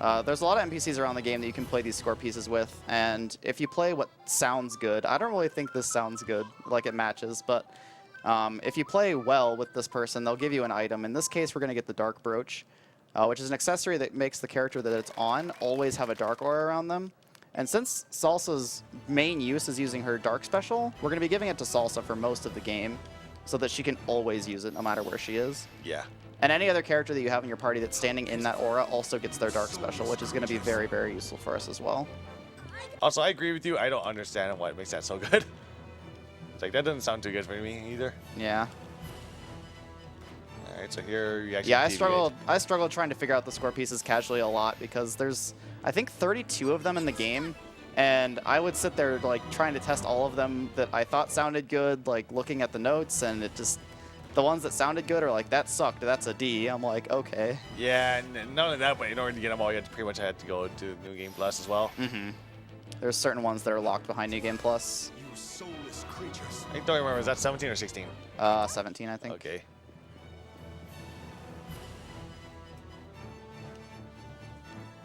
There's a lot of NPCs around the game that you can play these score pieces with, and if you play what sounds good, I don't really think this sounds good, like it matches, but if you play well with this person, they'll give you an item. In this case, we're gonna get the Dark Brooch, which is an accessory that makes the character that it's on always have a dark aura around them. And since Salsa's main use is using her dark special, we're going to be giving it to Salsa for most of the game so that she can always use it no matter where she is. Yeah. And any other character that you have in your party that's standing in that aura also gets their dark special, which is going to be very, very useful for us as well. Also, I agree with you. I don't understand what makes that so good. It's like, that doesn't sound too good for me either. Yeah. All right, so here you actually Yeah, I deviate. struggled trying to figure out the score pieces casually a lot because there's, I think, 32 of them in the game. And I would sit there like trying to test all of them that I thought sounded good, like looking at the notes, and it just, the ones that sounded good are like, that sucked, that's a D. I'm like, okay. Yeah, and not only that, but in order to get them all, you pretty much had to go to New Game Plus as well. Mm-hmm. There's certain ones that are locked behind New Game Plus. You soulless creatures. I don't remember, is that 17 or 16? 17, I think. Okay.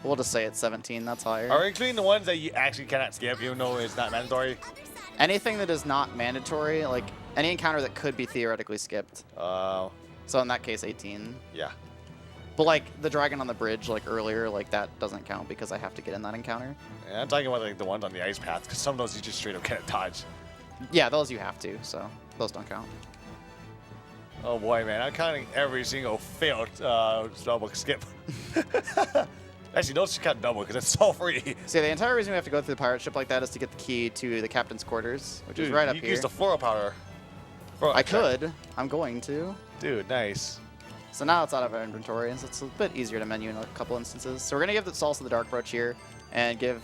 We'll just say it's 17, that's higher. Are we including the ones that you actually cannot skip, even though it's not mandatory? Anything that is not mandatory, like any encounter that could be theoretically skipped. So in that case, 18. Yeah. But like the dragon on the bridge, like earlier, like that doesn't count because I have to get in that encounter. And I'm talking about like the ones on the ice path, because some of those you just straight up can't dodge. Yeah, those you have to, so those don't count. Oh boy, man, I'm counting every single failed double skip. Actually, don't count double because it's so free. See, the entire reason we have to go through the pirate ship like that is to get the key to the captain's quarters, which is right up you here. use the floral powder. I could. I'm going to. Dude, nice. So now it's out of our inventory, so it's a bit easier to menu in a couple instances. So we're going to give the Salsa the Dark Brooch here and give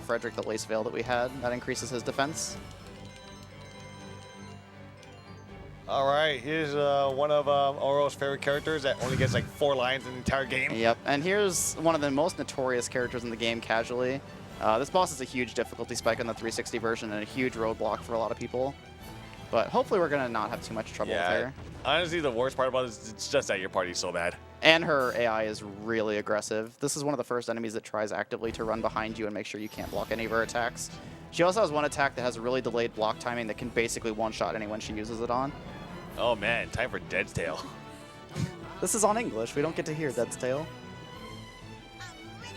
Frederick the Lace Veil that we had. That increases his defense. All right, here's one of Oro's favorite characters that only gets like 4 lines in the entire game. Yep, and here's one of the most notorious characters in the game casually. This boss is a huge difficulty spike on the 360 version and a huge roadblock for a lot of people. But hopefully we're going to not have too much trouble with her. Honestly, the worst part about it is it's just that your party's so bad. And her AI is really aggressive. This is one of the first enemies that tries actively to run behind you and make sure you can't block any of her attacks. She also has one attack that has a really delayed block timing that can basically one-shot anyone she uses it on. Oh man, time for Dead's Tale. This is on English. We don't get to hear Dead's Tale.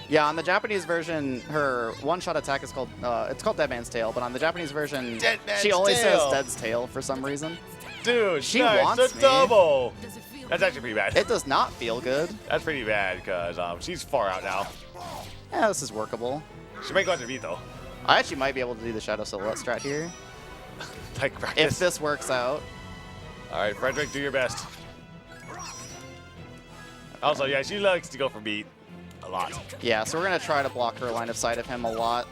Yeah, on the Japanese version, her one-shot attack is called, it's called Dead Man's Tail, but on the Japanese version, Dead Man's she only Tail. says Dead's Tail for some reason. Dude, She nice, wants a me. double. Does it feel That's actually pretty bad. It does not feel good. That's pretty bad because she's far out now. Yeah, this is workable. She might go to beat though. I actually might be able to do the Shadow Silhouette strat here. Like practice. If this works out. All right, Frederick, do your best. Also, yeah, she likes to go for beat a lot. Yeah, so we're going to try to block her line of sight of him a lot.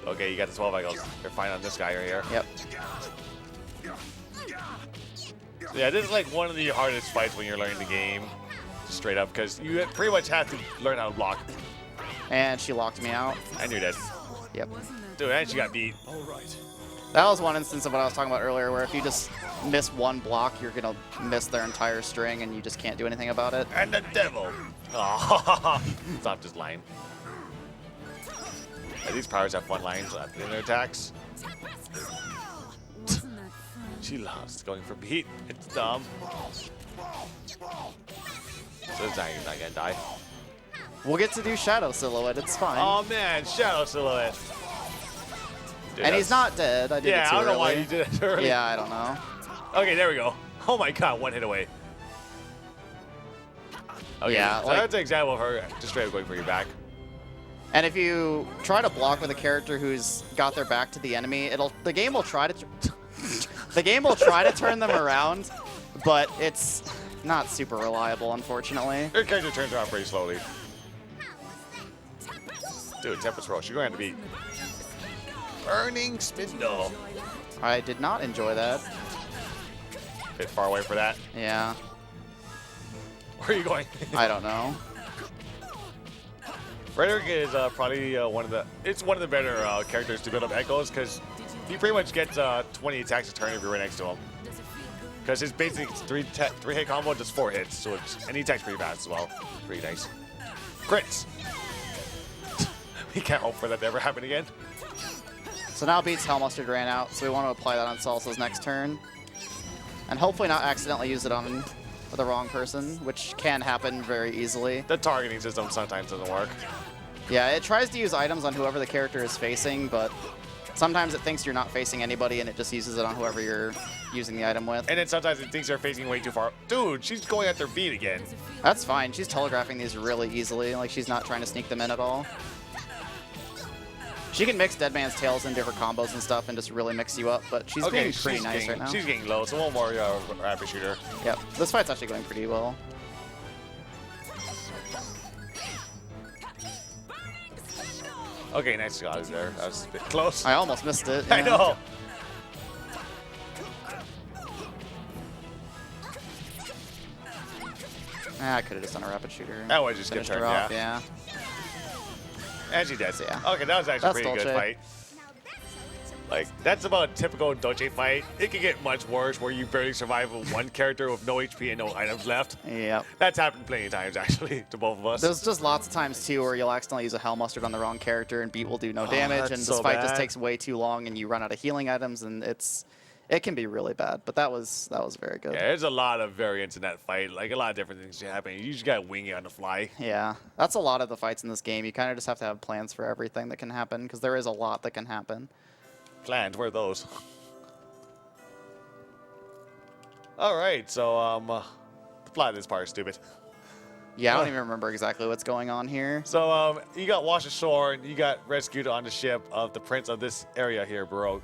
Okay, you got the 12 angles. You're fine on this guy right here. Yep. So yeah, this is like one of the hardest fights when you're learning the game, straight up, because you pretty much have to learn how to block. And she locked me out. And you're dead. Yep. Dude, and she got beat. That was one instance of what I was talking about earlier, where if you just miss one block, you're going to miss their entire string, and you just can't do anything about it. And the devil. Oh, stop just lying. Yeah, these powers have fun lines in their attacks. wasn't that fun? She loves going for beat. It's dumb. So this guy is not gonna die. We'll get to do Shadow Silhouette. It's fine. Oh man, Shadow Silhouette. Dude, and he's that's- not dead. I did it Yeah, too I don't know early. why you did it early. Yeah, I don't know. Okay, there we go. Oh my god, one hit away. Okay, Yeah, so like- that's an example of her just straight up going for your back. And if you try to block with a character who's got their back to the enemy, the game will try to the game will try to turn them around, but it's not super reliable, unfortunately. Her character turns around pretty slowly. Dude, Tempest Roll. She's going to be Burning Spindle. I did not enjoy that. Bit far away for that. Yeah, Where are you going? I don't know. Frederick is probably one of the better characters to build up echoes because he pretty much gets 20 attacks a turn if you're right next to him. Does it feel good? Because his basic three hit combo does 4 hits, so and he attacks pretty fast as well. Pretty nice. Crits. We can't hope for that to ever happen again. So now Beats Hell Mustard ran out, so we want to apply that on Salsa's next turn. And hopefully not accidentally use it on the wrong person, which can happen very easily. The targeting system sometimes doesn't work. Yeah, it tries to use items on whoever the character is facing, but sometimes it thinks you're not facing anybody and it just uses it on whoever you're using the item with. And then sometimes it thinks they're facing way too far. Dude, she's going at their beat again. That's fine. She's telegraphing these really easily. Like, she's not trying to sneak them in at all. She can mix Dead Man's Tails into her combos and stuff and just really mix you up, but she's being pretty nice getting, right now. She's getting low, so one more rapid shooter. Yep, this fight's actually going pretty well. Okay, nice shot there. That was a bit close. I almost missed it. I yeah. know. I could have just done a rapid shooter. That was just good Finished turn, her off, yeah. yeah. And she did. Yeah. Okay, that was actually a That's pretty good Dolce. fight. Like, that's about a typical Dolce fight. It can get much worse where you barely survive with one character with no HP and no items left. Yep. That's happened plenty of times, actually, to both of us. There's just lots of times, too, where you'll accidentally use a Hell Mustard on the wrong character and Beat will do no damage, that's and so this fight bad. just takes way too long and you run out of healing items, and it's It can be really bad, but that was very good. Yeah, there's a lot of variance in that fight. Like, a lot of different things can happen. You just got to wing it on the fly. Yeah, that's a lot of the fights in this game. You kind of just have to have plans for everything that can happen, because there is a lot that can happen. Plans, where are those? All right, so, the plot of this part is stupid. Yeah, I don't even remember exactly what's going on here. So, you got washed ashore, and you got rescued on the ship of the prince of this area here, Baroque.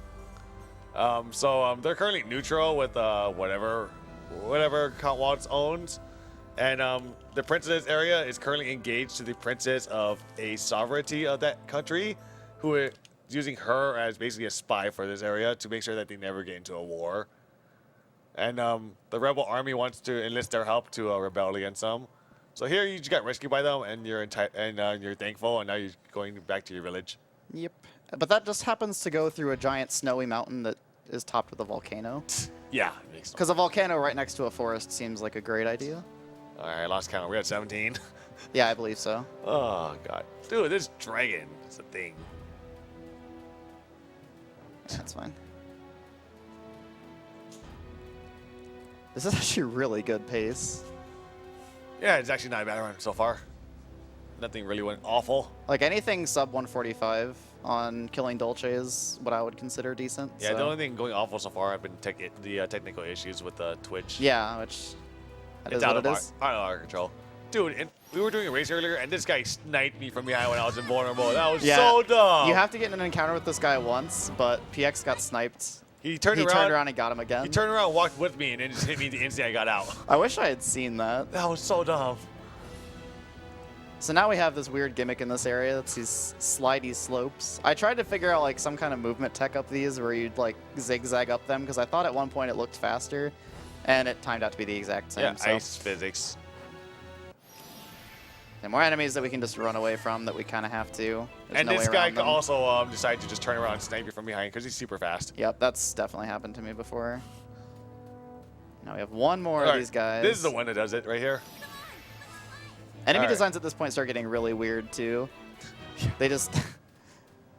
They're currently neutral with whatever Count Waltz owns, and the prince of this area is currently engaged to the princess of a sovereignty of that country, who is using her as basically a spy for this area to make sure that they never get into a war. And the rebel army wants to enlist their help to rebel against them. So here you just got rescued by them, and you're you're thankful, and now you're going back to your village. Yep. But that just happens to go through a giant snowy mountain that is topped with a volcano. Yeah, it makes sense. Because a volcano right next to a forest seems like a great idea. All right, I lost count. We're at 17. Yeah, I believe so. Oh god, dude, this dragon is a thing. That's fine. This is actually really good pace. Yeah, it's actually not a bad run so far. Nothing really went awful. Like anything sub 145 on Killing Dolce is what I would consider decent. Yeah, so. the only thing going awful so far have been the technical issues with Twitch. Yeah, which that It's is out what of it is. out of our control. Dude, and we were doing a race earlier, and this guy sniped me from behind when I was invulnerable. That was Yeah, so dumb. You have to get in an encounter with this guy once, but PX got sniped. He turned He around. turned around and got him again. He turned around, walked with me, and then just hit me the instant I got out. I wish I had seen that. That was so dumb. So now we have this weird gimmick in this area. That's these slidey slopes. I tried to figure out like some kind of movement tech up these where you'd like zigzag up them because I thought at one point it looked faster, and it timed out to be the exact same. Yeah, so. ice physics. And more enemies that we can just run away from that we kind of have to. There's And no this way guy around them. also decided to just turn around and snipe you from behind because he's super fast. Yep, that's definitely happened to me before. Now we have one more All of right, these guys. This is the one that does it right here. Enemy All right. designs at this point start getting really weird too. They just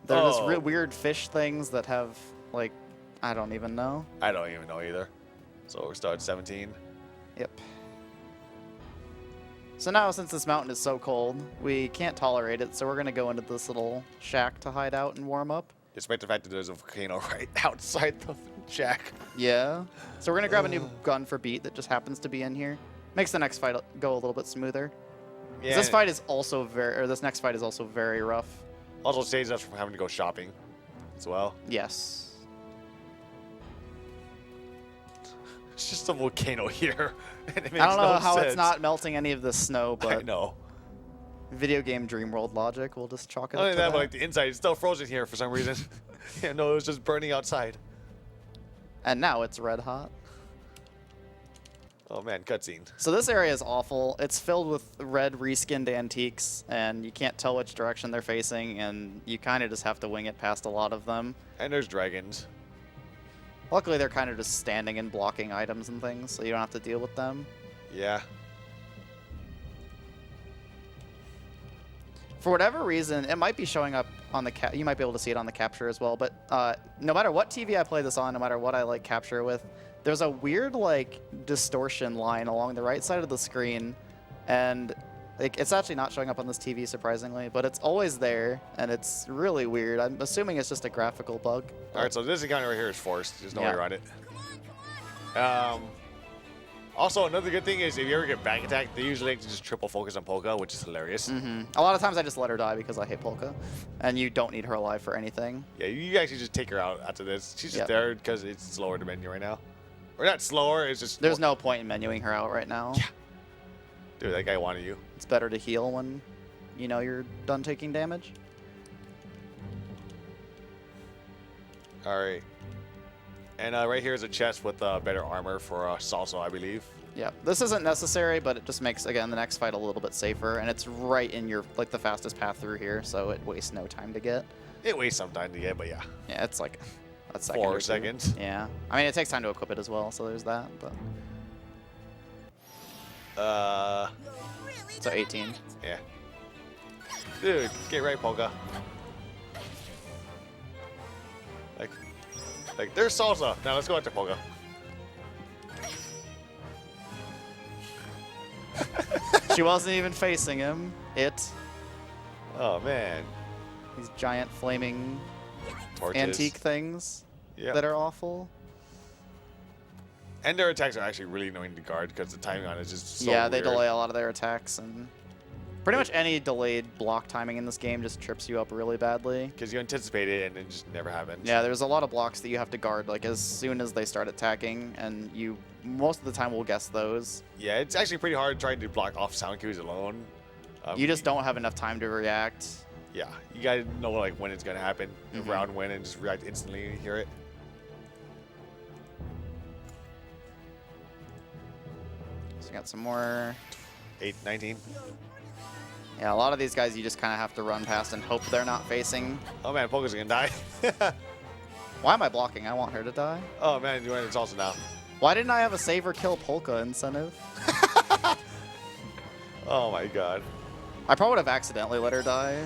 they're just Oh. real weird fish things that have like I don't even know. I don't even know either. So we're still at 17. Yep. So now since this mountain is so cold, we can't tolerate it, so we're gonna go into this little shack to hide out and warm up. Despite the fact that there's a volcano right outside the shack. Yeah. So we're gonna grab a new gun for Beat that just happens to be in here. Makes the next fight go a little bit smoother. 'Cause Yeah, this fight is also this next fight is also very rough. also saves us from having to go shopping as well. Yes. It's just a volcano here. And it makes I don't know no how sense. it's not melting any of the snow, I but know. video game dream world logic, we'll just chalk it Not up only to that, that. but like the inside is still frozen here for some reason. Yeah, no, it was just burning outside. And now it's red hot. Oh man, cutscene. So this area is awful. It's filled with red reskinned antiques, and you can't tell which direction they're facing, and you kind of just have to wing it past a lot of them. And there's dragons. Luckily, they're kind of just standing and blocking items and things, so you don't have to deal with them. Yeah. For whatever reason, it might be showing up on the you might be able to see it on the capture as well, but no matter what TV I play this on, no matter what I like capture with, there's a weird like distortion line along the right side of the screen, and like it's actually not showing up on this TV surprisingly, but it's always there, and it's really weird. I'm assuming it's just a graphical bug. All right, so this encounter right here is forced. There's no way Yeah. around it. Also, another good thing is if you ever get back attacked, they usually like to just triple focus on Polka, which is hilarious. A lot of times I just let her die because I hate Polka, and you don't need her alive for anything. Yeah, you actually just take her out after this. She's just Yep. there because it's slower to menu right now. Or not slower, it's just... There's no point in menuing her out right now. Yeah. Dude, that guy wanted you. It's better to heal when you know you're done taking damage. All right. And right here is a chest with better armor for Salsa, I believe. Yeah, this isn't necessary, but it just makes, again, the next fight a little bit safer, and it's right in your, like, the fastest path through here, so it wastes no time to get. It wastes some time to get, but yeah. Yeah, it's like a second 4 or two. seconds. Yeah. I mean, it takes time to equip it as well, so there's that, but... So 18. Yeah. Dude, get right, Polka. Like, Like, there's Salsa. Now let's go after Polka. She wasn't even facing him. Oh, man. These giant flaming Torches. antique things Yeah. that are awful. And their attacks are actually really annoying to guard because the timing on it is just so Yeah, they weird. delay a lot of their attacks, and pretty much any delayed block timing in this game just trips you up really badly. Because you anticipate it and it just never happens. Yeah, there's a lot of blocks that you have to guard like as soon as they start attacking, and you most of the time will guess those. Yeah, it's actually pretty hard trying to block off sound cues alone. You just don't have enough time to react. Yeah, you gotta know like when it's gonna happen, around when, and just react instantly when you hear it. So we got some more. 19. Yeah, a lot of these guys you just kind of have to run past and hope they're not facing. Oh man, Polka's gonna die. Why am I blocking? I want her to die. Oh man, you're in Salsa now. Why didn't I have a save or kill Polka incentive? Oh my god. I probably would have accidentally let her die.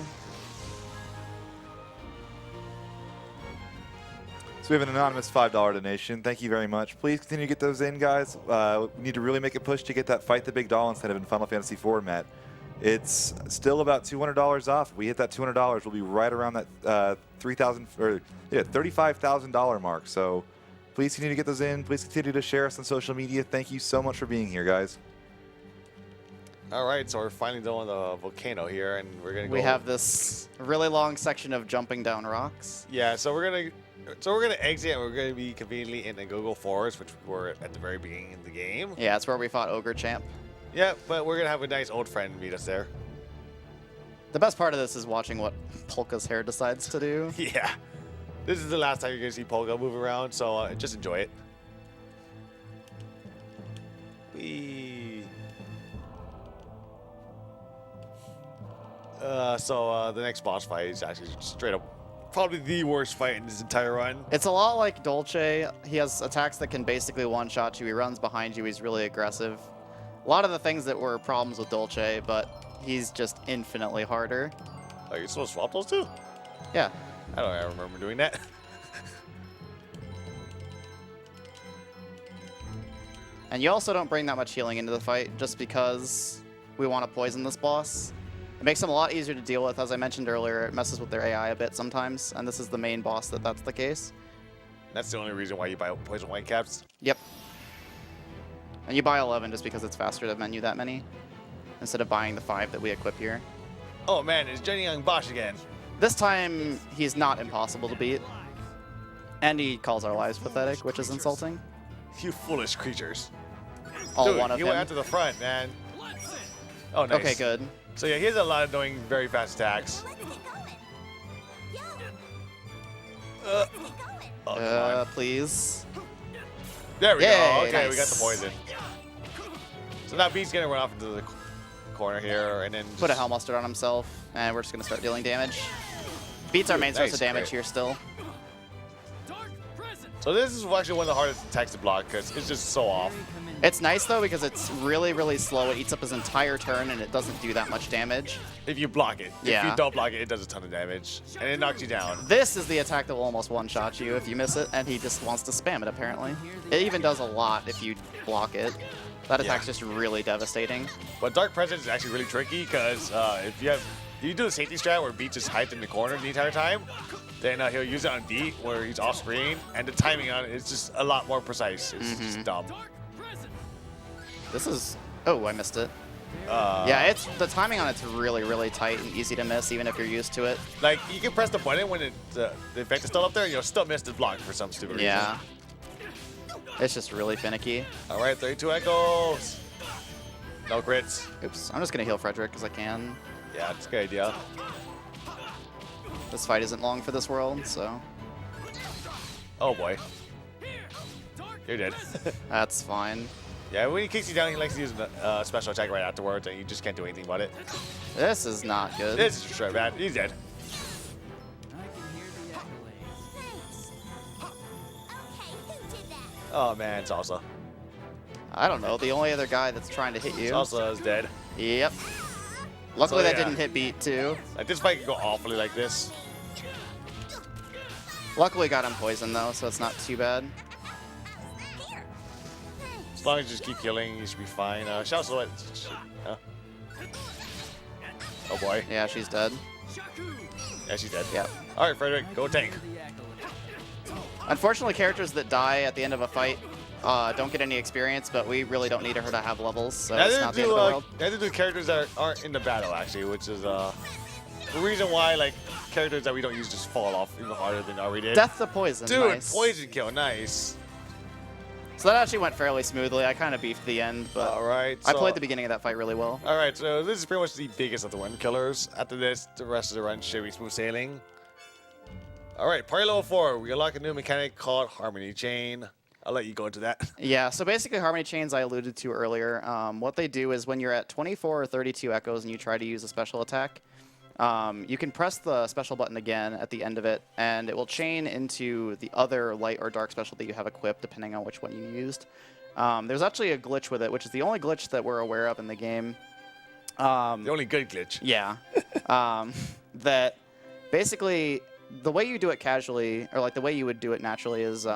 So we have an anonymous $5 donation. Thank you very much. Please continue to get those in, guys. We need to really make a push to get that Fight the Big Doll incentive in Final Fantasy IV, Matt. It's still about $200 off. If we hit that $200, we'll be right around that $35,000 mark. So please continue to get those in. Please continue to share us on social media. Thank you so much for being here, guys. All right, so we're finally done with the volcano here, and we're gonna go. We have this really long section of jumping down rocks. Yeah, so we're gonna exit, and we're gonna be conveniently in the Go-Go Forest, which we were at the very beginning of the game. Yeah, it's where we fought Ogre Champ. Yeah, but we're gonna have a nice old friend meet us there. The best part of this is watching what Polka's hair decides to do. Yeah, this is the last time you're gonna see Polka move around, so just enjoy it. Whee. So the next boss fight is actually straight up probably the worst fight in this entire run. It's a lot like Dolce. He has attacks that can basically one-shot you. He runs behind you. He's really aggressive. A lot of the things that were problems with Dolce, but he's just infinitely harder. Oh, you're supposed to swap those two? Yeah. I don't remember doing that. And you also don't bring that much healing into the fight just because we want to poison this boss. It makes them a lot easier to deal with. As I mentioned earlier, it messes with their AI a bit sometimes, and this is the main boss that's the case. That's the only reason why you buy poison white caps. Yep. And you buy 11 just because it's faster to menu that many, instead of buying the 5 that we equip here. Oh man, it's Jenny Young Bosch again. This time, he's not impossible to beat. And he calls our lives pathetic, which is insulting. You foolish creatures. All Dude, one of he him. went out to the front, man. Oh, nice. Okay, good. So yeah, he has a lot of doing very fast attacks. Oh, come on. Please. There we Yay, go. Okay, we got nice. the poison. So now Beat's gonna run off into the corner here, and then just Put a Hell Mustard on himself, and we're just going to start dealing damage. Beats our main source of nice, damage great. here still. So this is actually one of the hardest attacks to block because it's just so off. It's nice, though, because it's really, really slow. It eats up his entire turn, and it doesn't do that much damage. If you block it. If Yeah. you don't block it, it does a ton of damage. And it knocks you down. This is the attack that will almost one-shot you if you miss it, and he just wants to spam it, apparently. It even does a lot if you block it. That attack's just really devastating. But Dark Presence is actually really tricky because if you do the safety strat where Beat just hides in the corner the entire time, then he'll use it on Beat where he's off screen, and the timing on it is just a lot more precise. It's just dumb. This is... Oh, I missed it. Yeah, the timing on it's really, really tight and easy to miss, even if you're used to it. Like, you can press the button when the effect is still up there, and you'll still miss the block for some stupid reason. Yeah. It's just really finicky. All right, 32 echoes. No crits. Oops. I'm just going to heal Frederick because I can. Yeah, that's a good idea. This fight isn't long for this world, so... Oh, boy. You're dead. That's fine. Yeah, when he kicks you down, he likes to use a special attack right afterwards, and you just can't do anything about it. This is not good. This is straight bad. He's dead. Oh, man, Salsa. I don't know. The only other guy that's trying to hit you. Salsa is dead. Yep. Luckily So, that yeah. didn't hit Beat, too. Like, this fight can go awfully like this. Luckily got him poisoned though, so it's not too bad. As long as you just keep killing, you should be fine. Shout Silhouette. Oh boy. Yeah, she's dead. Yeah, she's dead. Yep. All right, Frederick, go tank. Unfortunately, characters that die at the end of a fight don't get any experience, but we really don't need her to have levels, so it's not the end of the world. Neither do characters that aren't in the battle, actually, which is the reason why like characters that we don't use just fall off even harder than already did. Death to poison. Dude, nice. poison kill, nice. So that actually went fairly smoothly. I kind of beefed the end, but All right. I so- played the beginning of that fight really well. All right, so this is pretty much the biggest of the win killers. After this, the rest of the run should be smooth sailing. All right, party level 4. We unlock a new mechanic called Harmony Chain. I'll let you go into that. Yeah, so basically Harmony Chains I alluded to earlier. What they do is when you're at 24 or 32 echoes and you try to use a special attack, you can press the special button again at the end of it, and it will chain into the other light or dark special that you have equipped, depending on which one you used. There's actually a glitch with it, which is the only glitch that we're aware of in the game. The only good glitch. Yeah. That basically the way you do it casually, or like the way you would do it naturally, is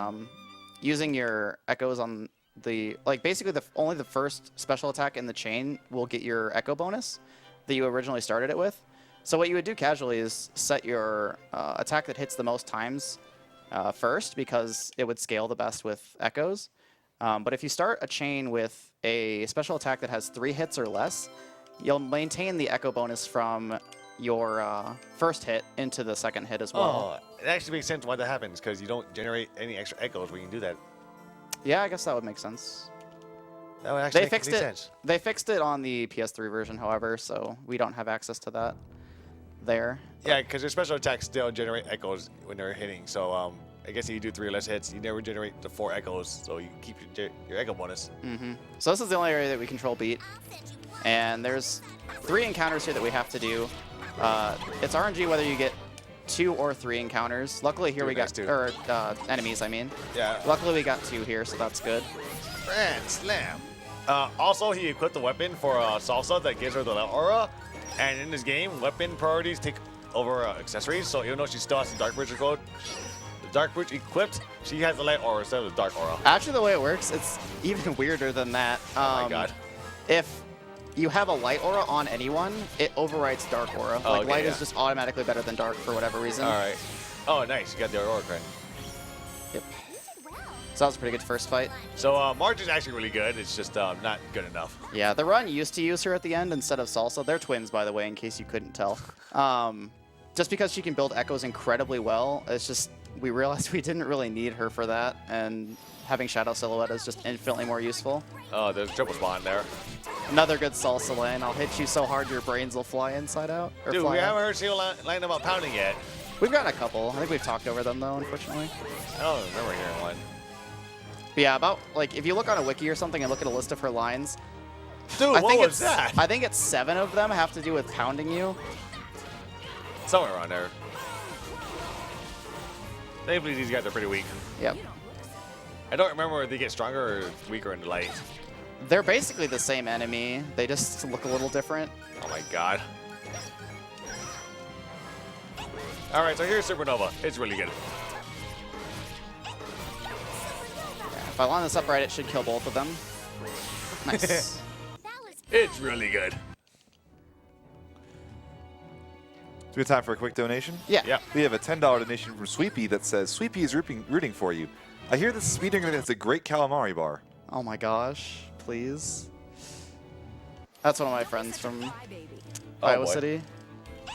using your echoes on the basically only the first special attack in the chain will get your echo bonus that you originally started it with. So what you would do casually is set your attack that hits the most times first, because it would scale the best with echoes. But if you start a chain with a special attack that has 3 hits or less, you'll maintain the echo bonus from your first hit into the second hit as well. Oh, it actually makes sense why that happens, because you don't generate any extra echoes when you do that. Yeah, I guess that would make sense. That would actually They make fixed complete it. sense. They fixed it on the PS3 version, however, so we don't have access to that there. Yeah, because your special attacks still generate echoes when they're hitting. So I guess if you do 3 or less hits, you never generate the 4 echoes, so you keep your echo bonus. So this is the only area that we control beat, and there's 3 encounters here that we have to do. It's RNG whether you get 2 or 3 encounters. Luckily here we got two. or enemies, I mean. Yeah. Luckily we got 2 here, so that's good. Grand slam. Also, he equipped a weapon for Salsa that gives her the aura. And in this game, weapon priorities take over accessories. So even though she still has the Dark Bridge code, the Dark Bridge equipped, she has the light aura instead of the dark aura. Actually, the way it works, it's even weirder than that. Oh my god. If you have a light aura on anyone, it overwrites dark aura. Oh, Like okay, light yeah. is just automatically better than dark for whatever reason. All right. Oh, nice. You got the aura credit. Yep. So that was a pretty good first fight. So March is actually really good. It's just not good enough. Yeah, the run used to use her at the end instead of Salsa. They're twins, by the way, in case you couldn't tell. Just because she can build echoes incredibly well, it's just we realized we didn't really need her for that, and having Shadow Silhouette is just infinitely more useful. Oh, there's a triple spawn there. Another good Salsa lane. I'll hit you so hard your brains will fly inside out. Or Dude, fly we out. haven't heard single line about pounding yet. We've gotten a couple. I think we've talked over them, though, unfortunately. I don't remember hearing one. But yeah, about, like, if you look on a wiki or something and look at a list of her lines, Dude, I what think was that? I think it's 7 of them have to do with pounding you. Somewhere around there. Thankfully, these guys are pretty weak. Yep. I don't remember if they get stronger or weaker in the light. They're basically the same enemy. They just look a little different. Oh my god. Alright, so here's Supernova. It's really good. Yeah, if I line this up right, it should kill both of them. Nice. It's really good. Do we have time for a quick donation? Yeah. Yeah. We have a $10 donation from Sweepy that says, Sweepy is rooting for you. I hear this speeding is a great calamari bar. Oh my gosh, please. That's one of my friends from Iowa boy. City.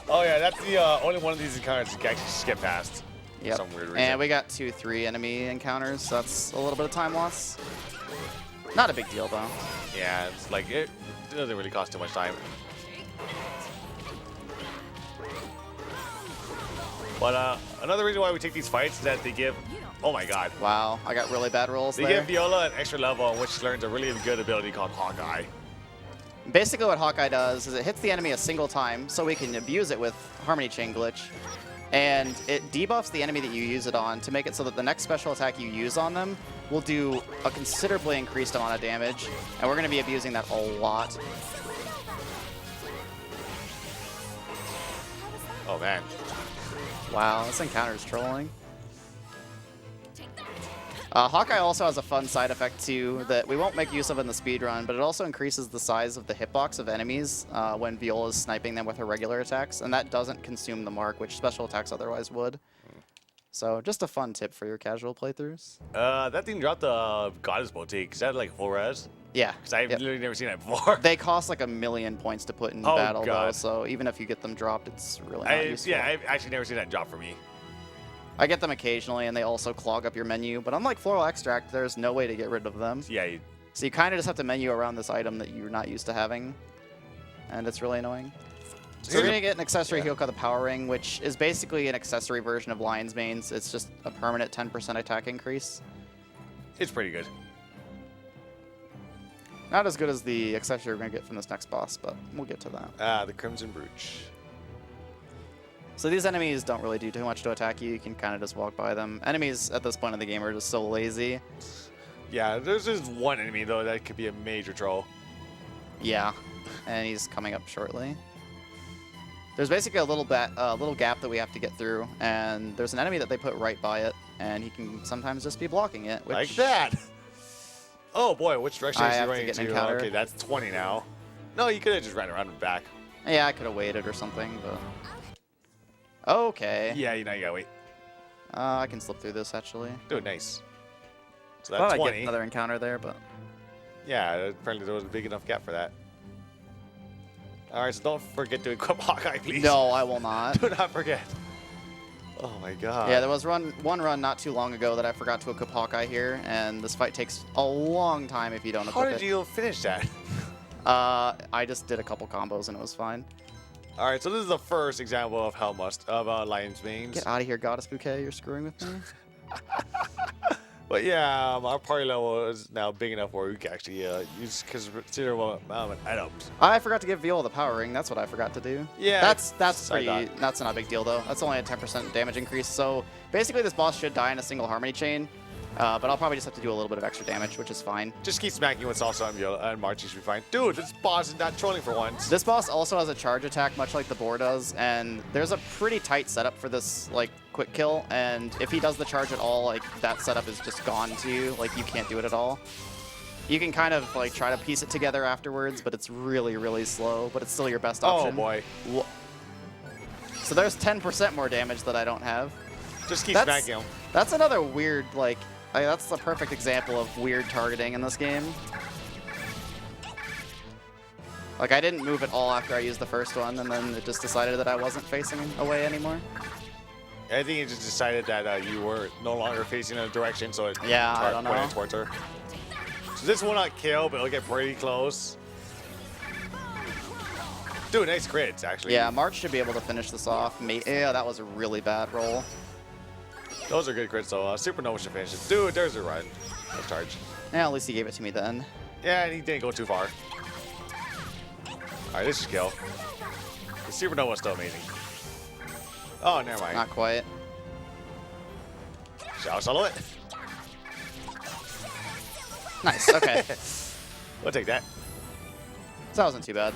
Oh yeah, that's the only one of these encounters you can actually skip past. Yep. For some weird reason. And we got 2-3 enemy encounters, so that's a little bit of time loss. Not a big deal, though. Yeah, it's like, it doesn't really cost too much time. But another reason why we take these fights is that they give, oh my god, Wow, I got really bad rolls they there. give Viola an extra level in which she learns a really good ability called Hawkeye. Basically what Hawkeye does is it hits the enemy a single time, so we can abuse it with Harmony Chain Glitch. And it debuffs the enemy that you use it on to make it so that the next special attack you use on them will do a considerably increased amount of damage. And we're going to be abusing that a lot. Oh man. Wow, this encounter is trolling. Hawkeye also has a fun side effect too that we won't make use of in the speedrun, but it also increases the size of the hitbox of enemies when Viola is sniping them with her regular attacks, and that doesn't consume the mark, which special attacks otherwise would. So just a fun tip for your casual playthroughs. That thing dropped the Goddess Boutique. Is that like full res? Yeah. Because I've Yep. literally never seen that before. They cost like 1,000,000 points to put in Oh, battle though, God. so even if you get them dropped, it's really not useful. Yeah, I've actually never seen that drop for me. I get them occasionally, and they also clog up your menu. But unlike Floral Extract, there's no way to get rid of them. Yeah, So you kind of just have to menu around this item that you're not used to having, and it's really annoying. So we're going to get an accessory heal called the Power Ring, which is basically an accessory version of Lion's Mane's. It's just a permanent 10% attack increase. it's pretty good. Not as good as the accessory we're going to get from this next boss, but we'll get to that. The Crimson Brooch. So these enemies don't really do too much to attack you. You can kind of just walk by them. Enemies at this point in the game are just so lazy. Yeah, there's just one enemy, though, that could be a major troll. Yeah, and he's coming up shortly. There's basically a little gap that we have to get through, and there's an enemy that they put right by it, and he can sometimes just be blocking it. Which, Like that. Oh, boy, which direction I is he have to running get an to? encounter. Okay, that's 20 now. No, you could have just ran around and back. Yeah, I could have waited or something, but... Okay. Yeah, you know you gotta wait. I can slip through this, actually. Dude, nice. So Thought that's I'd get 20. another encounter there, but... Yeah, apparently there was a big enough gap for that. Alright, so don't forget to equip Hawkeye, please. No, I will not. Do not forget. Oh my god. Yeah, there was one run not too long ago that I forgot to equip Hawkeye here, and this fight takes a long time if you don't How equip did it. you finish that? I just did a couple combos and it was fine. Alright, so this is the first example of Lion's Mane's. Get out of here, Goddess Bouquet. You're screwing with me. But yeah, our party level is now big enough where we can actually use considerable amount of items. I forgot to give Viola the Power Ring. That's what I forgot to do. Yeah, That's I pretty. thought. That's not a big deal though. That's only a 10% damage increase. So basically, this boss should die in a single harmony chain. But I'll probably just have to do a little bit of extra damage, which is fine. Just keep smacking with Salsa and Viola, and March should be fine. Dude, this boss is not trolling for once. This boss also has a charge attack, much like the boar does, and there's a pretty tight setup for this like quick kill. And if he does the charge at all, like that setup is just gone to you. Like you can't do it at all. You can kind of like try to piece it together afterwards, but it's really, really slow. But it's still your best option. Oh boy. So there's 10% more damage that I don't have. Just keep That's- smacking him. That's another weird, like, that's the perfect example of weird targeting in this game. Like, I didn't move at all after I used the first one, and then it just decided that I wasn't facing away anymore. I think it just decided that you were no longer facing in a direction, so it Yeah, I don't know. pointed towards her. So this will not kill, but it'll get pretty close. Dude, nice crits, actually. Yeah, March should be able to finish this off. Yeah, that was a really bad roll. Those are good crits, so Supernova should finish it. Dude, there's a run. No charge. Yeah, at least he gave it to me then. Yeah, and he didn't go too far. Alright, this should kill. The Supernova is still amazing. Oh, never mind. Not quite. Shall solo it? Nice, okay. We'll take that. So that wasn't too bad.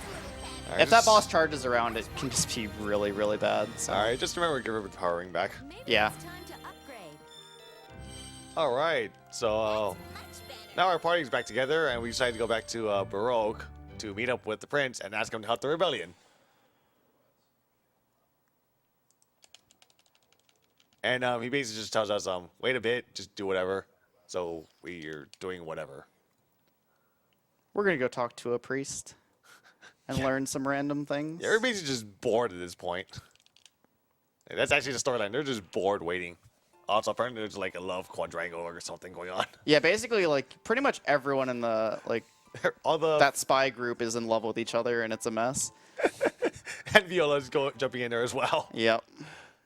All right, If that just- boss charges around, it can just be really, really bad. So. Alright, just remember to give her the power ring back. Maybe Yeah. it's time to upgrade. Alright, so now our party's back together, and we decided to go back to Baroque to meet up with the prince and ask him to help the rebellion. And he basically just tells us, wait a bit, just do whatever. So we're doing whatever. We're gonna go talk to a priest and learn some random things. Yeah, everybody's just bored at this point. And that's actually the storyline. They're just bored waiting. Also, apparently there's like a love quadrangle or something going on. Yeah, basically, like pretty much everyone in the All the that spy group is in love with each other, and it's a mess. and Viola's jumping in there as well. Yep.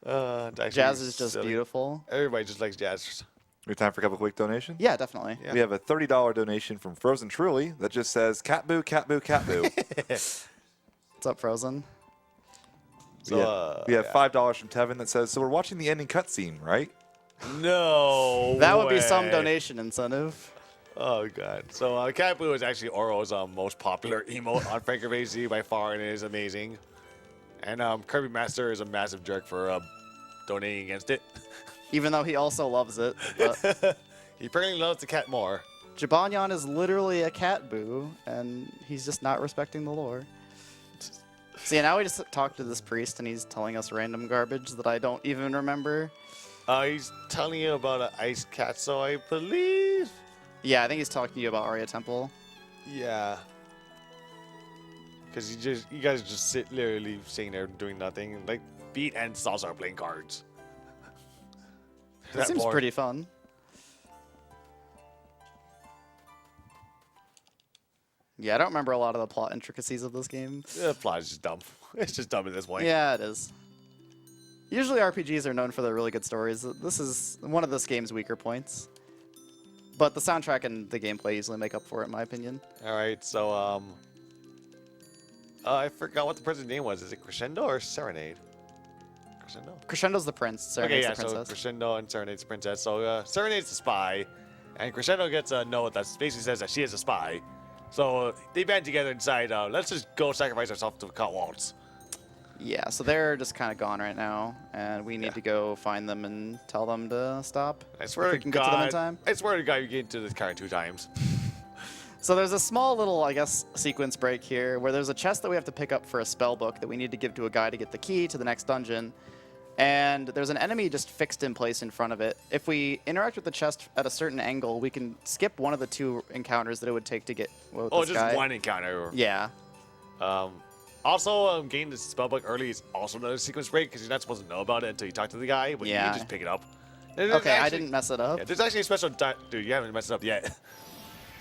It's actually Jazz is just silly. beautiful. Everybody just likes jazz. We have time for a couple quick donations? Yeah, definitely. Yeah. We have a $30 donation from Frozen Truly that just says, cat boo, cat boo, cat boo. What's up, Frozen? So, we have yeah. $5 from Tevin that says, so we're watching the ending cutscene, right? No. That would be some way. donation incentive. Oh god. So Cat Boo is actually Oro's most popular emote on FrankerVZ by far, and it is amazing. And Kirby Master is a massive jerk for donating against it. Even though he also loves it. But He apparently loves the cat more. Jibanyan is literally a cat boo, and he's just not respecting the lore. See, now we just talked to this priest, and he's telling us random garbage that I don't even remember. He's telling you about an ice cat, so I believe. Yeah, I think he's talking to you about Arya Temple. Yeah. Because you guys just sit literally sitting there doing nothing. Like, Beat and Salsa are playing cards. That seems pretty fun. Yeah, I don't remember a lot of the plot intricacies of this game. The plot is just dumb. It's just dumb at this point. Yeah, it is. Usually RPGs are known for their really good stories. This is one of this game's weaker points. But the soundtrack and the gameplay easily make up for it, in my opinion. All right, so I forgot what the person's name was. Is it Crescendo or Serenade? Crescendo. Crescendo's the prince, Serenade's the princess. So Crescendo and Serenade's the princess. So Serenade's the spy, and Crescendo gets a note that basically says that she is a spy. So they band together and decide, let's just go sacrifice ourselves to cut walls. Yeah, so they're just kind of gone right now, and we need to go find them and tell them to stop. I swear if we to can God, get to them in time. I swear to God, you get into this car 2 times. So there's a small little, I guess, sequence break here where there's a chest that we have to pick up for a spell book that we need to give to a guy to get the key to the next dungeon. And there's an enemy just fixed in place in front of it. If we interact with the chest at a certain angle, we can skip one of the 2 encounters that it would take to get with this Just guy. one encounter. Yeah. Also, getting the spellbook early is also another sequence break because you're not supposed to know about it until you talk to the guy, but you Yeah. can just pick it up. Okay, I didn't mess it up. Yeah, there's actually a special... Dude, you haven't messed it up yet.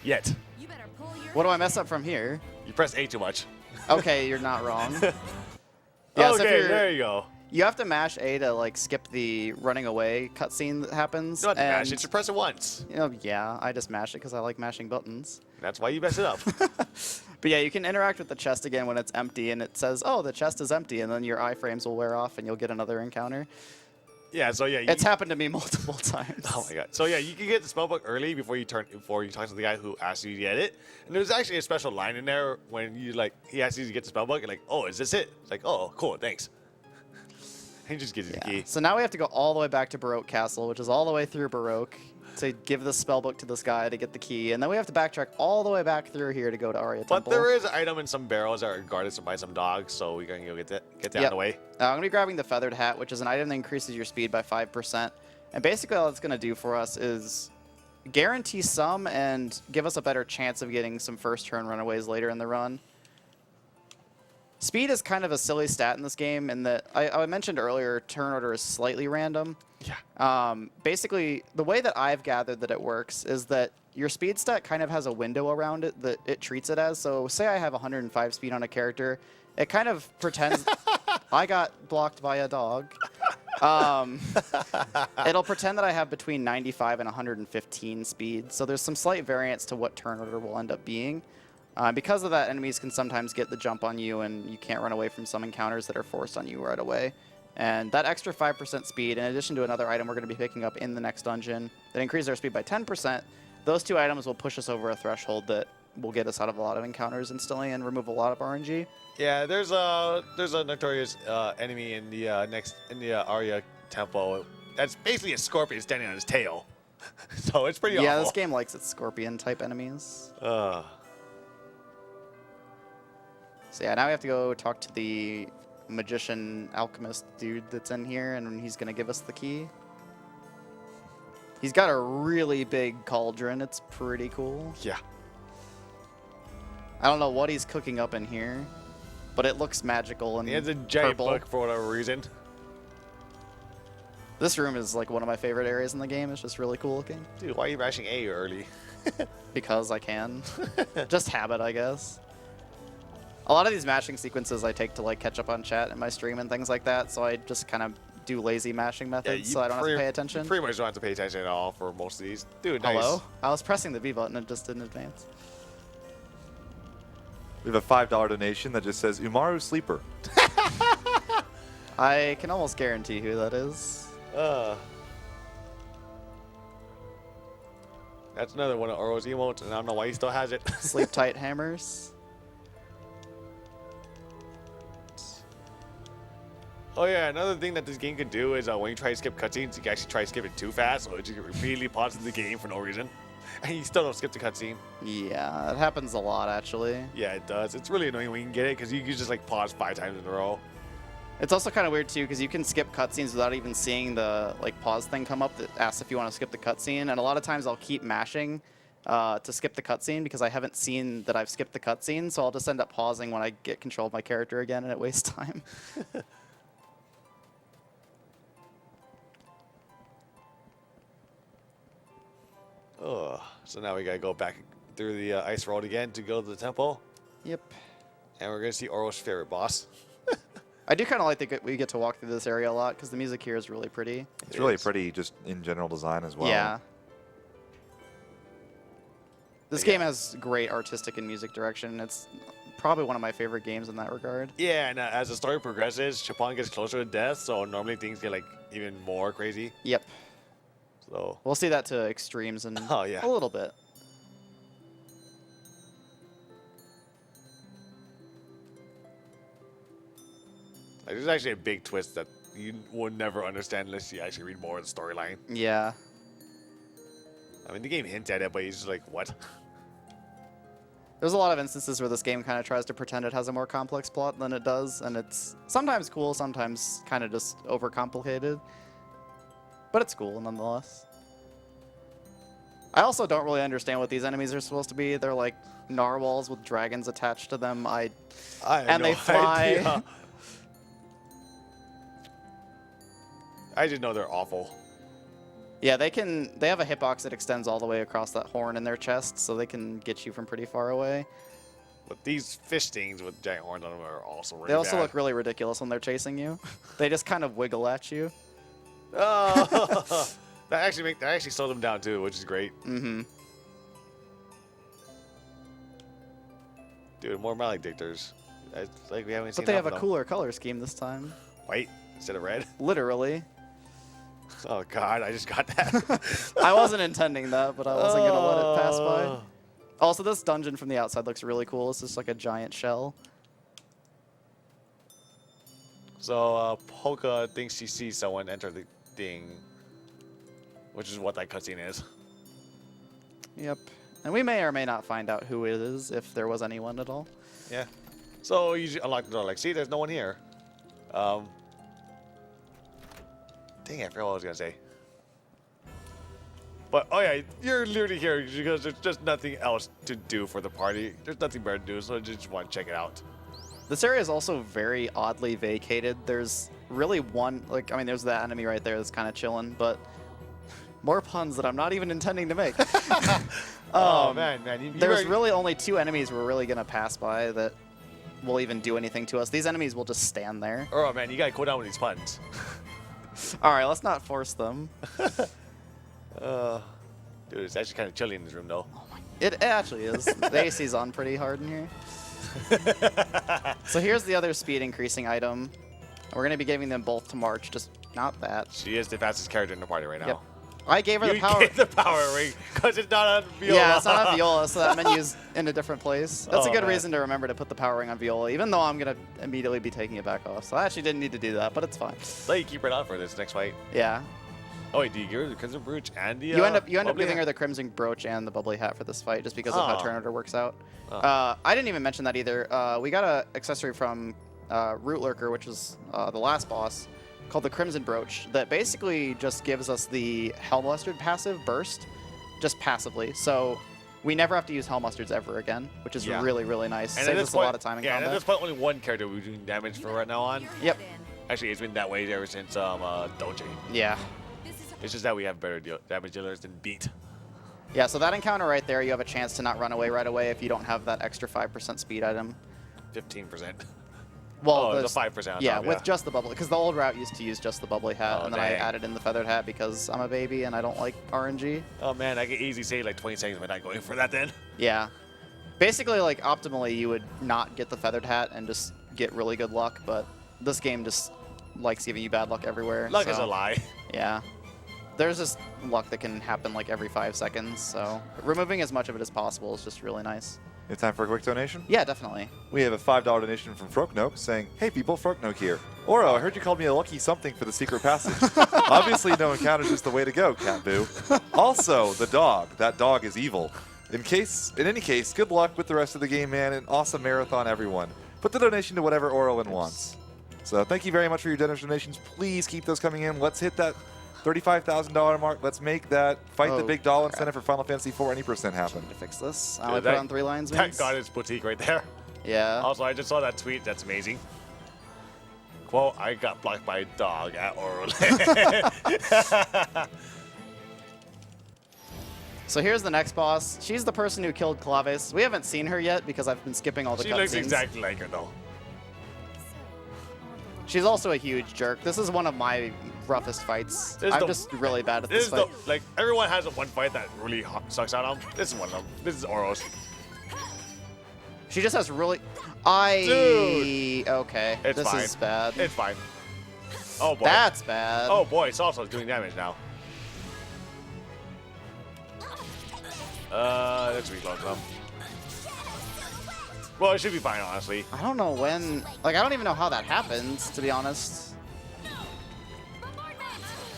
Yet. You better pull your What do I mess up from here? You press A too much. Okay, you're not wrong. Yeah, so if Okay, you're- there you go. You have to mash A to like skip the running away cutscene that happens. You don't have to mash and- it, just press it once. You know, yeah, I just mash it because I like mashing buttons. That's why you mess it up. But yeah, you can interact with the chest again when it's empty, and it says, "Oh, the chest is empty," and then your iframes will wear off, and you'll get another encounter. Yeah, so yeah. It's happened to me multiple times. Oh my God. So yeah, you can get the spellbook early before you talk to the guy who asked you to get it. And there's actually a special line in there when he asks you to get the spellbook, and like, oh, is this it? It's like, oh, cool, thanks. He just gives you the key. So now we have to go all the way back to Baroque Castle, which is all the way through Baroque, to give the spellbook to this guy to get the key, and then we have to backtrack all the way back through here to go to Arya Temple. But there is an item in some barrels that are guarded by some dogs, so we're gonna go get that out of the way. I'm gonna be grabbing the Feathered Hat, which is an item that increases your speed by 5%. And basically all it's gonna do for us is guarantee some and give us a better chance of getting some first turn runaways later in the run. Speed is kind of a silly stat in this game in that I mentioned earlier turn order is slightly random. Yeah. Basically, the way that I've gathered that it works is that your speed stat kind of has a window around it that it treats it as. So say I have 105 speed on a character, it kind of pretends I got blocked by a dog. It'll pretend that I have between 95 and 115 speed. So there's some slight variance to what turn order will end up being. Because of that, enemies can sometimes get the jump on you, and you can't run away from some encounters that are forced on you right away. And that extra 5% speed, in addition to another item we're going to be picking up in the next dungeon that increases our speed by 10%, those 2 items will push us over a threshold that will get us out of a lot of encounters instantly and remove a lot of RNG. Yeah, there's a notorious enemy in the Arya Temple. That's basically a scorpion standing on his tail. So it's pretty awful. Yeah, this game likes its scorpion-type enemies. So yeah, now we have to go talk to the magician alchemist dude that's in here, and he's going to give us the key. He's got a really big cauldron. It's pretty cool. Yeah. I don't know what he's cooking up in here, but it looks magical and He has a giant purple. book for whatever reason. This room is like one of my favorite areas in the game. It's just really cool looking. Dude, why are you mashing A early? Because I can. Just habit, I guess. A lot of these mashing sequences I take to like catch up on chat in my stream and things like that, so I just kind of do lazy mashing methods so I don't have to pay attention. You pretty much don't have to pay attention at all for most of these. Dude, nice. Hello? I was pressing the B button and just didn't advance. We have a $5 donation that just says Umaru Sleeper. I can almost guarantee who that is. That's another one of Oro's emotes, and I don't know why he still has it. Sleep tight hammers. Oh yeah, another thing that this game can do is when you try to skip cutscenes, you can actually try to skip it too fast, so it just repeatedly pauses the game for no reason. And you still don't skip the cutscene. Yeah, it happens a lot, actually. Yeah, it does. It's really annoying when you can get it, because you can just like pause 5 times in a row. It's also kind of weird, too, because you can skip cutscenes without even seeing the like pause thing come up that asks if you want to skip the cutscene. And a lot of times I'll keep mashing to skip the cutscene because I haven't seen that I've skipped the cutscene, so I'll just end up pausing when I get control of my character again, and it wastes time. Oh, so now we gotta go back through the ice road again to go to the temple, Yep. and we're gonna see Oro's favorite boss. I do kind of like that we get to walk through this area a lot because the music here is really pretty. It's really pretty just in general design as well. Yeah. This Yeah. game has great artistic and music direction. It's probably one of my favorite games in that regard. Yeah, and as the story progresses, Chapon gets closer to death, so normally things get like even more crazy. Yep. So We'll see that to extremes in Oh, yeah. a little bit. like, there's actually a big twist that you would never understand unless you actually read more of the storyline. Yeah. I mean, the game hints at it, but you're just like, what? There's a lot of instances where this game kind of tries to pretend it has a more complex plot than it does, and it's sometimes cool, sometimes kind of just overcomplicated. But it's cool nonetheless. I also don't really understand what these enemies are supposed to be. They're like narwhals with dragons attached to them. I have And no they fly. idea. I just know they're awful. Yeah, they have a hitbox that extends all the way across that horn in their chest, so they can get you from pretty far away. But these fish things with giant horns on them are also really They also bad. look really ridiculous when they're chasing you. They just kind of wiggle at you. Oh, that actually slow them down too, which is great. Mm-hmm. Dude, more maledictors. It's like we haven't seen But they have enough a of them. cooler color scheme this time. White instead of red. Literally. Oh god, I just got that. I wasn't intending that, but I wasn't going to let it pass by. Oh. Also, this dungeon from the outside looks really cool. It's just like a giant shell. So Polka thinks she sees someone enter the thing, which is what that cutscene is. Yep. And we may or may not find out who it is, if there was anyone at all. Yeah. So you unlock the door, like, see, there's no one here. Dang it, I forgot what I was gonna say. But oh yeah, you're literally here because there's just nothing else to do for the party. There's nothing better to do, so I just want to check it out. This area is also very oddly vacated. There's really one, like, I mean, there's that enemy right there that's kind of chilling, but more puns that I'm not even intending to make. Oh man, There's really only 2 enemies we're really going to pass by that will even do anything to us. These enemies will just stand there. Oh man, you gotta go down with these puns. All right, let's not force them. Dude, it's actually kind of chilly in this room though. It actually is. The AC's on pretty hard in here. So here's the other speed increasing item. We're going to be giving them both to March, just not that. She is the fastest character in the party right now. Yep. I gave her the You power. gave the power ring because it's not on Viola. Yeah, it's not on Viola, so that menu's in a different place. That's Oh, a good man. reason to remember to put the power ring on Viola, even though I'm going to immediately be taking it back off. So I actually didn't need to do that, but it's fine. Let you keep it on for this next fight. Yeah. Oh wait, do you give her the Crimson Brooch and the You end up bubbly giving hat? her the Crimson Brooch and the Bubbly Hat for this fight just because of how Oh. turn order works out. Oh. I didn't even mention that either. We got an accessory from Root Lurker, which is the last boss, called the Crimson Brooch, that basically just gives us the Hellmustard passive burst, just passively. So we never have to use Hellmustards ever again, which is Yeah. really, really nice. And at Saves this us point, a lot of time in yeah, and at combat. this point, only one character we're doing damage for right now on. Yep. Actually, it's been that way ever since Doge. Yeah. It's just that we have better damage dealers than Beat. Yeah, so that encounter right there, you have a chance to not run away right away if you don't have that extra 5% speed item. 15%. Well, Oh, there's- the 5% on yeah, top, with yeah. just the bubbly, because the old route used to use just the bubbly hat, Oh, and then I dang. added in the feathered hat because I'm a baby and I don't like RNG. Oh man, I could easily save like 20 seconds by not going for that then. Yeah, basically, like optimally, you would not get the feathered hat and just get really good luck, but this game just likes giving you bad luck everywhere. Luck so, is a lie. Yeah. there's just luck that can happen like every 5 seconds. So removing as much of it as possible is just really nice. You have time for a quick donation? Yeah, definitely. We have a $5 donation from Froknoke saying, "Hey people, Froknoke here. Oro, I heard you called me a lucky something for the secret passage. Obviously, no encounters is the way to go, Cat Boo. Also, the dog. That dog is evil. In any case, good luck with the rest of the game, man. An awesome marathon, everyone. Put the donation to whatever Ourolen wants." So thank you very much for your generous donations. Please keep those coming in. Let's hit that $35,000 mark. Let's make that Fight the Big Doll incentive for Final Fantasy IV any % happen. To fix this, I only put it on 3 lines. That got his boutique right there. Yeah. Also, I just saw that tweet. That's amazing. Quote, I got blocked by a dog at Ourolen. So here's the next boss. She's the person who killed Claves. We haven't seen her yet because I've been skipping all the cutscenes. She looks exactly like her, though. She's also a huge jerk. This is one of my roughest fights. I'm just really bad at this fight. Like, everyone has one fight that really sucks out of them. This is one of them. This is Oro's. She just has really... Dude. Okay. It's this fine. is bad. It's fine. Oh, boy. That's bad. Oh, boy. Salsa's doing damage now. That's reload them. Well, it should be fine, honestly. I don't know when... Like, I don't even know how that happens, to be honest.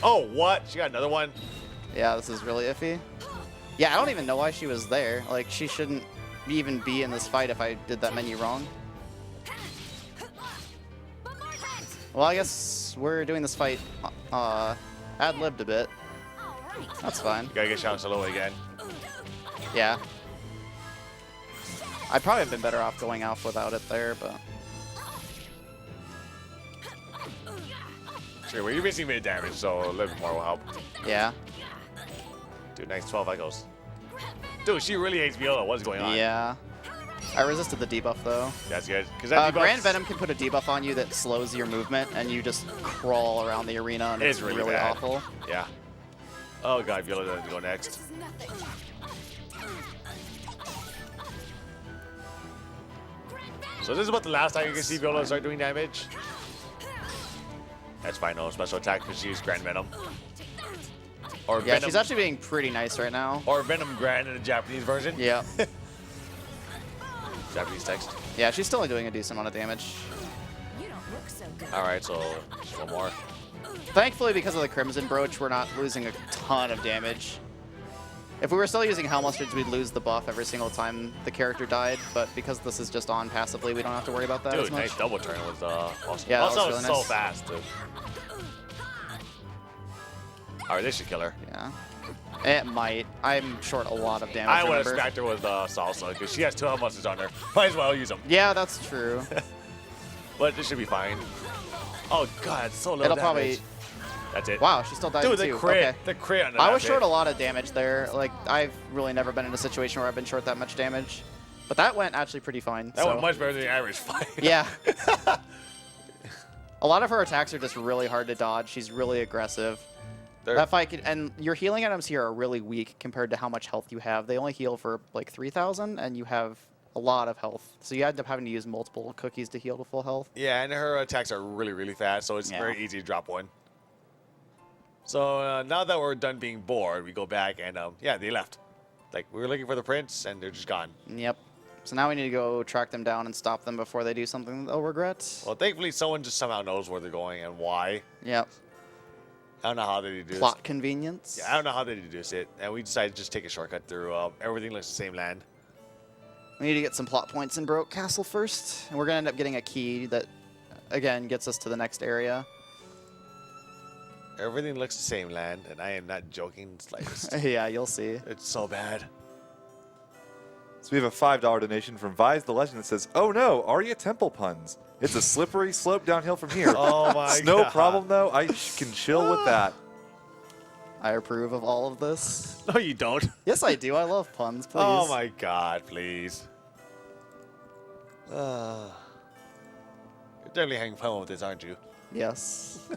Oh, what? She got another one? Yeah, this is really iffy. Yeah, I don't even know why she was there. Like, she shouldn't even be in this fight if I did that menu wrong. Well, I guess we're doing this fight ad-libbed a bit. That's fine. You gotta get shot solo again. Yeah. I'd probably have been better off going off without it there, but... Sure, well, you're missing mid damage, so a little bit more will help. Yeah. Dude, nice 12 echoes. Dude, she really hates Viola. What's going on? Yeah. I resisted the debuff, though. That's good. Because that Grand Venom can put a debuff on you that slows your movement, and you just crawl around the arena, and it's really bad. awful. Yeah. Oh, God, Viola doesn't go next. So this is about the last time you can see Viola start doing damage. That's fine, no special attack because she used Grand Venom. Or Yeah, Venom, she's actually being pretty nice right now. or Venom Grand in the Japanese version. Yeah. Japanese text. Yeah, she's still doing a decent amount of damage. You don't look so good. All right, so just one more. Thankfully, because of the Crimson Brooch, we're not losing a ton of damage. If we were still using Hell Mustards, we'd lose the buff every single time the character died, but because this is just on passively, we don't have to worry about that as Dude, much. nice double turn was awesome. Yeah, that also, was really it's so nice. fast, too. All right, this should kill her. Yeah. It might. I'm short a lot of damage, I would have remember? smacked her with Salsa because she has 2 Hell Mustards on her. Might as well use them. Yeah, that's true. But this should be fine. Oh, God, so low It'll damage. probably... That's it. Wow, she still died Dude, too. the crit. Okay. The crit on the I was last short hit. a lot of damage there. Like, I've really never been in a situation where I've been short that much damage. But that went actually pretty fine. That so. went much better than the average fight. Yeah. A lot of her attacks are just really hard to dodge. She's really aggressive. That fight can, and your healing items here are really weak compared to how much health you have. They only heal for like 3,000, and you have a lot of health. So you end up having to use multiple cookies to heal to full health. Yeah, and her attacks are really, really fast, so it's Yeah. very easy to drop one. So now that we're done being bored, we go back and, yeah, they left. Like, we were looking for the prince, and they're just gone. Yep. So now we need to go track them down and stop them before they do something they'll regret. Well, thankfully, someone just somehow knows where they're going and why. Yep. I don't know how they do this. Plot convenience. Yeah, I don't know how they deduce it, and we decided to just take a shortcut through. Everything looks the same land. We need to get some plot points in Broke Castle first, and we're gonna end up getting a key that, again, gets us to the next area. Everything looks the same land, and I am not joking the slightest. Yeah, you'll see. It's so bad. So we have a $5 donation from Vise the Legend that says, "Oh no, Arya Temple puns. It's a slippery slope downhill from here. Oh my It's no God. problem though. I can chill with that." I approve of all of this. No, you don't. Yes, I do. I love puns, please. Oh my God, please. You're definitely having fun with this, aren't you? Yes.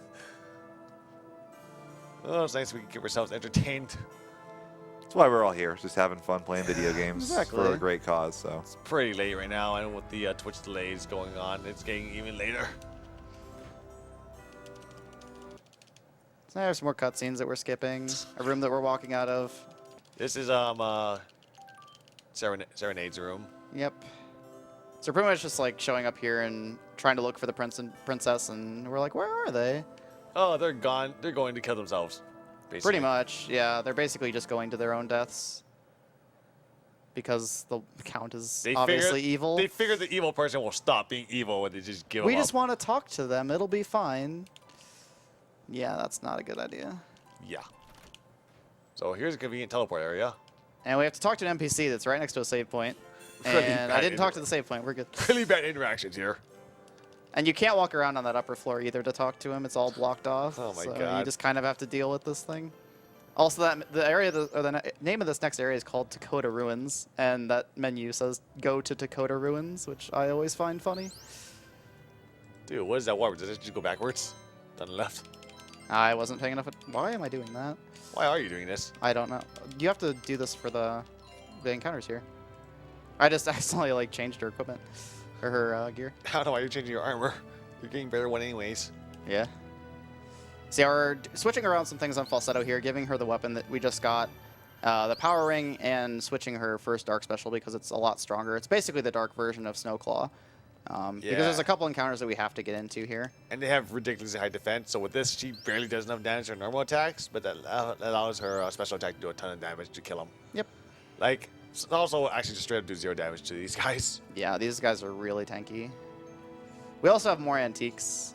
Oh, it's nice we can keep ourselves entertained. That's why we're all here, just having fun playing video games for Exactly. a great cause. So It's pretty late right now, and with the Twitch delays going on, it's getting even later. So There's more cutscenes that we're skipping. A room that we're walking out of. This is Serenade's room. Yep. So pretty much just like showing up here and trying to look for the prince and princess, and we're like, where are they? Oh, they're gone. They're going to kill themselves. Basically. Pretty much, yeah. They're basically just going to their own deaths. Because the Count is obviously evil. They figure the evil person will stop being evil when they just give We up. just want to talk to them. It'll be fine. Yeah, that's not a good idea. Yeah. So here's a convenient teleport area. And we have to talk to an NPC that's right next to a save point. Really And bad I didn't talk to the save point. We're good. Really bad interactions here. And you can't walk around on that upper floor either to talk to him. It's all blocked off. Oh my so God. You just kind of have to deal with this thing. Also, the area, the name of this next area is called Dakota Ruins, and that menu says "Go to Dakota Ruins," which I always find funny. Dude, what is that warp? Does it just go backwards? Down the left? I wasn't paying enough. Why am I doing that? Why are you doing this? I don't know. You have to do this for the encounters here. I just accidentally like changed her equipment or her gear. I don't know why you're changing your armor. You're getting better one anyways. Yeah. See, we're switching around some things on Falsetto here, giving her the weapon that we just got, the Power Ring, and switching her first Dark Special because it's a lot stronger. It's basically the Dark version of Snowclaw. Because there's a couple encounters that we have to get into here. And they have ridiculously high defense, so with this, she barely does enough damage to her normal attacks, but that allows her special attack to do a ton of damage to kill them. Yep. Like, also actually just straight up do 0 damage to these guys. Yeah, these guys are really tanky. We also have more antiques.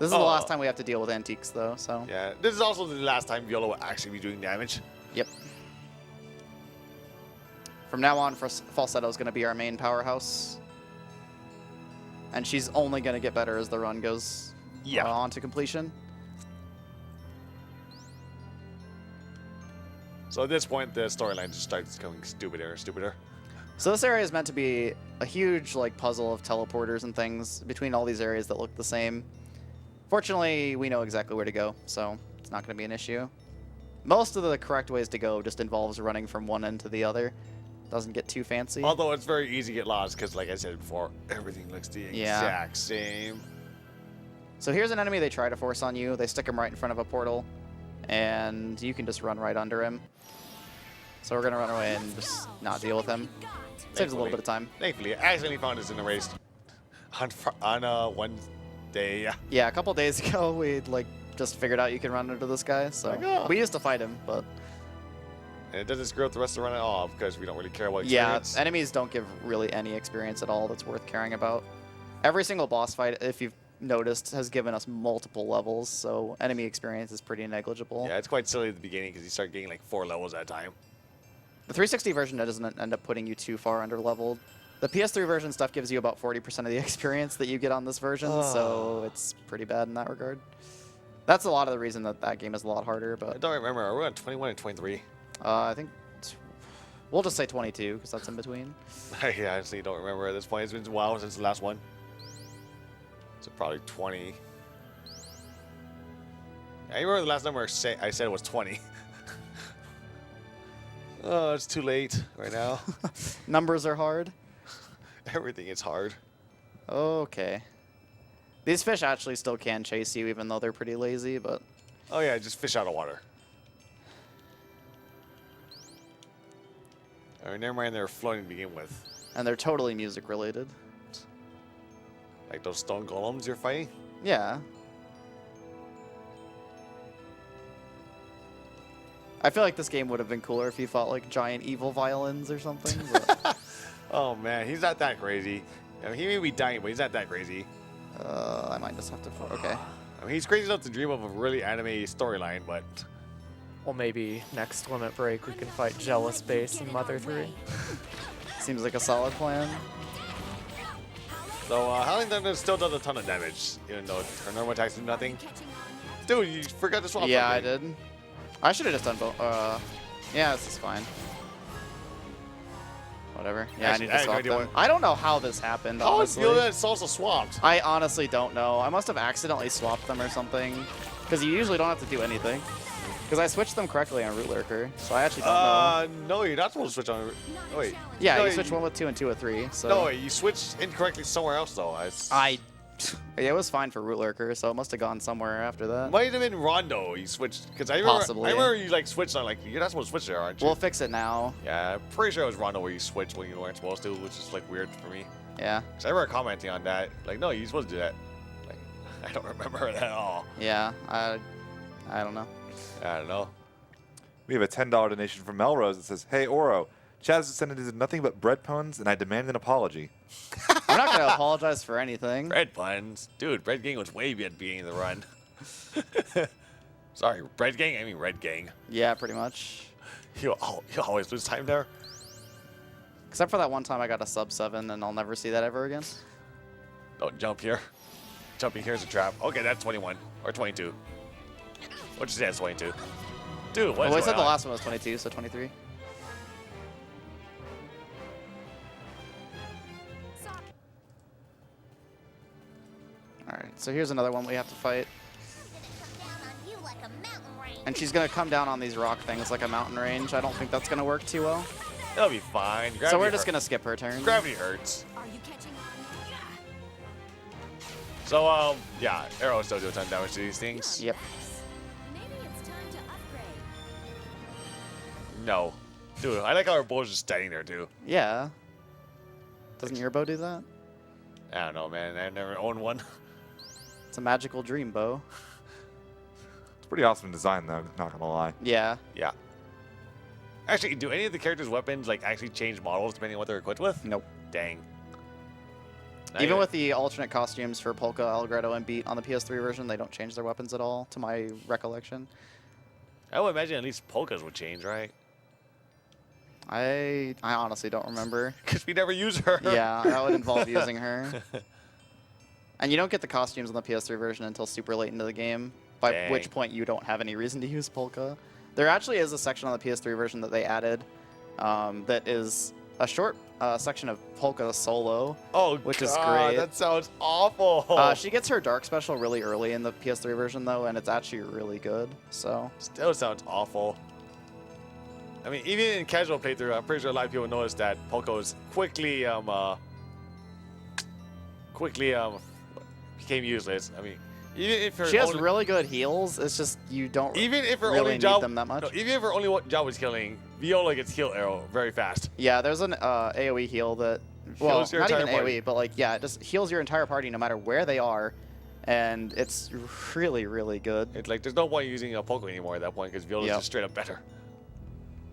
This is the last time we have to deal with antiques, though, so... Yeah, this is also the last time Viola will actually be doing damage. Yep. From now on, Falsetto is going to be our main powerhouse. And she's only going to get better as the run goes on to completion. So at this point, the storyline just starts becoming stupider and stupider. So this area is meant to be a huge like puzzle of teleporters and things between all these areas that look the same. Fortunately, we know exactly where to go, so it's not going to be an issue. Most of the correct ways to go just involves running from one end to the other. Doesn't get too fancy. Although it's very easy to get lost because, like I said before, everything looks the exact same. So here's an enemy they try to force on you. They stick him right in front of a portal, and you can just run right under him. So we're going to run away and just not deal with him. Saves a little bit of time. Thankfully, I accidentally found this in a race on one day. Yeah. Yeah, a couple days ago, we like just figured out you can run under this guy. So we used to fight him, but... And it doesn't screw up the rest of the run at all because we don't really care about yeah, experience. enemies don't give really any experience at all that's worth caring about. Every single boss fight, if you've noticed, has given us multiple levels, so enemy experience is pretty negligible. Yeah, it's quite silly at the beginning because you start getting like 4 levels at a time. The 360 version doesn't end up putting you too far under leveled. The PS3 version stuff gives you about 40% of the experience that you get on this version, so it's pretty bad in that regard. That's a lot of the reason that that game is a lot harder. But I don't remember. Are we on 21 and 23? I think we'll just say 22 because that's in between. I honestly don't remember at this point. It's been a while since the last one. So probably 20. I remember the last number I said was 20. Oh, it's too late right now. Numbers are hard. Everything is hard. Okay. These fish actually still can chase you even though they're pretty lazy, but... Oh yeah, just fish out of water. I mean, never mind, they're floating to begin with. And they're totally music related. Like those stone golems you're fighting? Yeah. I feel like this game would have been cooler if you fought like giant evil violins or something. But Oh man, he's not that crazy. I mean, he may be dying, but he's not that crazy. I might just have to... Okay. I mean, he's crazy enough to dream of a really anime storyline, but... Well, maybe next limit break we can fight Jealous Base and Mother 3. Seems like a solid plan. So, Howling Thunder still does a ton of damage, even though her normal attacks do nothing. Dude, you forgot to swap Yeah, something. I did. I should have just done both. Yeah, this is fine. Whatever. Yeah, Actually, I need to swap them. I don't know how this happened, How is honestly. Viola it's also swapped? I honestly don't know. I must have accidentally swapped them or something. Because you usually don't have to do anything. Because I switched them correctly on Root Lurker, so I actually don't know. No, you're not supposed to switch on... Wait. Yeah, no, you switch one with 2 and 2 with 3. So No, wait, you switched incorrectly somewhere else, though. I Yeah, it was fine for Root Lurker, so it must have gone somewhere after that. Might have been Rondo. You switched because I remember. Possibly. I remember you like switched on like you're not supposed to switch there, aren't you? We'll fix it now. Yeah, I'm pretty sure it was Rondo where you switched when you weren't supposed to, which is like weird for me. Yeah. Because I remember commenting on that. Like, no, you're supposed to do that. Like, I don't remember it at all. Yeah. I don't know. I don't know. We have a $10 donation from Melrose that says, "Hey Oro, Chaz has sent into nothing but bread puns, and I demand an apology." I'm not gonna apologize for anything. Bread puns. Dude, Bread Gang was way at the beginning of the run. Sorry, Bread Gang? I mean Red Gang. Yeah, pretty much. You always lose time there. Except for that one time I got a sub 7, and I'll never see that ever again. Don't jump here. Jumping here is a trap. Okay, that's 21. Or 22. What'd you say that's 22? Dude, what Well, I is said going the on? last one was 22, so 23. Alright, so here's another one we have to fight. And she's going to come down on these rock things like a mountain range. I don't think that's going to work too well. That'll be fine. Gravity So we're just going to skip her turn. Gravity hurts. Are you catching on? So, yeah, arrows still do a ton of damage to these things. Yep. Maybe it's time to upgrade. No. Dude, I like how our bow's just standing there, too. Yeah. Doesn't your bow do that? I don't know, man. I never owned one. It's a magical dream bow. It's pretty awesome design, though. Not gonna lie. Yeah. Yeah. Actually, do any of the characters' weapons, like, actually change models depending on what they're equipped with? Nope. Dang. Even with the alternate costumes for Polka, Allegretto, and Beat on the PS3 version, they don't change their weapons at all, to my recollection. I would imagine at least Polka's would change, right? I honestly don't remember. Because we never use her. Yeah, that would involve using her. And you don't get the costumes on the PS3 version until super late into the game, by Dang. which point you don't have any reason to use Polka. There actually is a section on the PS3 version that they added that is a short section of Polka solo. Oh, Which is God, great. That sounds awful. She gets her Dark Special really early in the PS3 version, though, and it's actually really good. So Still sounds awful. I mean, even in casual playthrough, I'm pretty sure a lot of people noticed that Polka is quickly became useless. I mean, even if her she has only, really good heals. It's just you don't even if her really only need job them that much. No, even if her only job was killing, Viola gets heal arrow very fast. Yeah, there's an AoE heal that, well, Heals your not even entire party. AoE, but like, yeah, it just heals your entire party no matter where they are, and it's really, really good. It's like there's no point using a Polka anymore at that point because Viola's Yep. just straight up better.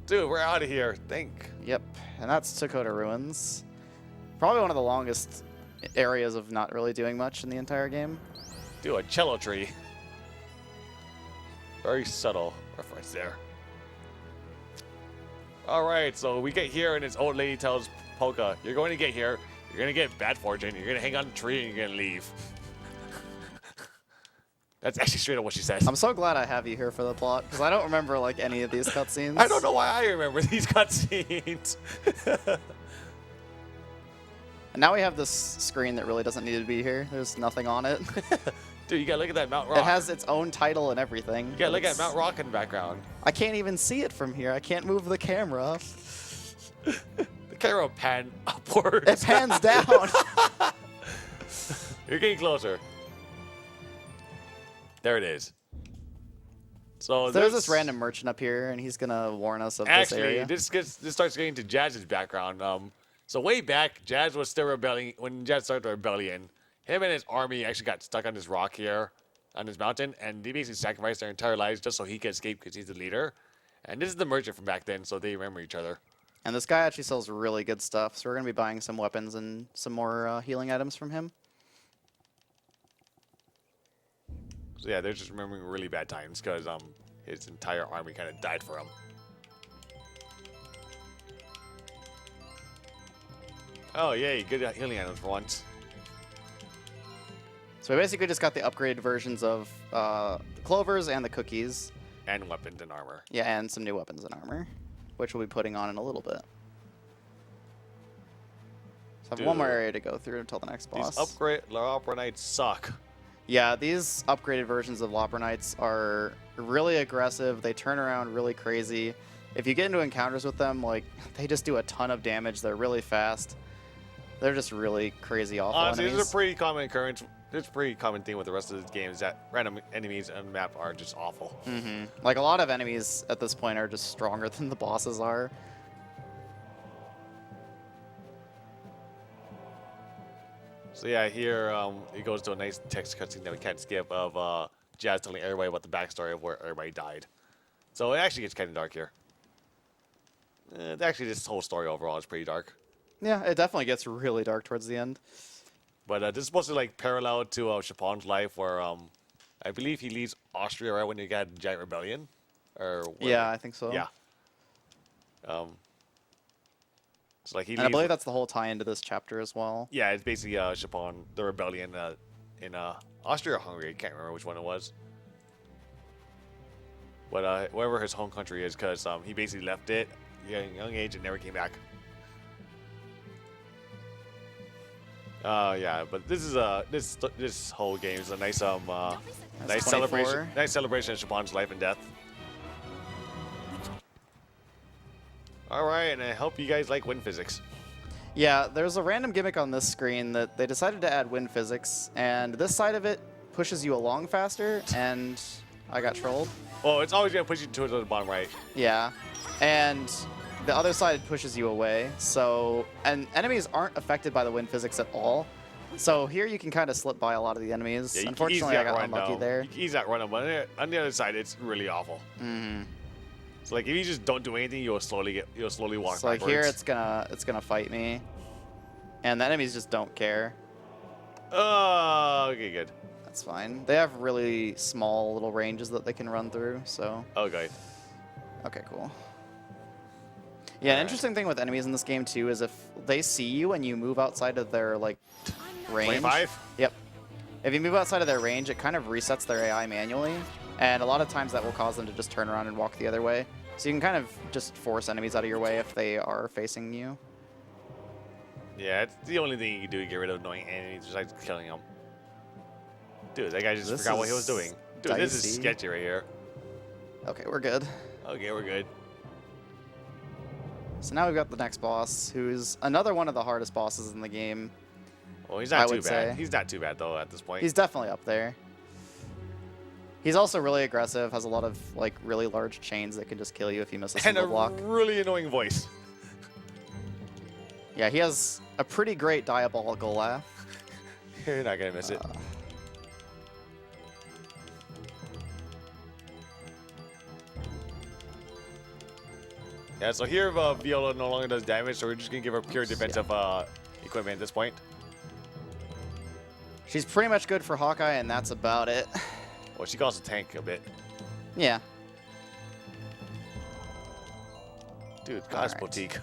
Dude, we're out of here. Think. Yep, and that's Dakota Ruins. Probably one of the longest areas of not really doing much in the entire game. Do a cello tree. Very subtle reference there. All right, so we get here, and this old lady tells Polka, "You're going to get here. You're going to get bad fortune. You're going to hang on the tree, and you're going to leave." That's actually straight up what she says. I'm so glad I have you here for the plot, because I don't remember like any of these cutscenes. I don't know why I remember these cutscenes. And now we have this screen that really doesn't need to be here. There's nothing on it. Dude, you gotta look at that Mount Rock. It has its own title and everything. You gotta look at It's- Mount Rock in the background. I can't even see it from here. I can't move the camera. The camera pan upwards. It pans down. You're getting closer. There it is. So There's this random merchant up here, and he's gonna warn us of this Actually, area. this starts getting to Jazz's background. So way back, Jazz was still rebelling when Jazz started the rebellion. Him and his army actually got stuck on this rock here, on this mountain, and they basically sacrificed their entire lives just so he could escape because he's the leader. And this is the merchant from back then, so they remember each other. And this guy actually sells really good stuff, so we're gonna be buying some weapons and some more healing items from him. So yeah, they're just remembering really bad times because his entire army kind of died for him. Oh yay, good healing items for once. So we basically just got the upgraded versions of the clovers and the cookies. And weapons and armor. Yeah, and some new weapons and armor, which we'll be putting on in a little bit. So I have one more Dude. area to go through until the next boss. These upgrade Opera Knights suck. Yeah, these upgraded versions of Lopper Knights are really aggressive. They turn around really crazy. If you get into encounters with them, like, they just do a ton of damage. They're really fast. They're just really crazy awful Honestly, enemies. this is a pretty common occurrence It's a pretty common thing with the rest of the games that random enemies on the map are just awful. Like a lot of enemies at this point are just stronger than the bosses are. So yeah, here it goes to a nice text cutscene that we can't skip of Jazz telling everybody about the backstory of where everybody died. So it actually gets kind of dark here. Actually, this whole story overall is pretty dark. Yeah, it definitely gets really dark towards the end. But this is supposed to like parallel to Chapon's life, where I believe he leaves Austria right when you got Giant Rebellion, or whatever. Yeah, I think so. Yeah. So like he And I leaves. believe that's the whole tie into this chapter as well. Yeah, it's basically Chapon, the rebellion in Austria or Hungary. I can't remember which one it was. But wherever his home country is, because he basically left it at a young age and never came back. Yeah, but this is this whole game is a nice nice 24. celebration of Chapon's life and death. All right, and I hope you guys like wind physics. Yeah, there's a random gimmick on this screen that they decided to add wind physics, and this side of it pushes you along faster, and I got trolled. Oh, it's always gonna push you to the bottom right. Yeah, and the other side pushes you away. So, and enemies aren't affected by the wind physics at all. So here you can kind of slip by a lot of the enemies. Yeah, Unfortunately, I got unlucky there. You can ease that run, but on the other side, it's really awful. So like if you just don't do anything, you'll slowly walk So like backwards. here, it's gonna fight me, and the enemies just don't care. Oh, okay, good. That's fine. They have really small little ranges that they can run through. So Okay. okay, cool. Yeah, an interesting thing with enemies in this game too is if they see you and you move outside of their like range. 25? Yep. If you move outside of their range, it kind of resets their AI manually, and a lot of times that will cause them to just turn around and walk the other way. So you can kind of just force enemies out of your way if they are facing you. Yeah, it's the only thing you can do to get rid of annoying enemies besides killing them. Dude, that guy just This forgot what he was is doing. Dude, this is dicey. sketchy right here. Okay, we're good. Okay, we're good. So now we've got the next boss, who's another one of the hardest bosses in the game. Well, he's I not too would bad. say. He's not too bad though at this point. He's definitely up there. He's also really aggressive, has a lot of like really large chains that can just kill you if you miss a and single a block. really annoying voice. Yeah, he has a pretty great diabolical laugh. You're not gonna miss it. Yeah, so here Viola no longer does damage, so we're just gonna give her pure defensive equipment at this point. She's pretty much good for Hawkeye, and that's about it. Well, she can also tank a bit. Yeah. Dude, God's Alright. boutique.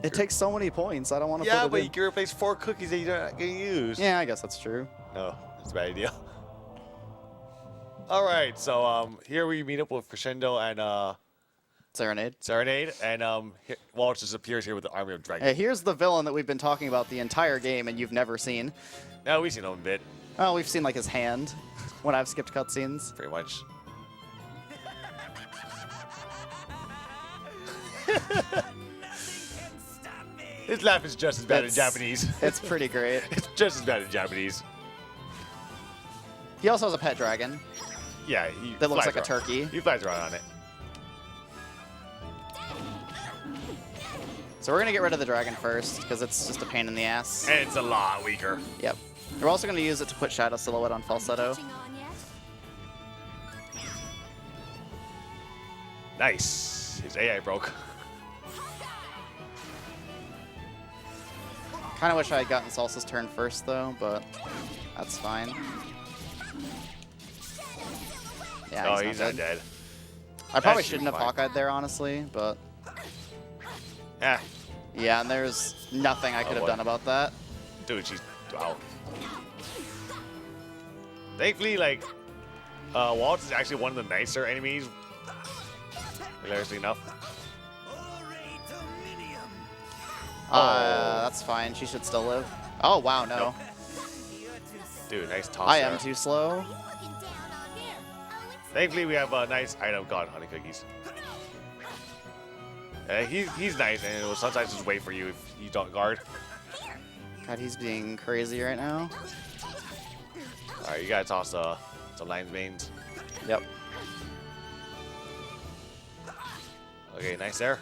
It takes so many points. I don't want to Yeah, put but it you can replace 4 cookies that you're not gonna use. in. Yeah, I guess that's true. No, that's a bad idea. All right, so here we meet up with Crescendo and Serenade. Serenade, and Waltz just appears here with the army of dragons. Hey, here's the villain that we've been talking about the entire game and you've never seen. Now we've seen him a bit, Well, we've seen like his hand when I've skipped cutscenes. pretty much. His laugh is just as bad in It's- Japanese. It's pretty great. It's just as bad in Japanese. He also has a pet dragon Yeah, he that looks flies like a around. turkey. He flies around on it. So we're going to get rid of the dragon first because it's just a pain in the ass. And it's a lot weaker. Yep. We're also going to use it to put Shadow Silhouette on Falsetto. Catching on yet? Nice. His AI broke. Kind of wish I had gotten Salsa's turn first though, but that's fine. Yeah, Oh, he's not dead. I probably should be shouldn't have fine. Hawkeyed there, honestly, but Ah, yeah, and there's nothing I could have boy. done about that. dude, she's wow. Thankfully, like, Waltz is actually one of the nicer enemies. Hilariously enough. That's fine. She should still live. Oh, wow, no. Nope. Dude, nice toss I there. am too slow. Looking down on him. Oh, it's Thankfully, we have a nice item called honey cookies. He's nice, and it will sometimes just wait for you if you don't guard. God, he's being crazy right now. All right, you gotta toss the lion's manes. Yep. Okay, nice there.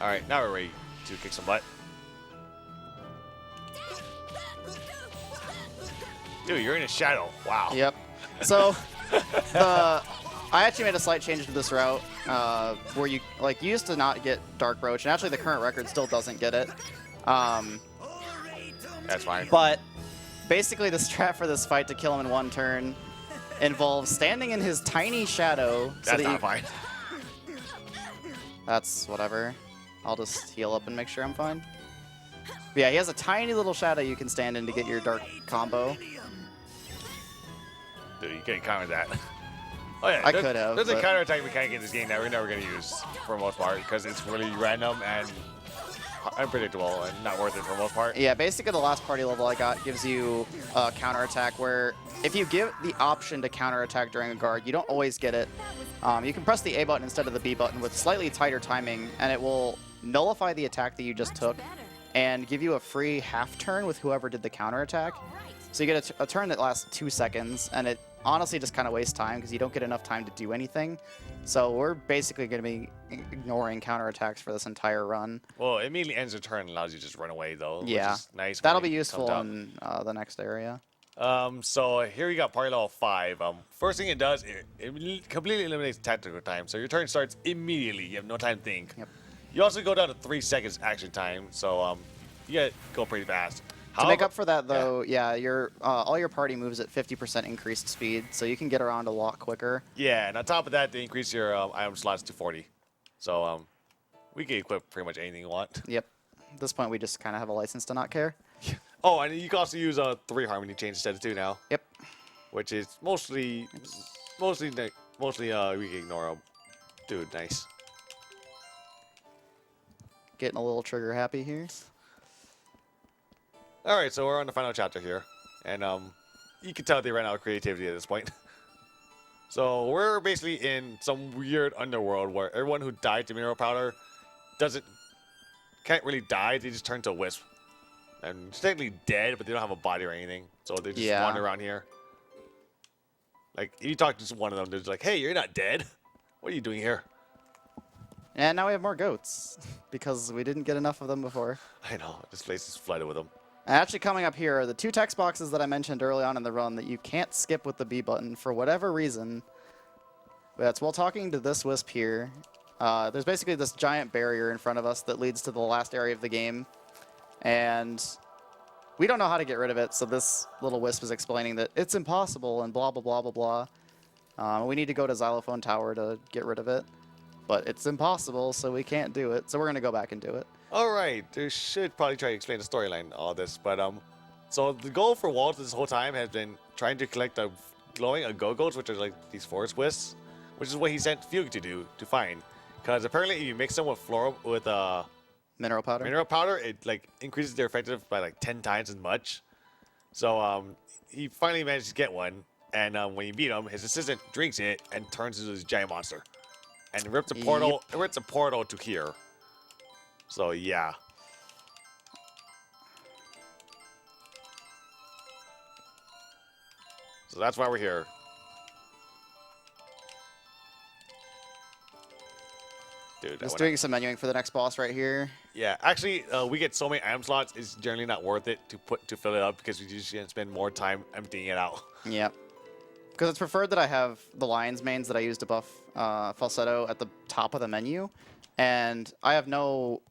All right, now we're ready to kick some butt. Dude, you're in a shadow. Wow. Yep. So, I actually made a slight change to this route where you used to not get Dark Roach, and actually the current record still doesn't get it. That's fine. But basically, the strat for this fight to kill him in one turn involves standing in his tiny shadow. That's not fine. That's whatever. I'll just heal up and make sure I'm fine. But yeah, he has a tiny little shadow you can stand in to get your dark combo. Dude, you can't counter that. Oh yeah, I could have. There's a but- counterattack mechanic in this game that we're never going to use for the most part because it's really random and unpredictable and not worth it for the most part. Yeah, basically the last party level I got gives you a counterattack where if you give the option to counterattack during a guard, you don't always get it. You can press the A button instead of the B button with slightly tighter timing, and it will nullify the attack that you just took and give you a free half turn with whoever did the counterattack. So you get a turn that lasts 2 seconds, and it honestly just kind of wastes time because you don't get enough time to do anything. So we're basically going to be ignoring counterattacks for this entire run. Well, it immediately ends the turn and allows you to just run away, though. Yeah, which is nice. that'll when be it useful comes in the next area. up. So here you got party level 5. First thing it does, it completely eliminates tactical time. So your turn starts immediately. You have no time to think. Yep. You also go down to 3 seconds action time. So you get go pretty fast. To make up for that, though, yeah, your all your party moves at 50% increased speed, so you can get around a lot quicker. Yeah, and on top of that, they increase your item slots to 40. So we can equip pretty much anything you want. Yep. At this point, we just kind of have a license to not care. Oh, and you can also use 3 harmony change instead of 2 now. Yep. Which is mostly we can ignore them. Dude, nice. Getting a little trigger happy here. All right, so we're on the final chapter here, and you can tell they ran out of creativity at this point. So we're basically in some weird underworld where everyone who died to mineral powder can't really die. They just turn to a wisp, and it's technically dead, but they don't have a body or anything, so they just Yeah. wander around here. Like if you talk to one of them, they're just like, "Hey, you're not dead. What are you doing here?" And now we have more goats, because we didn't get enough of them before. I know this place is flooded with them. And actually coming up here are the 2 text boxes that I mentioned early on in the run that you can't skip with the B button for whatever reason. That's while talking to this wisp here. There's basically this giant barrier in front of us that leads to the last area of the game. And we don't know how to get rid of it, so this little wisp is explaining that it's impossible and blah, blah, blah, blah, blah. We need to go to Xylophone Tower to get rid of it. But it's impossible, so we can't do it. So we're going to go back and do it. All right, they should probably try to explain the storyline all this, but so the goal for Walt this whole time has been trying to collect the glowing agogos, which are like these forest wisps, which is what he sent Fugue to find, because apparently if you mix them with Mineral powder. mineral powder, it like increases their effectiveness by like 10 times as much. So he finally managed to get one, and when you beat him, his assistant drinks it and turns into this giant monster, and rips a portal. It rips a portal to here. So yeah. So that's why we're here. Dude, Just doing some menuing for the next boss right here. yeah, actually, we get so many item slots. It's generally not worth it to fill it up because we just gonna spend more time emptying it out. Yep. Because it's preferred that I have the lion's manes that I use to buff falsetto at the top of the menu, and I have no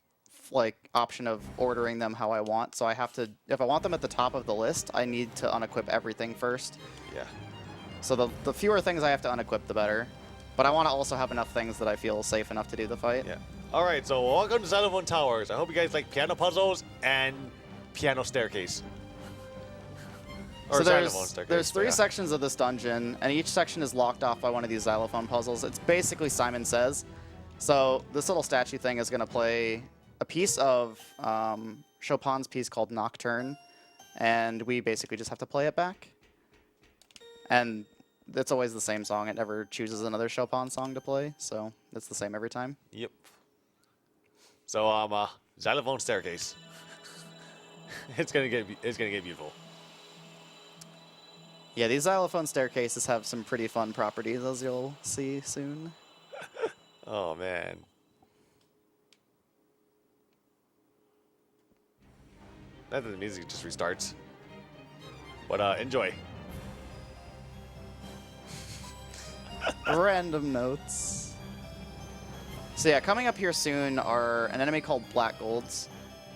option of ordering them how I want. So I have to, if I want them at the top of the list, I need to unequip everything first. Yeah. So the fewer things I have to unequip, the better. But I want to also have enough things that I feel safe enough to do the fight. Yeah. All right, so welcome to Xylophone Towers. I hope you guys like piano puzzles and piano staircase. Or So xylophone staircase, there's 3 yeah. sections of this dungeon, and each section is locked off by one of these xylophone puzzles. It's basically Simon Says. So this little statue thing is going to play a piece of Chopin's piece called Nocturne, and we basically just have to play it back. And it's always the same song. It never chooses another Chopin song to play, so it's the same every time. Yep. So Xylophone staircase. It's gonna get beautiful. Yeah, these xylophone staircases have some pretty fun properties, as you'll see soon. Oh man. That the music just restarts. But enjoy. Random notes. So yeah, coming up here soon are an enemy called Black Golds,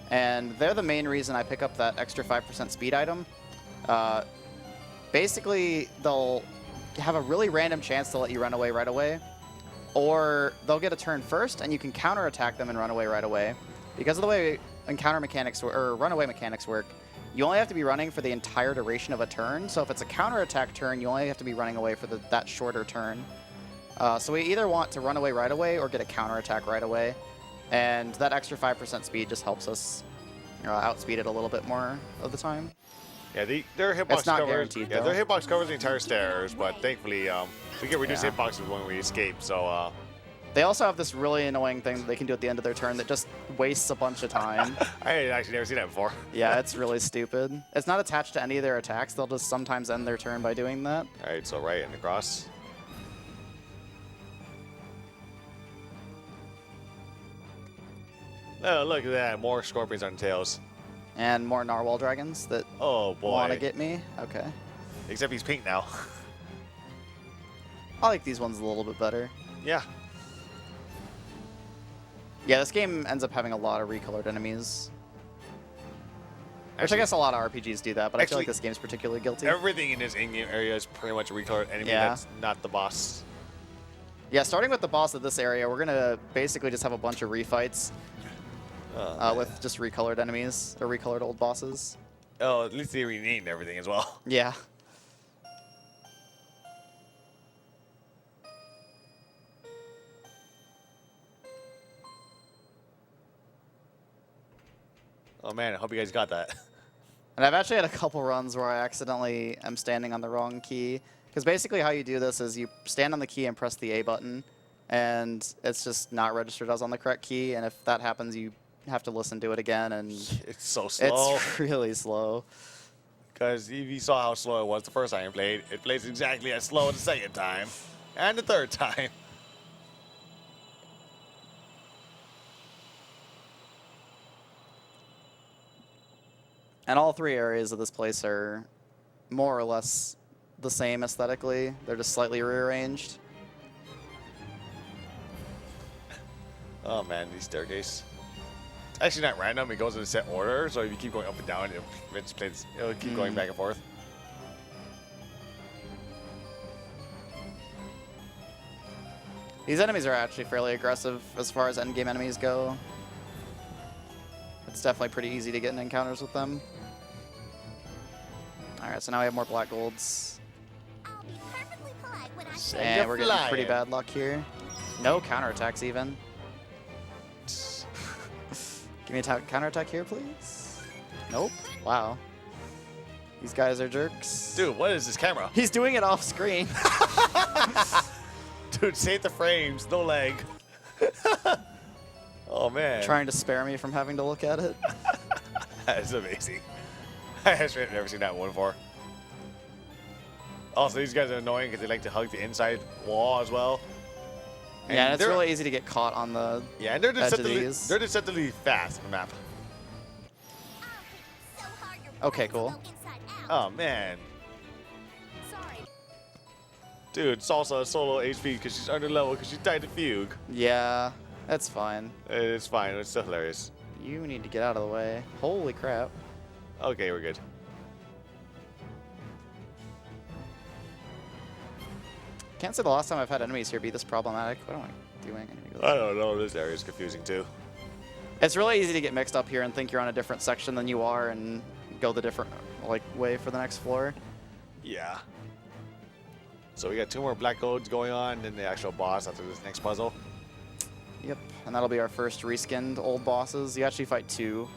and they're the main reason I pick up that extra 5% speed item. Basically, they'll have a really random chance to let you run away right away, or they'll get a turn first, and you can counterattack them and run away right away. Because of the way encounter mechanics or runaway mechanics work, you only have to be running for the entire duration of a turn. So if it's a counterattack turn, you only have to be running away for that shorter turn. So we either want to run away right away or get a counterattack right away, and that extra 5% speed just helps us outspeed it a little bit more of the time. Yeah, their hitbox It's not covers. guaranteed, Yeah, though. their hitbox covers the entire stairs, but thankfully, we get reduced Yeah. hitboxes when we escape. So, They also have this really annoying thing that they can do at the end of their turn that just wastes a bunch of time. I had actually never seen that before. Yeah, it's really stupid. It's not attached to any of their attacks. They'll just sometimes end their turn by doing that. All right, so right and across. Oh, look at that! More scorpions on tails. And more narwhal dragons that Oh boy! want to get me. Okay. Except he's pink now. I like these ones a little bit better. Yeah. Yeah, this game ends up having a lot of recolored enemies. Which I Actually, guess a lot of RPGs do that, but I feel like actually, this game's particularly guilty. everything in this in-game area is pretty much a recolored enemy. Yeah. That's not the boss. Yeah, starting with the boss of this area, we're going to basically just have a bunch of refights with just recolored enemies, or recolored old bosses. Oh, at least they renamed everything as well. Yeah. Oh man, I hope you guys got that. And I've actually had a couple runs where I accidentally am standing on the wrong key. Because basically how you do this is you stand on the key and press the A button, and it's just not registered as on the correct key, and if that happens, you have to listen to it again, and It's so slow. it's really slow. Because if you saw how slow it was the first time you played, it plays exactly as slow the second time. And the third time. And all three areas of this place are more or less the same aesthetically. They're just slightly rearranged. Oh man, these staircase. It's actually not random, it goes in a set order, so if you keep going up and down, it'll keep going back and forth. These enemies are actually fairly aggressive as far as endgame enemies go. It's definitely pretty easy to get in encounters with them. Alright, so now we have more black golds. I'll be perfectly polite when I Send And ya we're getting pretty flying. bad luck here. No counterattacks even. Give me a counterattack here, please. Nope. Wow. These guys are jerks. Dude, what is this camera? He's doing it off screen. Dude, save the frames, no lag. Oh man. Trying to spare me from having to look at it. That is amazing. I have never seen that one before. Also, these guys are annoying because they like to hug the inside wall as well. Yeah, and it's they're- really easy to get caught on the Yeah, and they're edge of deceptively, these. they're deceptively fast on the map. so hard your Okay, brains cool. will go inside out. Oh man. Sorry. Dude, Salsa is so low HP because she's under level because she died to Fugue. Yeah, that's fine. It's fine, it's still hilarious. You need to get out of the way. Holy crap. Okay, we're good. Can't say the last time I've had enemies here be this problematic. What am I doing? I need to go I this don't know, this area is confusing too. It's really easy to get mixed up here and think you're on a different section than you are and go the different way for the next floor. Yeah. So we got 2 more black golds going on, then the actual boss after this next puzzle. Yep, and that'll be our first reskinned old bosses. You actually fight 2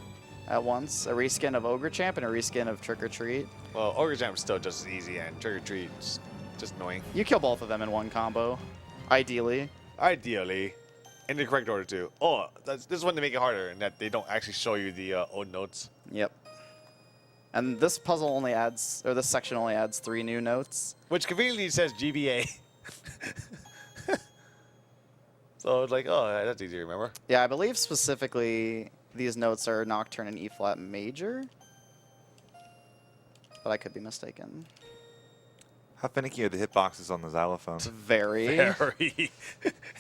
at once. A reskin of Ogre Champ and a reskin of Trick or Treat. Well, Ogre Jam is still just as easy, and Trick or Treat is just annoying. You kill both of them in one combo, ideally. Ideally, in the correct order too. Oh, this is when they make it harder, and that they don't actually show you the old notes. Yep. And this puzzle only adds, or this section only adds 3 new notes. Which conveniently says GBA. So it's like, oh, that's easy to remember. Yeah, I believe specifically these notes are Nocturne and E-flat major. But I could be mistaken. How finicky are the hitboxes on the It's xylophone? very. Very.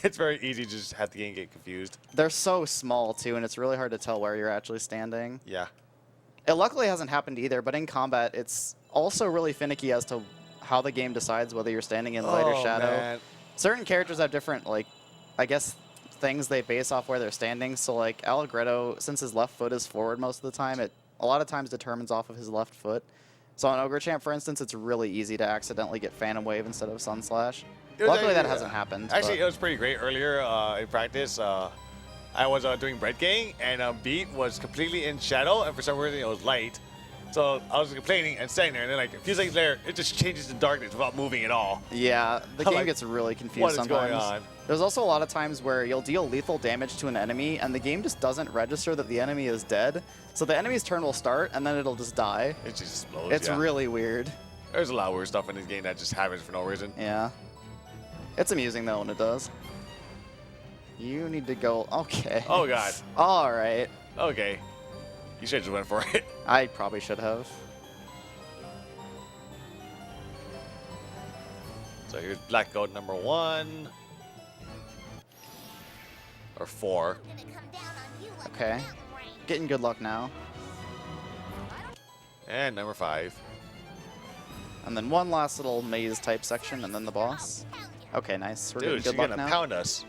It's very easy to just have the game get confused. They're so small, too, and it's really hard to tell where you're actually standing. Yeah. It luckily hasn't happened either, but in combat, it's also really finicky as to how the game decides whether you're standing in light or shadow. Man. Certain characters have different, like, I guess, things they base off where they're standing. So, like, Allegretto, since his left foot is forward most of the time, it a lot of times determines off of his left foot. So on Ogre Champ, for instance, it's really easy to accidentally get Phantom Wave instead of Sun Slash. Luckily, that hasn't happened. Actually, but- it was pretty great earlier in practice. I was doing Bread Gang, and Beat was completely in shadow, and for some reason it was light. So I was complaining and standing there, and then like a few seconds later, it just changes to darkness without moving at all. Yeah, the I'm game like, gets really confused what is sometimes. going on? There's also a lot of times where you'll deal lethal damage to an enemy, and the game just doesn't register that the enemy is dead. So the enemy's turn will start, and then it'll just die. It just explodes. It's yeah. really weird. There's a lot of weird stuff in this game that just happens for no reason. Yeah. It's amusing, though, when it does. You need to go... Okay. Oh god. All right. Okay. You should just went for it. I probably should have. So here's Black Goat number 1. Or 4. Okay. Getting good luck now. And number 5. And then one last little maze-type section, and then the boss. Okay, nice. We're Dude, getting she's good luck gonna now. pound us.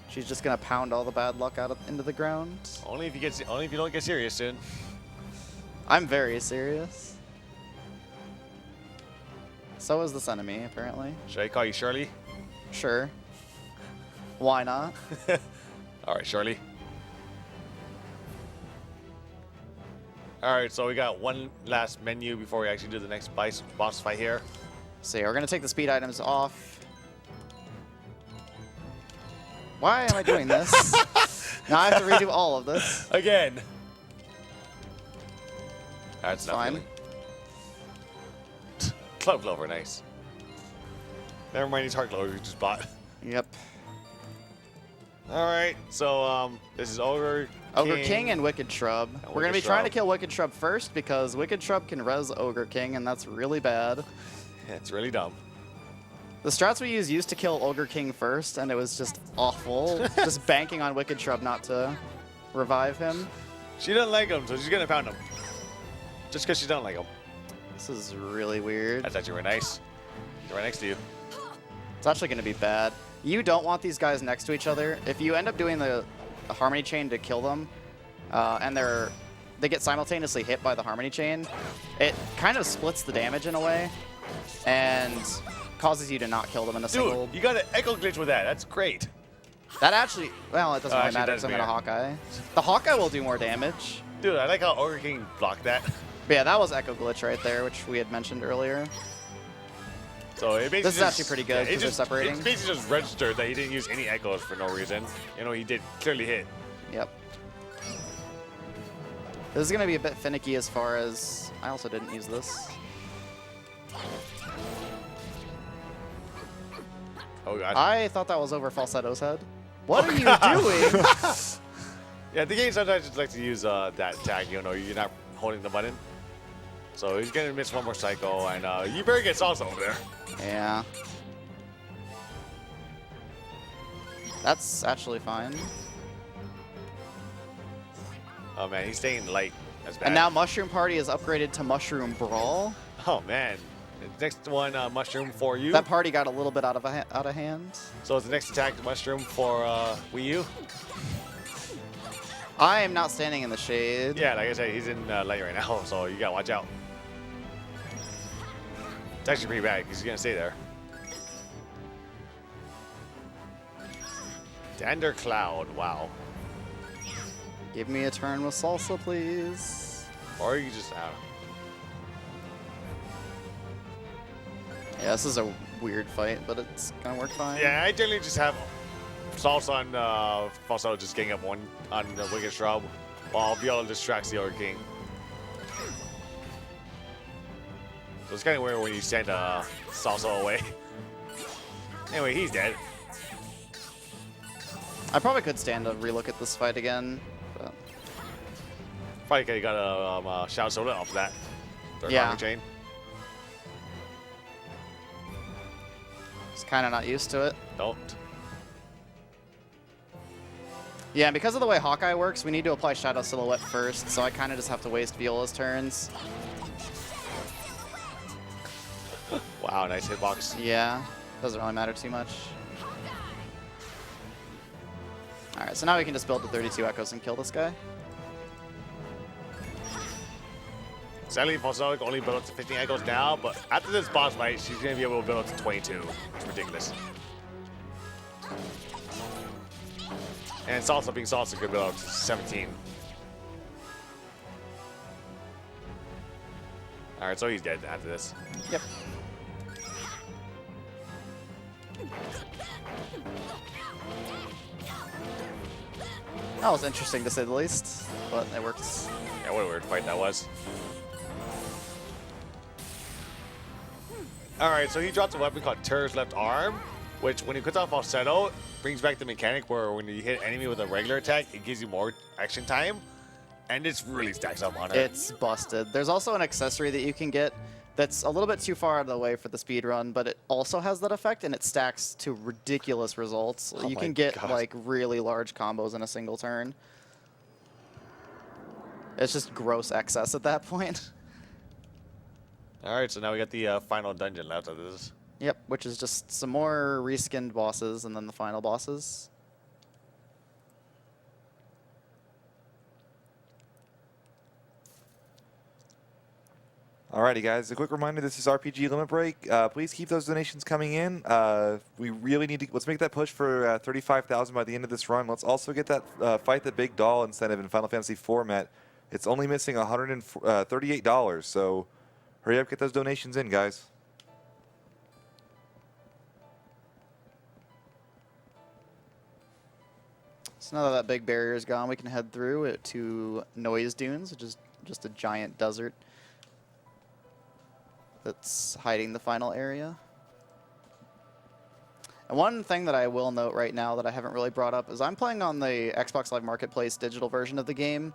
She's just gonna pound all the bad luck out into the ground. Only if you don't get serious soon. I'm very serious. So is this enemy, apparently. Should I call you Shirley? Sure. Why not? Alright, Shirley. Alright, so we got one last menu before we actually do the next boss fight here. So yeah, we're gonna take the speed items off. Why am I doing this? Now I have to redo all of this. Again! That's not Fine. really. Club Clover, nice. Never mind these Heart Clovers we just bought. Yep. Alright, so this is Ogre King and Wicked Shrub. We're gonna be Wicked trying to Shrub. kill Wicked Shrub first because Wicked Shrub can res Ogre King, and that's really bad. Yeah, it's really dumb. The strats we used to kill Ogre King first, and it was just awful. Just banking on Wicked Shrub not to revive him. She doesn't like him, so she's gonna pound him. Just because she doesn't like him. This is really weird. That's actually very nice. They're right next to you. It's actually going to be bad. You don't want these guys next to each other. If you end up doing the Harmony Chain to kill them, and they get simultaneously hit by the Harmony Chain, it kind of splits the damage in a way, and causes you to not kill them in a single... Dude, you got an echo glitch with that. That's great. That actually... Well, it doesn't really actually matter does because I'm in a matter. Hawkeye. The Hawkeye will do more damage. Dude, I like how Ogre King blocked that. But yeah, that was Echo Glitch right there, which we had mentioned earlier. So it basically This is actually pretty good it 'cause they're just- separating. It basically just registered that he didn't use any echoes for no reason. You know, he did clearly hit. Yep. This is going to be a bit finicky as far as... I also didn't use this. Oh god. I thought that was over Falsetto's head. What are you doing? Yeah, the game sometimes just likes to use that tag. You know, you're not holding the button. So he's gonna miss one more cycle, and you better get salsa over there. Yeah. That's actually fine. Oh man, he's staying light. That's bad. And now Mushroom Party is upgraded to Mushroom Brawl. Oh man. The next one, mushroom for you. That party got a little bit out of hand. So is the next attack mushroom for Wii U? I am not standing in the shade. Yeah, like I said, he's in light right now, so you gotta watch out. It's actually pretty bad because he's gonna stay there. Dander Cloud, wow. Give me a turn with Salsa, please. Or you just, Yeah, this is a weird fight, but it's gonna work fine. Yeah, I generally just have Salsa on Falsetto just getting up one on the Wicked Shrub, while Viola distracts the other king. So it's kind of weird when you send Salsa away. Anyway, he's dead. I probably could stand to relook at this fight again. But Probably could have got a Shadow Soda off that. Third Yeah. armor chain. just kind of not used to it. Don't. Yeah, and because of the way Hawkeye works, we need to apply Shadow Silhouette first, so I kind of just have to waste Viola's turns. Wow, nice hitbox. Yeah, doesn't really matter too much. Alright, so now we can just build the 32 Echoes and kill this guy. Sadly, Falsetto can only build up to 15 echoes now, but after this boss fight, she's going to be able to build up to 22. It's ridiculous. And Salsa being Salsa could build up to 17. Alright, so he's dead after this. Yep. That was interesting to say the least, but it works. Yeah, what a weird fight that was. Alright, so he drops a weapon called Terror's Left Arm, which when he puts off Falsetto, brings back the mechanic where when you hit an enemy with a regular attack, it gives you more action time, and it's really stacks up on her. It's busted. There's also an accessory that you can get that's a little bit too far out of the way for the speed run, but it also has that effect, and it stacks to ridiculous results. Oh you my can get God. like really large combos in a single turn. It's just gross excess at that point. Alright, so now we got the final dungeon left of this. Yep, which is just some more reskinned bosses and then the final bosses. Alrighty, guys. A quick reminder: this is RPG Limit Break. Please keep those donations coming in. We really need to let's make that push for 35,000 by the end of this run. Let's also get that fight the big doll incentive in Final Fantasy format. It's only missing $138, so hurry up, get those donations in, guys. So now that that big barrier is gone, we can head through it to Noise Dunes, which is just a giant desert that's hiding the final area. And one thing that I will note right now that I haven't really brought up is I'm playing on the Xbox Live Marketplace digital version of the game.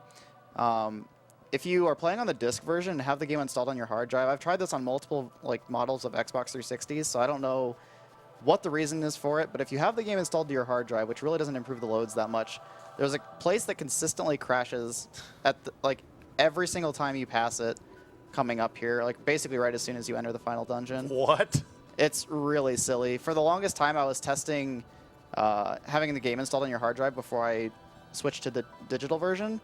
If you are playing on the disc version and have the game installed on your hard drive, I've tried this on multiple models of Xbox 360s, so I don't know what the reason is for it, but if you have the game installed to your hard drive, which really doesn't improve the loads that much, there's a place that consistently crashes at every single time you pass it coming up here, basically right as soon as you enter the final dungeon. What? It's really silly. For the longest time, I was testing having the game installed on your hard drive before I switched to the digital version,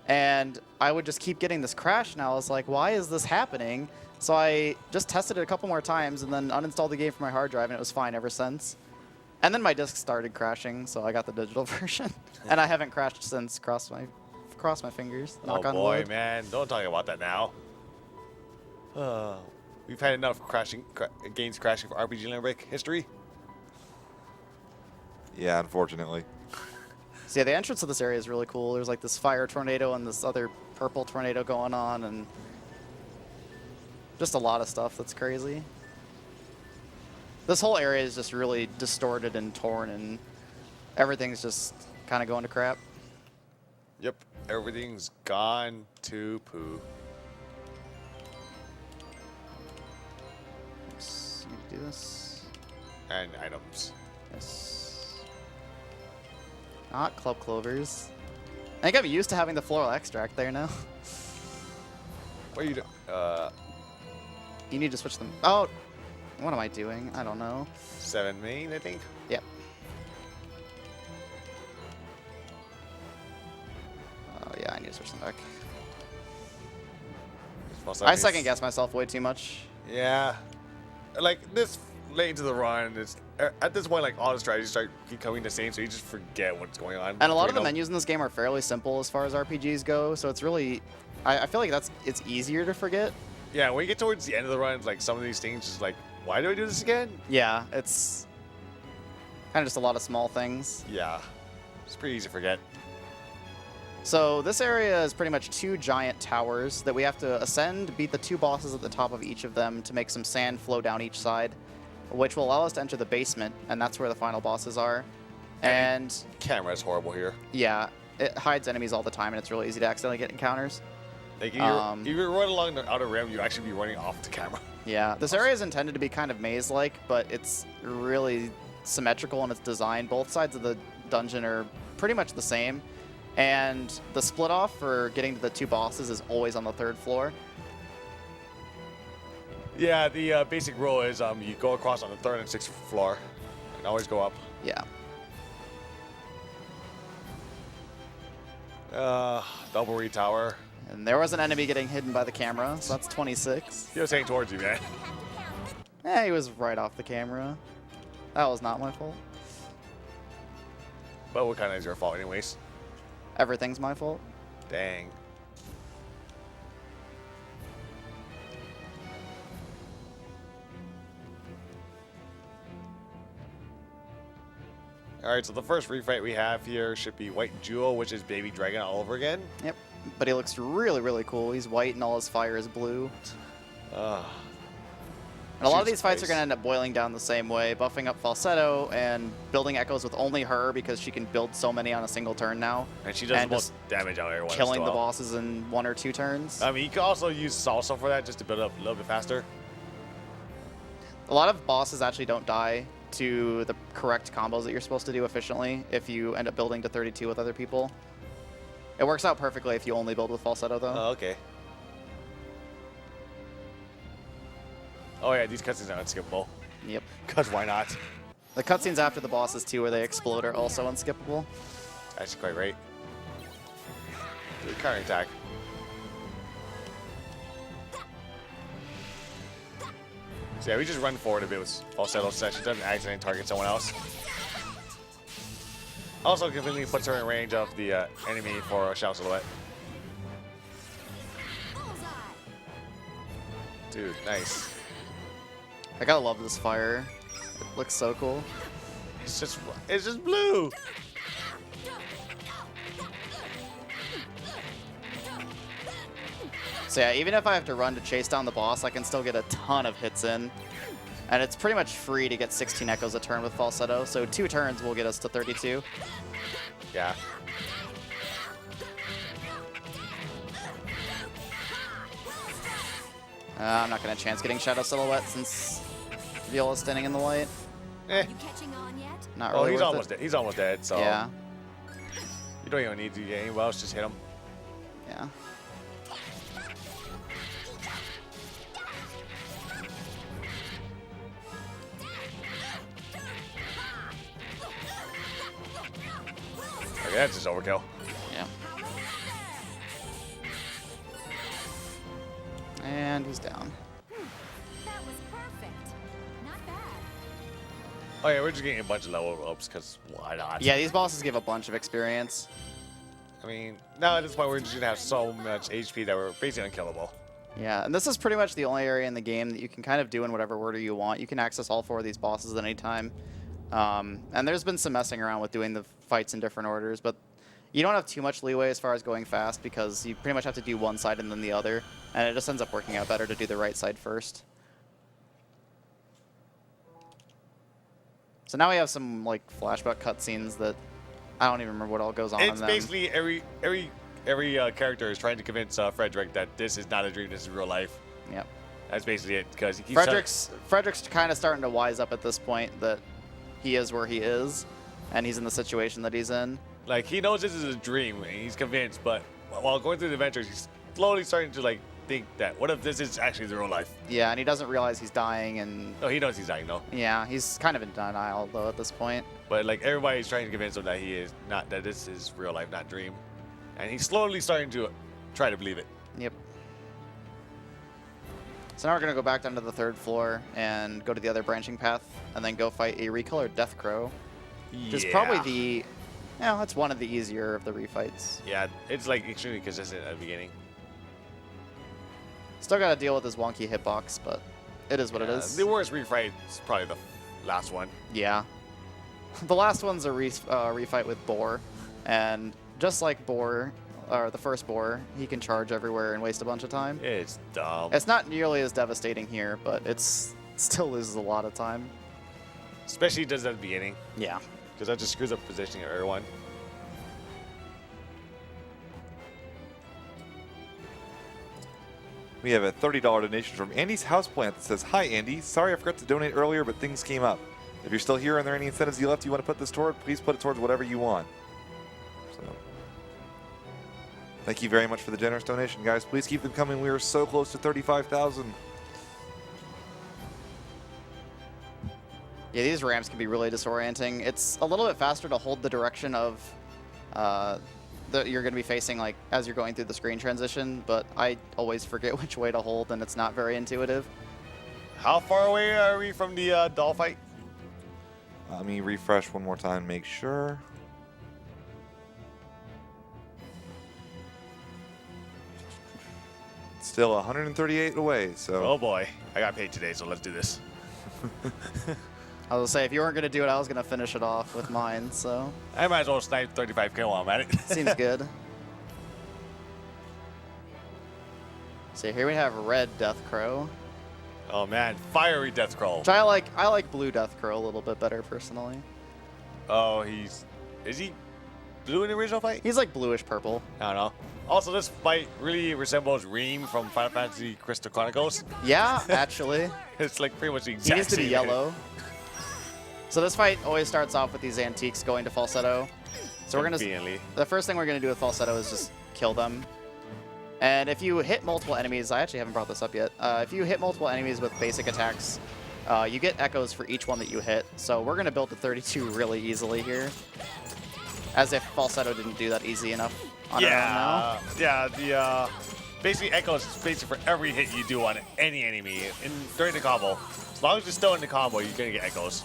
and I would just keep getting this crash, and I was like, why is this happening? So I just tested it a couple more times and then uninstalled the game from my hard drive, and it was fine ever since. And then my disc started crashing, so I got the digital version. And I haven't crashed since. Cross my fingers. Knock Oh on boy, wood. man, don't talk about that now. We've had enough games crashing for RPG Limit Break history. Yeah, unfortunately. So yeah, the entrance of this area is really cool. There's this fire tornado and this other purple tornado going on, and just a lot of stuff that's crazy. This whole area is just really distorted and torn, and everything's just kind of going to crap. Yep, everything's gone to poo. Oops, need to do this. And items. Yes. Not club clovers. I think I'm used to having the floral extract there now. What are you doing? You need to switch them. Oh, what am I doing? I don't know. 7 main, I think. Yep. Oh yeah, I need to switch them back. I second guess myself way too much. Yeah. This late into the run, it's at this point, all the strategies start becoming the same, so you just forget what's going on. And a lot of the between them. menus in this game are fairly simple as far as RPGs go, so it's really, I feel like it's easier to forget. Yeah, when you get towards the end of the run, some of these things just why do I do this again? Yeah, it's Kind of just a lot of small things. Yeah. It's pretty easy to forget. So this area is pretty much 2 giant towers that we have to ascend, beat the 2 bosses at the top of each of them to make some sand flow down each side, which will allow us to enter the basement, and that's where the final bosses are. And Camera is horrible here. yeah, it hides enemies all the time, and it's really easy to accidentally get encounters. Like, if you run along the outer rim, you actually be running off the camera. Yeah, this area is intended to be kind of maze-like, but it's really symmetrical in its design. Both sides of the dungeon are pretty much the same, and the split-off for getting to the 2 bosses is always on the 3rd floor. Yeah, the basic rule is you go across on the 3rd and 6th floor, and always go up. Yeah. Double retower. And there was an enemy getting hidden by the camera, so that's 26. He was heading towards you, man. He was right off the camera. That was not my fault. But what kind of is your fault, anyways? Everything's my fault. Dang. Alright, so the first refight we have here should be White Jewel, which is Baby Dragon all over again. Yep. But he looks really, really cool. He's white and all his fire is blue. And a lot of these fights are going to end up boiling down the same way, buffing up Falsetto and building echoes with only her because she can build so many on a single turn now. And she does the most damage out of everyone. Killing the bosses in 1 or 2 turns. I mean, you can also use Salsa for that just to build up a little bit faster. A lot of bosses actually don't die to the correct combos that you're supposed to do efficiently if you end up building to 32 with other people. It works out perfectly if you only build with Falsetto, though. Oh, okay. Oh yeah, these cutscenes are unskippable. Yep. Because why not? The cutscenes after the bosses, too, where they explode are also unskippable. That's quite right. Do a counter attack. So yeah, we just run forward a bit with Falsetto so she doesn't accidentally target someone else. Also conveniently puts her in range of the enemy for a Shout Silhouette. Dude, nice. I gotta love this fire. It looks so cool. It's just blue. So yeah, even if I have to run to chase down the boss, I can still get a ton of hits in. And it's pretty much free to get 16 echoes a turn with Falsetto, so 2 turns will get us to 32. Yeah. I'm not gonna chance getting Shadow Silhouette since Viola's standing in the light. Eh. You catching on yet? Not Oh, really he's worth almost it. dead. He's almost dead, so Yeah, you don't even need to get anyone else, just hit him. yeah. Okay, that's just overkill. Yeah. And he's down. That was perfect. Not bad. Oh yeah, we're just getting a bunch of level ups because why not? Yeah, these bosses give a bunch of experience. I mean, now at this point we're just gonna have so much HP that we're basically unkillable. Yeah, and this is pretty much the only area in the game that you can kind of do in whatever order you want. You can access all 4 of these bosses at any time. And there's been some messing around with doing the fights in different orders, but you don't have too much leeway as far as going fast because you pretty much have to do one side and then the other, and it just ends up working out better to do the right side first. So now we have some like flashback cutscenes that I don't even remember what all goes on in It's them. basically every character is trying to convince Frederick that this is not a dream, this is real life. Yep. That's basically it because he keeps Frederick's kind of starting to wise up at this point that he is where he is, and he's in the situation that he's in. like he knows this is a dream and he's convinced, but while going through the adventures, he's slowly starting to like think that what if this is actually the real life? Yeah, and he doesn't realize he's dying, and No, he knows he's dying though. yeah, he's kind of in denial though at this point. But like everybody's trying to convince him that he is not that this is real life, not dream, and he's slowly starting to try to believe it. Yep. So now we're gonna go back down to the 3rd floor and go to the other branching path, and then go fight a recolored Death Crow, which is probably the, it's one of the easier of the refights. Yeah, it's like extremely consistent at the beginning. Still gotta deal with this wonky hitbox, but it is what it Yeah, is. The worst refight is probably the last one. Yeah. The last one's a refight with Boar, and just like Boar, or the first Boar, he can charge everywhere and waste a bunch of time. It's dumb. It's not nearly as devastating here, but still loses a lot of time. Especially does that at the beginning, Yeah. because that just screws up positioning of everyone. We have a $30 donation from Andy's Houseplant that says, "Hi, Andy. Sorry I forgot to donate earlier, but things came up. If you're still here and there are any incentives you left you want to put this toward, please put it towards whatever you want." So, thank you very much for the generous donation, guys. Please keep them coming. We are so close to 35,000. Yeah, these ramps can be really disorienting. It's a little bit faster to hold the direction of that you're going to be facing like as you're going through the screen transition, but I always forget which way to hold, and it's not very intuitive. How far away are we from the doll fight? Let me refresh one more time, make sure. Still 138 away, so. Oh boy, I got paid today, so let's do this. I was gonna say, if you weren't gonna do it, I was gonna finish it off with mine, so I might as well snipe 35k while I'm at it. seems good. So here we have Red Death Crow. Oh man, fiery Death Crow. Which I like Blue Death Crow a little bit better personally. Oh, is he blue in the original fight? He's like bluish purple. I don't know. Also, this fight really resembles Reem from Final Fantasy Crystal Chronicles. Yeah, actually. It's like pretty much the He exact needs to be same. yellow. So this fight always starts off with these antiques going to falsetto. So Conveniently. the first thing we're gonna do with falsetto is just kill them. And if you hit multiple enemies, I actually haven't brought this up yet. If you hit multiple enemies with basic attacks, you get echoes for each one that you hit. So we're gonna build to 32 really easily here. As if falsetto didn't do that easy enough on her own now. Yeah, the basically echoes is basically for every hit you do on any enemy during the combo. As long as you're still in the combo, you're gonna get echoes.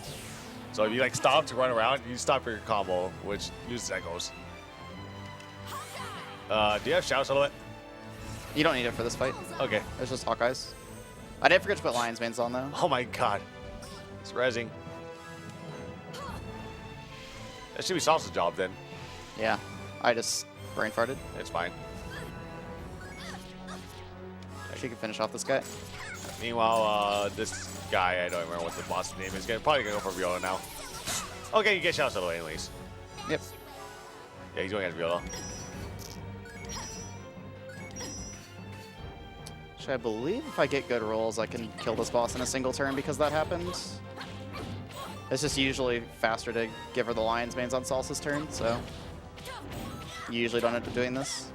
So if you like stop to run around, you stop your combo, which loses echoes. Do you have Shadow Silhouette? You don't need it for this fight. Okay. It's just Hawkeyes. I did forget to put Lion's Manes on though. Oh my god. It's rezzing. That should be Salsa's job then. Yeah, I just brain farted. It's fine. She can finish off this guy. Meanwhile, this guy, I don't remember what the boss's name is, probably gonna go for Viola now. Okay, you get Shadow Silhouette anyways. Yep. Yeah, he's going as Viola. Actually, I believe if I get good rolls, I can kill this boss in a single turn because that happens. It's just usually faster to give her the Lion's Manes on Salsa's turn, so you usually don't end up doing this.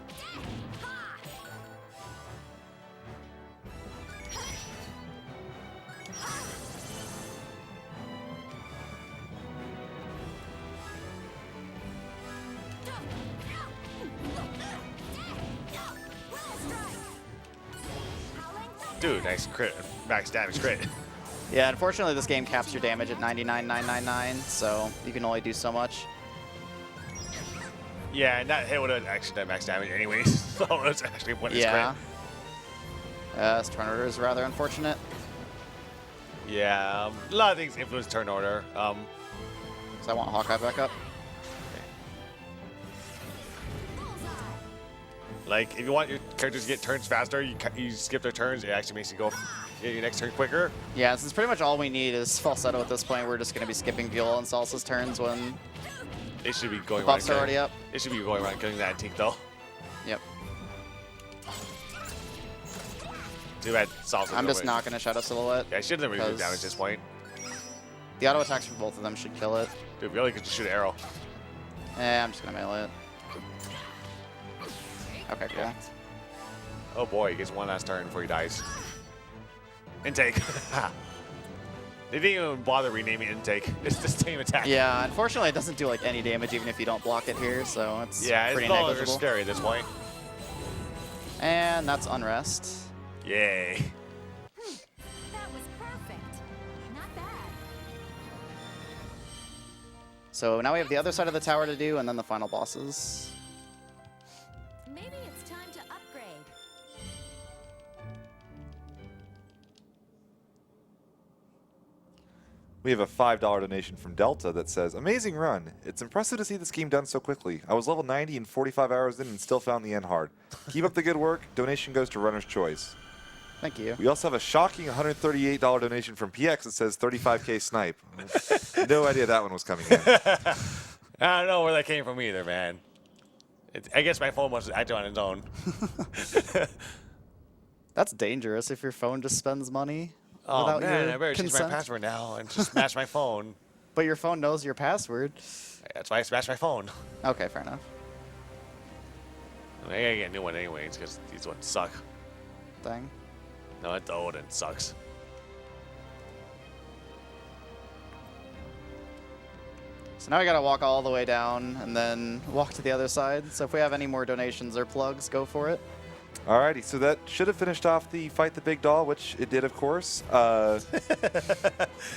Dude, nice crit, max damage crit. Yeah, unfortunately this game caps your damage at 99,999, so you can only do so much. Yeah, and that hit would have actually done max damage anyways, so it's actually when it's Yeah. crit. This turn order is rather unfortunate. Yeah, a lot of things influence turn order. So I want Hawkeye back up. Like, if you want your characters to get turns faster, you skip their turns. It actually makes you go get your next turn quicker. Yeah, since pretty much all we need is falsetto at this point, we're just going to be skipping Viola and Salsa's turns when It should be going the buffs are around already up. It should be going around killing that antique though. Yep. Too bad Salsa. I'm just not going to Shadow Silhouette. Yeah, I should have never used because- damage at this point. The auto attacks for both of them should kill it. Dude, we only could just shoot an arrow. I'm just going to melee it. Okay, cool. Oh boy, he gets one last turn before he dies. Intake. They didn't even bother renaming intake. It's the same attack. Yeah, unfortunately it doesn't do like any damage even if you don't block it here, so it's Yeah, pretty it's no longer negligible. scary at this point. And that's Unrest. Yay. That was perfect. Not bad. So now we have the other side of the tower to do and then the final bosses. Maybe it's time to upgrade. We have a $5 donation from Delta that says, "Amazing run. It's impressive to see this game done so quickly. I was level 90 and 45 hours in and still found the end hard. Keep up the good work. Donation goes to Runner's Choice." Thank you. We also have a shocking $138 donation from PX that says 35K snipe. No idea that one was coming in. I don't know where that came from either, man. I guess my phone must act on its own. That's dangerous if your phone just spends money Oh without man, your I better change my consent. password now and just smash my phone. But your phone knows your password. That's why I smashed my phone. Okay, fair enough. I mean, I gotta get a new one anyways because these ones suck. Dang. No, it's old and it sucks. So now we gotta walk all the way down and then walk to the other side. So if we have any more donations or plugs, go for it. Alrighty, so that should have finished off the Fight the Big Doll, which it did, of course. Had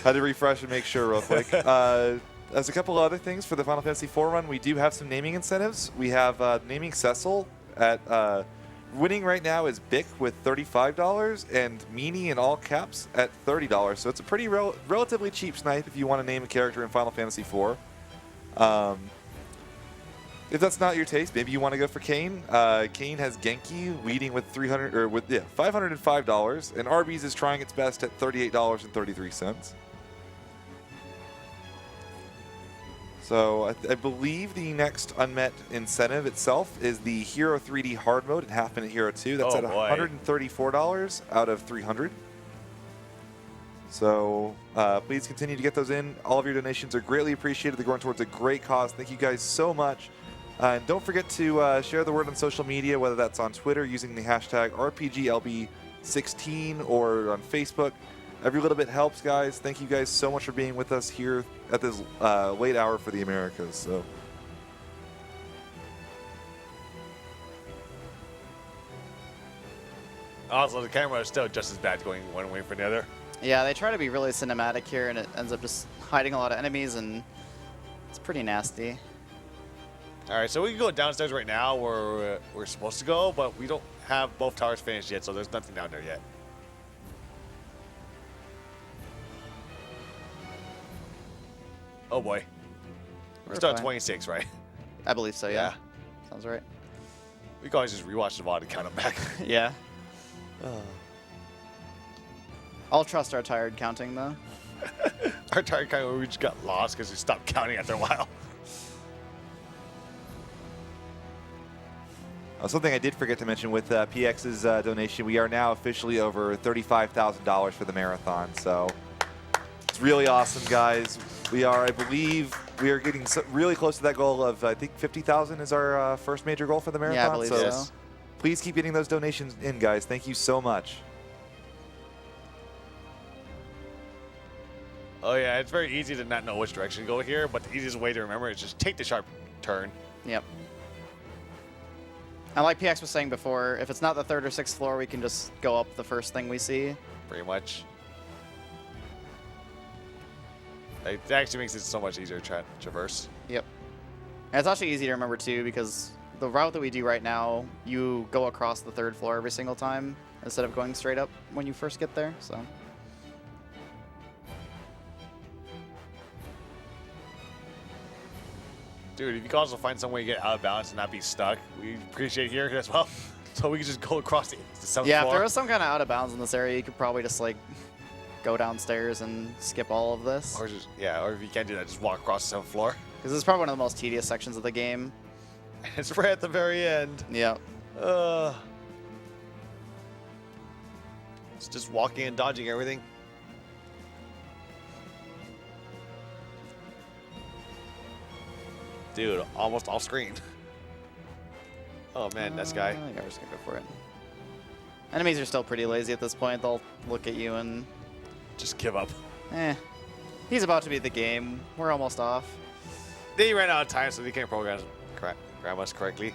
to refresh and make sure real quick. As a couple other things for the Final Fantasy IV run, we do have some naming incentives. We have naming Cecil at winning right now is Bick with $35 and Meanie in all caps at $30. So it's a pretty relatively cheap snipe if you want to name a character in Final Fantasy IV. If that's not your taste, maybe you want to go for Kane. Kane has Genki leading with $505, and Arby's is trying its best at $38.33. So I believe the next unmet incentive itself is the Hero 3D hard mode in Half Minute Hero 2. That's Oh, at boy. $134 out of $300. So please continue to get those in. All of your donations are greatly appreciated. They're going towards a great cause. Thank you guys so much. And don't forget to share the word on social media, whether that's on Twitter using the hashtag RPGLB16 or on Facebook. Every little bit helps, guys. Thank you guys so much for being with us here at this late hour for the Americas. So. Also, the camera is still just as bad going one way for the other. Yeah, they try to be really cinematic here, and it ends up just hiding a lot of enemies, and it's pretty nasty. All right, so we can go downstairs right now where we're supposed to go, but we don't have both towers finished yet, so there's nothing down there yet. Oh boy. We're still at fine. 26, right? I believe so, yeah. Sounds right. We can always just rewatch the VOD and count them back. Yeah. I'll trust our tired counting, though. Our tired count where we just got lost because we stopped counting after a while. Something I did forget to mention with PX's donation, we are now officially over $35,000 for the marathon. So it's really awesome, guys. We are, I believe, we are getting really close to that goal of, I think, 50,000 is our first major goal for the marathon. Yeah, I believe so. Please keep getting those donations in, guys. Thank you so much. Oh yeah, it's very easy to not know which direction to go here, but the easiest way to remember is just take the sharp turn. Yep. And like PX was saying before, if it's not the 3rd or 6th floor, we can just go up the first thing we see. Pretty much. It actually makes it so much easier to traverse. Yep. And it's actually easy to remember too, because the route that we do right now, you go across the 3rd floor every single time instead of going straight up when you first get there. So. Dude, if you can also find some way to get out of balance and not be stuck, we appreciate here as well. So we can just go across the 7th Yeah, floor. if there was some kind of out of bounds in this area, you could probably just like go downstairs and skip all of this. Or just, yeah, or if you can't do that, just walk across the 7th floor. Because this is probably one of the most tedious sections of the game. It's right at the very end. Yep. It's just walking and dodging everything. Dude, almost off screen. Oh man, this guy. I think I'm just gonna go for it. Enemies are still pretty lazy at this point. They'll look at you and, Just give up. he's about to beat the game. We're almost off. They ran out of time, so they can't program us correctly.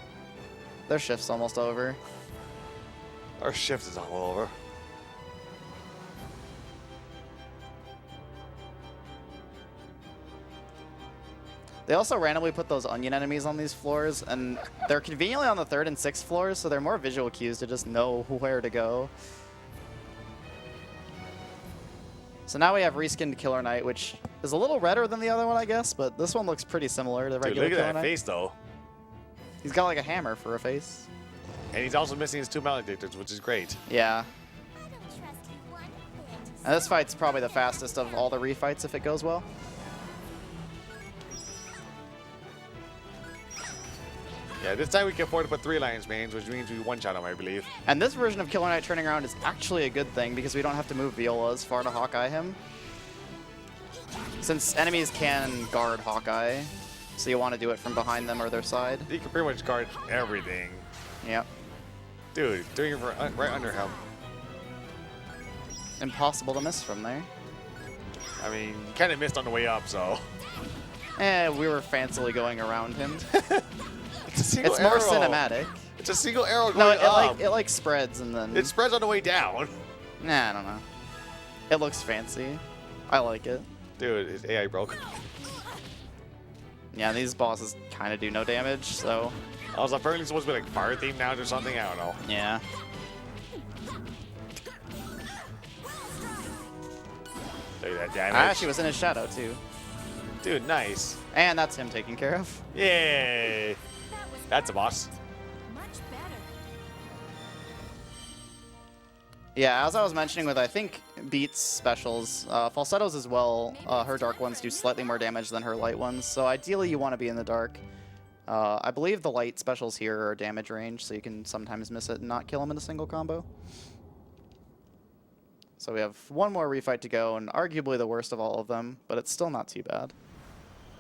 Their shift's almost over. Our shift is all over. They also randomly put those onion enemies on these floors, and they're conveniently on the 3rd and 6th floors, so they're more visual cues to just know where to go. So now we have reskinned Killer Knight, which is a little redder than the other one, I guess, but this one looks pretty similar to Dude, regular look at Killer that Knight. face, though. He's got like a hammer for a face. And he's also missing his 2 maledictors, which is great. Yeah. I don't trust you one bit. And this fight's probably the fastest of all the refights if it goes well. Yeah, this time we can afford to put 3 Lions mains, which means we one-shot him, I believe. And this version of Killer Knight turning around is actually a good thing because we don't have to move Violas far to Hawkeye him. Since enemies can guard Hawkeye, so you want to do it from behind them or their side. He can pretty much guard everything. Yep. Dude, doing it right under him. Impossible to miss from there. I mean, you kind of missed on the way up, so. We were fancily going around him. It's a single It's more arrow. cinematic. It's a single arrow No, going up. it like spreads and then. It spreads on the way down. Nah, I don't know. It looks fancy. I like it. Dude, his AI broke. Yeah, these bosses kind of do no damage, so I was apparently supposed to be like fire themed now or something. I don't know. yeah. Look at that damage. I actually was in his shadow too. Dude, nice. And that's him taken care of. Yay. That was That's a boss. much better. Yeah, as I was mentioning with, I think, Beat's specials, Falsettos as well, her dark ones do slightly more damage than her light ones, so ideally you want to be in the dark. I believe the light specials here are damage range, so you can sometimes miss it and not kill them in a single combo. So we have one more refight to go, and arguably the worst of all of them, but it's still not too bad.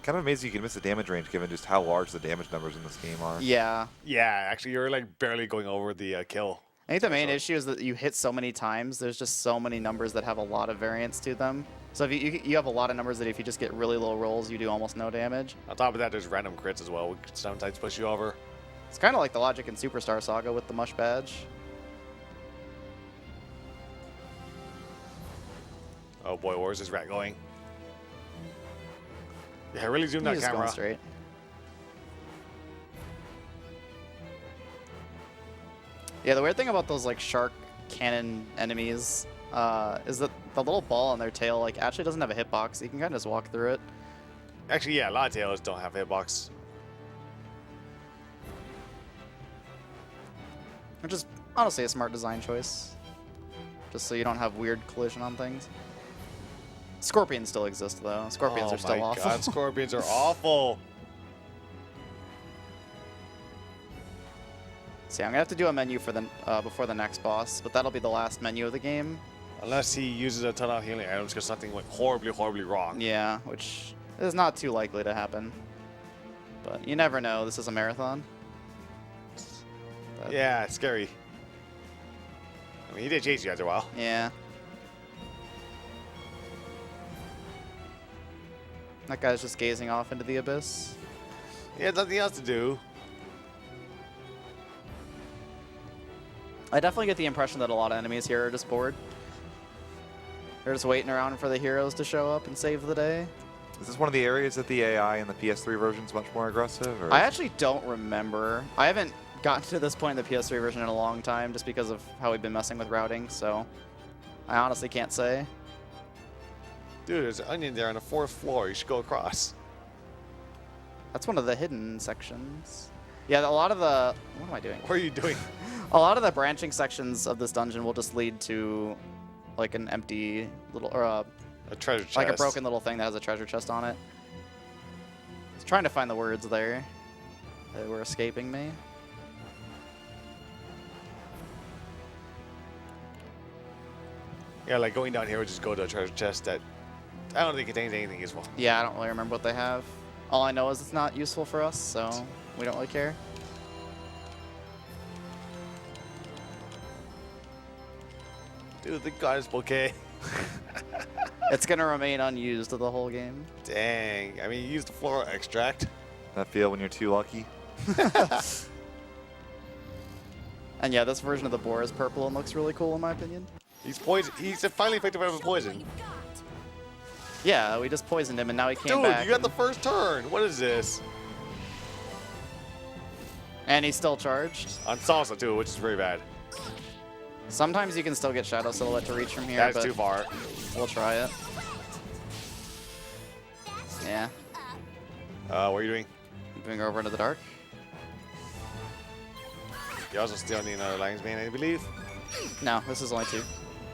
Kind of amazing you can miss the damage range given just how large the damage numbers in this game are. Yeah. Yeah, actually, you're like barely going over the kill. I think the main issue is that you hit so many times, there's just so many numbers that have a lot of variance to them. So if you have a lot of numbers that if you just get really low rolls, you do almost no damage. On top of that, there's random crits as well, which sometimes push you over. It's kind of like the logic in Superstar Saga with the Mush badge. Oh boy, where's this rat going? Yeah, really zoom that He's just camera. going straight. Yeah, the weird thing about those like shark cannon enemies is that the little ball on their tail like actually doesn't have a hitbox. You can kind of just walk through it. Actually, yeah, a lot of tails don't have hitbox. Which is honestly a smart design choice. Just so you don't have weird collision on things. Scorpions still exist though. Scorpions oh are still my awful. God, scorpions are awful. See, I'm gonna have to do a menu for the before the next boss, but that'll be the last menu of the game. Unless he uses a ton of healing items because something went horribly, horribly wrong. Yeah, which is not too likely to happen. But you never know. This is a marathon. But, Yeah, it's scary. I mean, he did chase you after a while. Yeah. That guy's just gazing off into the abyss. He had nothing else to do. I definitely get the impression that a lot of enemies here are just bored. They're just waiting around for the heroes to show up and save the day. Is this one of the areas that the AI in the PS3 version is much more aggressive? Or I actually don't remember. I haven't gotten to this point in the PS3 version in a long time just because of how we've been messing with routing, so I honestly can't say. Dude, there's an onion there on the 4th floor. You should go across. That's one of the hidden sections. Yeah, a lot of the... What am I doing? What are you doing? A lot of the branching sections of this dungeon will just lead to like an empty little... or A treasure chest. like a broken little thing that has a treasure chest on it. I was trying to find the words there. They were escaping me. Yeah, like going down here would just go to a treasure chest that I don't think contains anything useful. Yeah, I don't really remember what they have. All I know is it's not useful for us, so we don't really care. Dude, the goddess bouquet. It's gonna remain unused the whole game. Dang. I mean, you used the floral extract. that feel when you're too lucky? And yeah, this version of the boar is purple and looks really cool in my opinion. He's poison. He's finally effective out of Show me poison. what you've got. Yeah, we just poisoned him and now he came Dude, back. you got the first turn. What is this? And he's still charged. On salsa too, which is very bad. Sometimes you can still get Shadow Silhouette to reach from here, That's but too far. we'll try it. Yeah, What are you doing? moving over into the dark. You also still need another Lions Mane, I believe. No, this is only 2.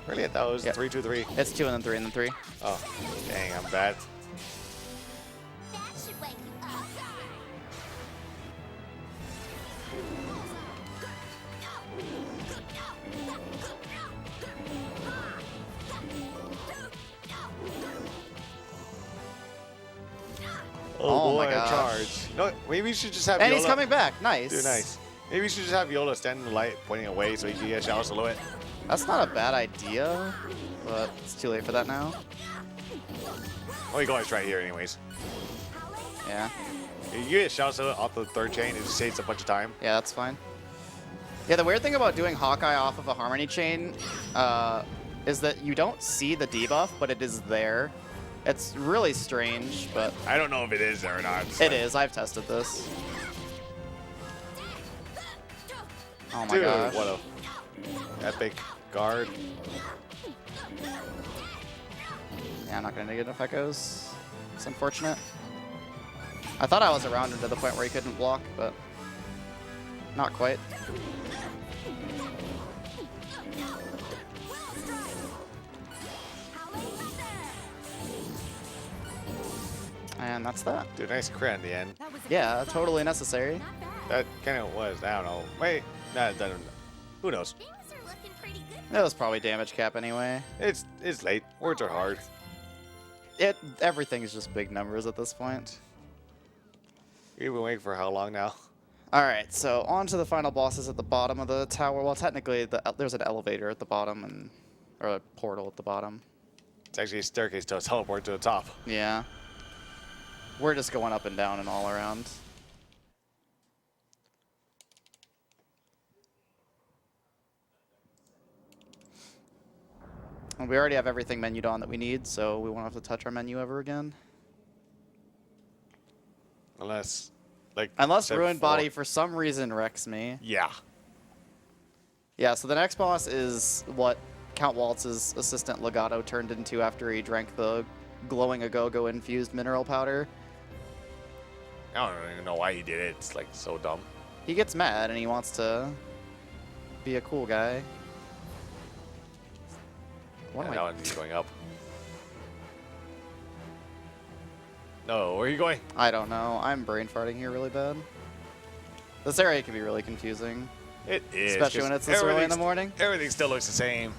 Really? I thought it was Yep. 3, 2, 3. It's 2 and then 3 and then 3. Oh, dang, I'm bad. That should wake you up. Oh my boy, gosh. charge. No, maybe you should just have And Viola. he's coming back. Nice. Dude, nice. Maybe you should just have Viola stand in the light, pointing away so he can get Shadow Silhouette. That's not a bad idea, but it's too late for that now. Oh, you can always try here anyways. Yeah. You get Shadow Silhouette off the 3rd chain, it just saves a bunch of time. Yeah, that's fine. Yeah, the weird thing about doing Hawkeye off of a Harmony chain is that you don't see the debuff, but it is there. It's really strange, but I don't know if it is there or not. it is. I've tested this. Oh my Dude, gosh. what a epic guard. Yeah, I'm not going to get enough echoes. It's unfortunate. I thought I was around him to the point where he couldn't block, but not quite. And that's that. Dude, nice crit in the end. That was a Yeah, good fight. totally necessary. Not bad. That kind of was, I don't know. Wait, nah, that don't, who knows? Things are looking pretty good. It was probably damage cap anyway. It's late. Words are hard. Everything's just big numbers at this point. You've been waiting for how long now? All right, so on to the final bosses at the bottom of the tower. Well, technically, there's an elevator at the bottom or a portal at the bottom. It's actually a staircase to a teleport to the top. Yeah. We're just going up and down and all around. And we already have everything menued on that we need, so we won't have to touch our menu ever again. Unless, like, Unless said Ruined before- Body for some reason wrecks me. Yeah. Yeah, so the next boss is what Count Waltz's assistant Legato turned into after he drank the glowing Agogo infused mineral powder. I don't even know why he did it. It's like so dumb. He gets mad and he wants to be a cool guy. What am That I? one's going up. No, where are you going? I don't know. I'm brain farting here really bad. This area can be really confusing, It is. especially 'cause when it's this early in the everything's- morning. Everything still looks the same.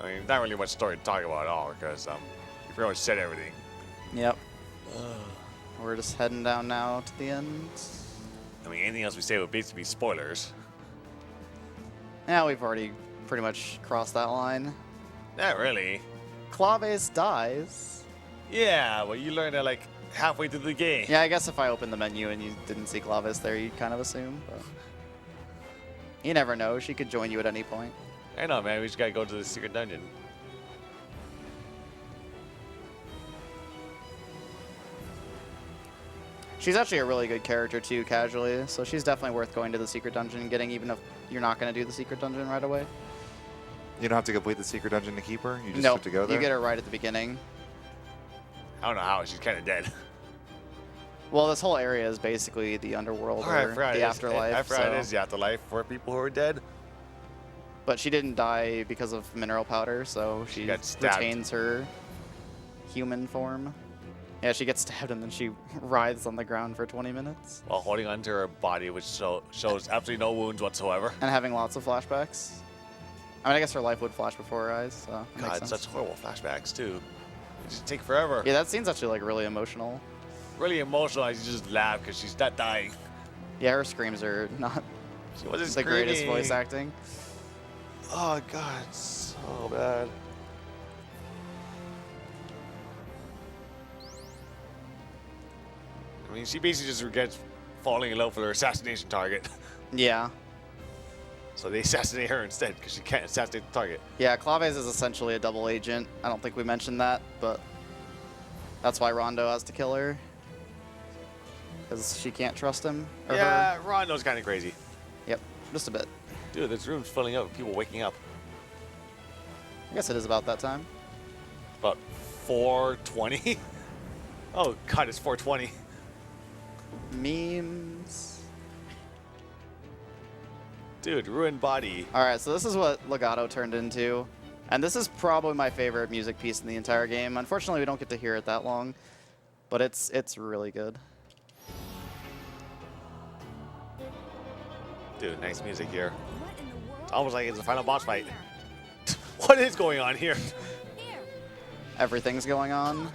I mean, not really much story to talk about at all because you pretty much said everything. Yep. We're just heading down now to the end. I mean, anything else we say would basically be spoilers. Yeah, we've already pretty much crossed that line. Not really. Claves dies. Yeah, well, you learned that like halfway through the game. Yeah, I guess if I opened the menu and you didn't see Claves there, you'd kind of assume. But you never know. She could join you at any point. I know, man. We just gotta go to the secret dungeon. She's actually a really good character too, casually. So she's definitely worth going to the secret dungeon and getting, even if you're not going to do the secret dungeon right away. You don't have to complete the secret dungeon to keep her. You just Nope, have to go there. you get her right at the beginning. I don't know how. She's kind of dead. Well, this whole area is basically the underworld Oh, I or forgot the it is- afterlife. I forgot so- it is the afterlife for people who are dead. But she didn't die because of mineral powder, so she got stabbed. retains her human form. Yeah, she gets stabbed and then she writhes on the ground for 20 minutes. While holding onto her body, which shows absolutely no wounds whatsoever. And having lots of flashbacks. I mean, I guess her life would flash before her eyes, so that makes God, sense. such horrible flashbacks too. It just take forever. Yeah, that scene's actually like really emotional. Really emotional as you just laugh because she's not dying. Yeah, her screams are not She wasn't the greatest screaming. voice acting. Oh God, it's so bad. I mean, she basically just regrets falling in love with her assassination target. Yeah. So they assassinate her instead because she can't assassinate the target. Yeah, Claves is essentially a double agent. I don't think we mentioned that, but that's why Rondo has to kill her. Because she can't trust him. Or Yeah, her. Rondo's kind of crazy. Yep, just a bit. Dude, this room's filling up with people waking up. I guess it is about that time. About 4:20. Oh God, it's 4:20. Memes. Dude, ruined body. All right, so this is what Legato turned into. And this is probably my favorite music piece in the entire game. Unfortunately, we don't get to hear it that long, but it's really good. Dude, nice music here. What in the world? It's almost like it's the final boss fight. What is going on here? Here. Everything's going on.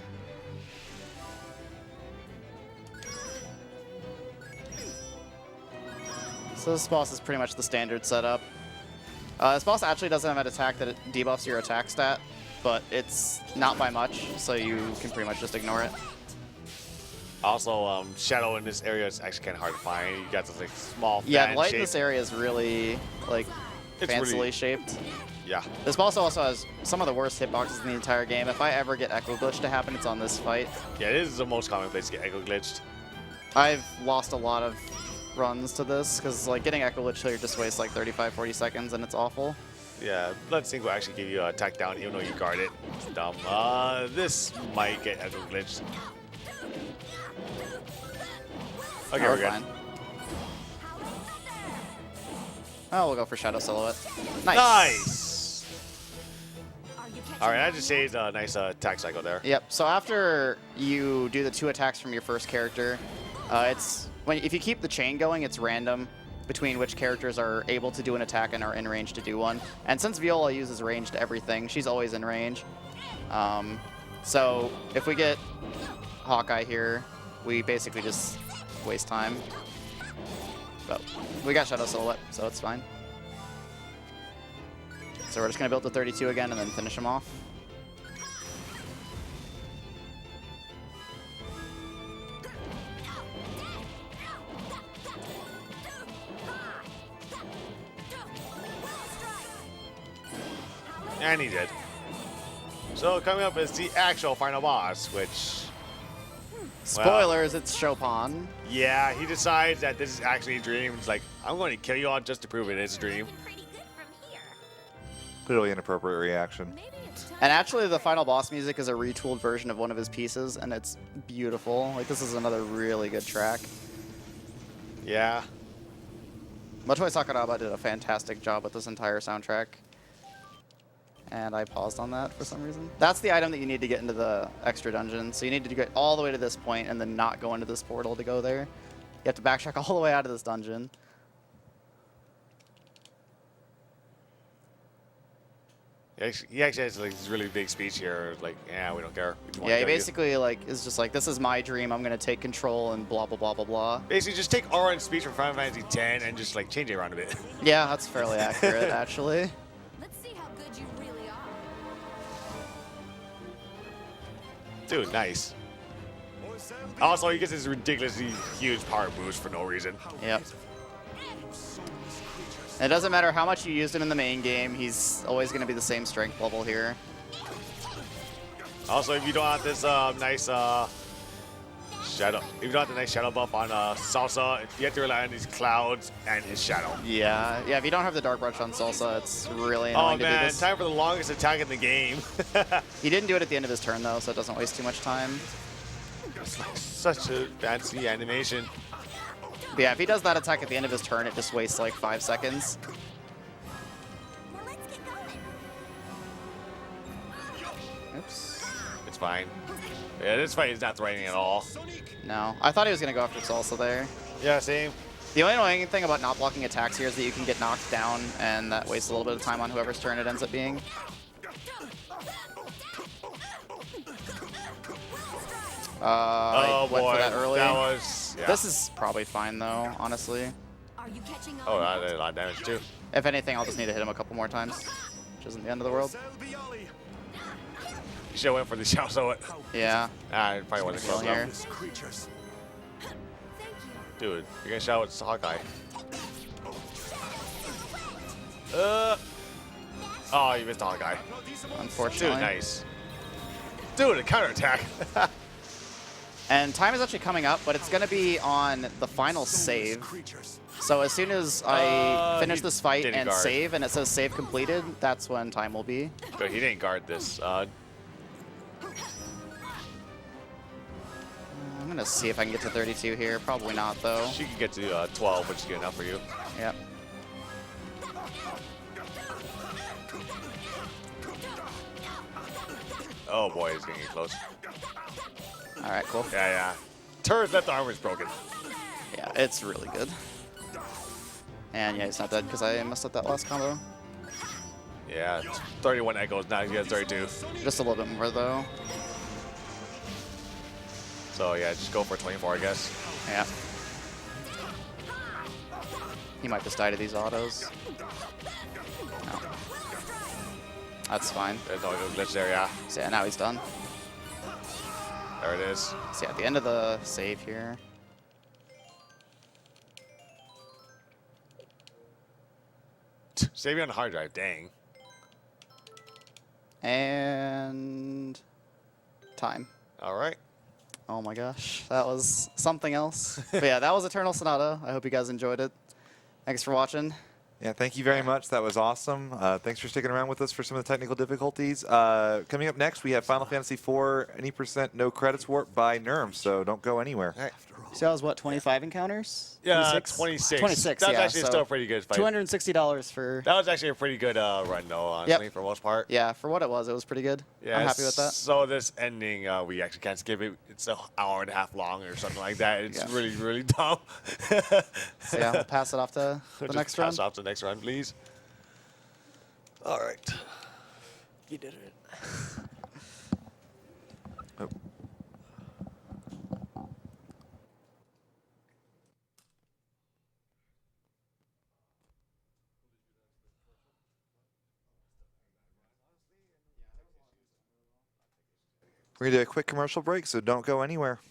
So this boss is pretty much the standard setup. This boss actually doesn't have an attack that it debuffs your attack stat, but it's not by much, so you can pretty much just ignore it. Also, shadow in this area is actually kind of hard to find. You got this like small fan Yeah, the light in shape. this area is really like It's fancily really- shaped. Yeah. This boss also has some of the worst hitboxes in the entire game. If I ever get Echo Glitch to happen, it's on this fight. Yeah, this is the most common place to get echo glitched. I've lost a lot of runs to this because like getting Echo Glitch here just wastes like 35-40 seconds and it's awful. Yeah, Blood Sync will actually give you a attack down even though you guard it. It's dumb. This might get echo glitched. Okay, Oh, we're good. fine. Oh, we'll go for Shadow Silhouette. Nice. Nice! Are you catching Alright, I on? just saved a nice attack cycle there. Yep. So after you do the 2 attacks from your first character, if you keep the chain going, it's random between which characters are able to do an attack and are in range to do one. And since Viola uses range to everything, she's always in range. So if we get Hawkeye here, we basically just waste time. But we got Shadow Silhouette, so it's fine. So we're just going to build the 32 again and then finish him off. And he did. So coming up is the actual final boss, which... Spoilers, it's Chopin. Yeah, he decides that this is actually a dream. He's like, I'm going to kill you all just to prove it is a dream. Pretty good from here. Clearly inappropriate reaction. Maybe it's time. And actually, the final boss music is a retooled version of one of his pieces, and it's beautiful. Like, this is another really good track. Yeah. Motoi Sakuraba did a fantastic job with this entire soundtrack. And I paused on that for some reason. That's the item that you need to get into the extra dungeon. So you need to get all the way to this point and then not go into this portal to go there. You have to backtrack all the way out of this dungeon. He actually has like this really big speech here. Like, yeah, we don't care. We just wanna Yeah, he kill you. basically like is just like, this is my dream. I'm gonna take control and blah blah blah blah blah. Basically, just take Auron's speech from Final Fantasy X and just like change it around a bit. Yeah, that's fairly accurate actually. Let's see how good you really are. Dude, nice. Also, he gets this ridiculously huge power boost for no reason. Yep. It doesn't matter how much you used him in the main game, he's always going to be the same strength level here. Also, if you don't have this nice shadow, if you don't have the nice shadow buff on Salsa, you have to rely on these clouds and his shadow. Yeah, if you don't have the Dark Brush on Salsa, it's really Oh annoying to do man, this. time for the longest attack in the game. He didn't do it at the end of his turn though, so it doesn't waste too much time. It's like such a fancy animation. But yeah, if he does that attack at the end of his turn, it just wastes like 5 seconds. Well, let's get going. Oops. It's fine. Yeah, this fight is not threatening at all. No, I thought he was going to go after Salsa there. Yeah, same. The only annoying thing about not blocking attacks here is that you can get knocked down, and that wastes a little bit of time on whoever's turn it ends up being. Oh I went boy, for that early. was. Yeah. This is probably fine though, honestly. Are you catching on? Oh, that did a lot of damage too. If anything, I'll just need to hit him a couple more times, which isn't the end of the world. You should have went for the shadow. So it. Yeah. Ah, it probably wasn't close Here. enough. Dude, you're gonna shout with Hawkeye. Oh, you missed Hawkeye. Unfortunately. Dude, nice. Dude, a counterattack. And time is actually coming up, but it's going to be on the final save. So as soon as I finish he this fight didn't and guard. save, and it says save completed, that's when time will be. But he didn't guard this. I'm going to see if I can get to 32 here. Probably not, though. She can get to 12, which is good enough for you. Yep. Oh boy, he's gonna get close. All right, cool. Yeah, yeah. Turret's left arm is broken. Yeah, it's really good. And yeah, he's not dead because I messed up that last combo. Yeah, 31 echoes, now he has 32. Just a little bit more, though. So yeah, just go for 24, I guess. Yeah. He might just die to these autos. No. That's fine. There's no glitch there, yeah. So yeah, now he's done. There it is. So yeah, at the end of the save here. Save you on the hard drive, dang. And time. All right. Oh my gosh, that was something else. But yeah, that was Eternal Sonata. I hope you guys enjoyed it. Thanks for watching. Yeah, thank you very much. That was awesome. Thanks for sticking around with us for some of the technical difficulties. Coming up next, we have Final Fantasy IV, any % no credits warp by Nerm, so don't go anywhere. All right. So that was what, 25 encounters? Yeah, 26? 26. 26, That was yeah, actually so still a pretty good fight. $260 for... That was actually a pretty good run, though, honestly, for the most part. Yeah, for what it was pretty good. Yeah, I'm happy with that. So this ending, we actually can't skip it. It's an hour and a half long or something like that. It's Yeah. really, really dumb. So yeah, we'll pass it off to the Just next pass round. off to the next round, please. All right. You did it. Oh. We're going to do a quick commercial break, so don't go anywhere.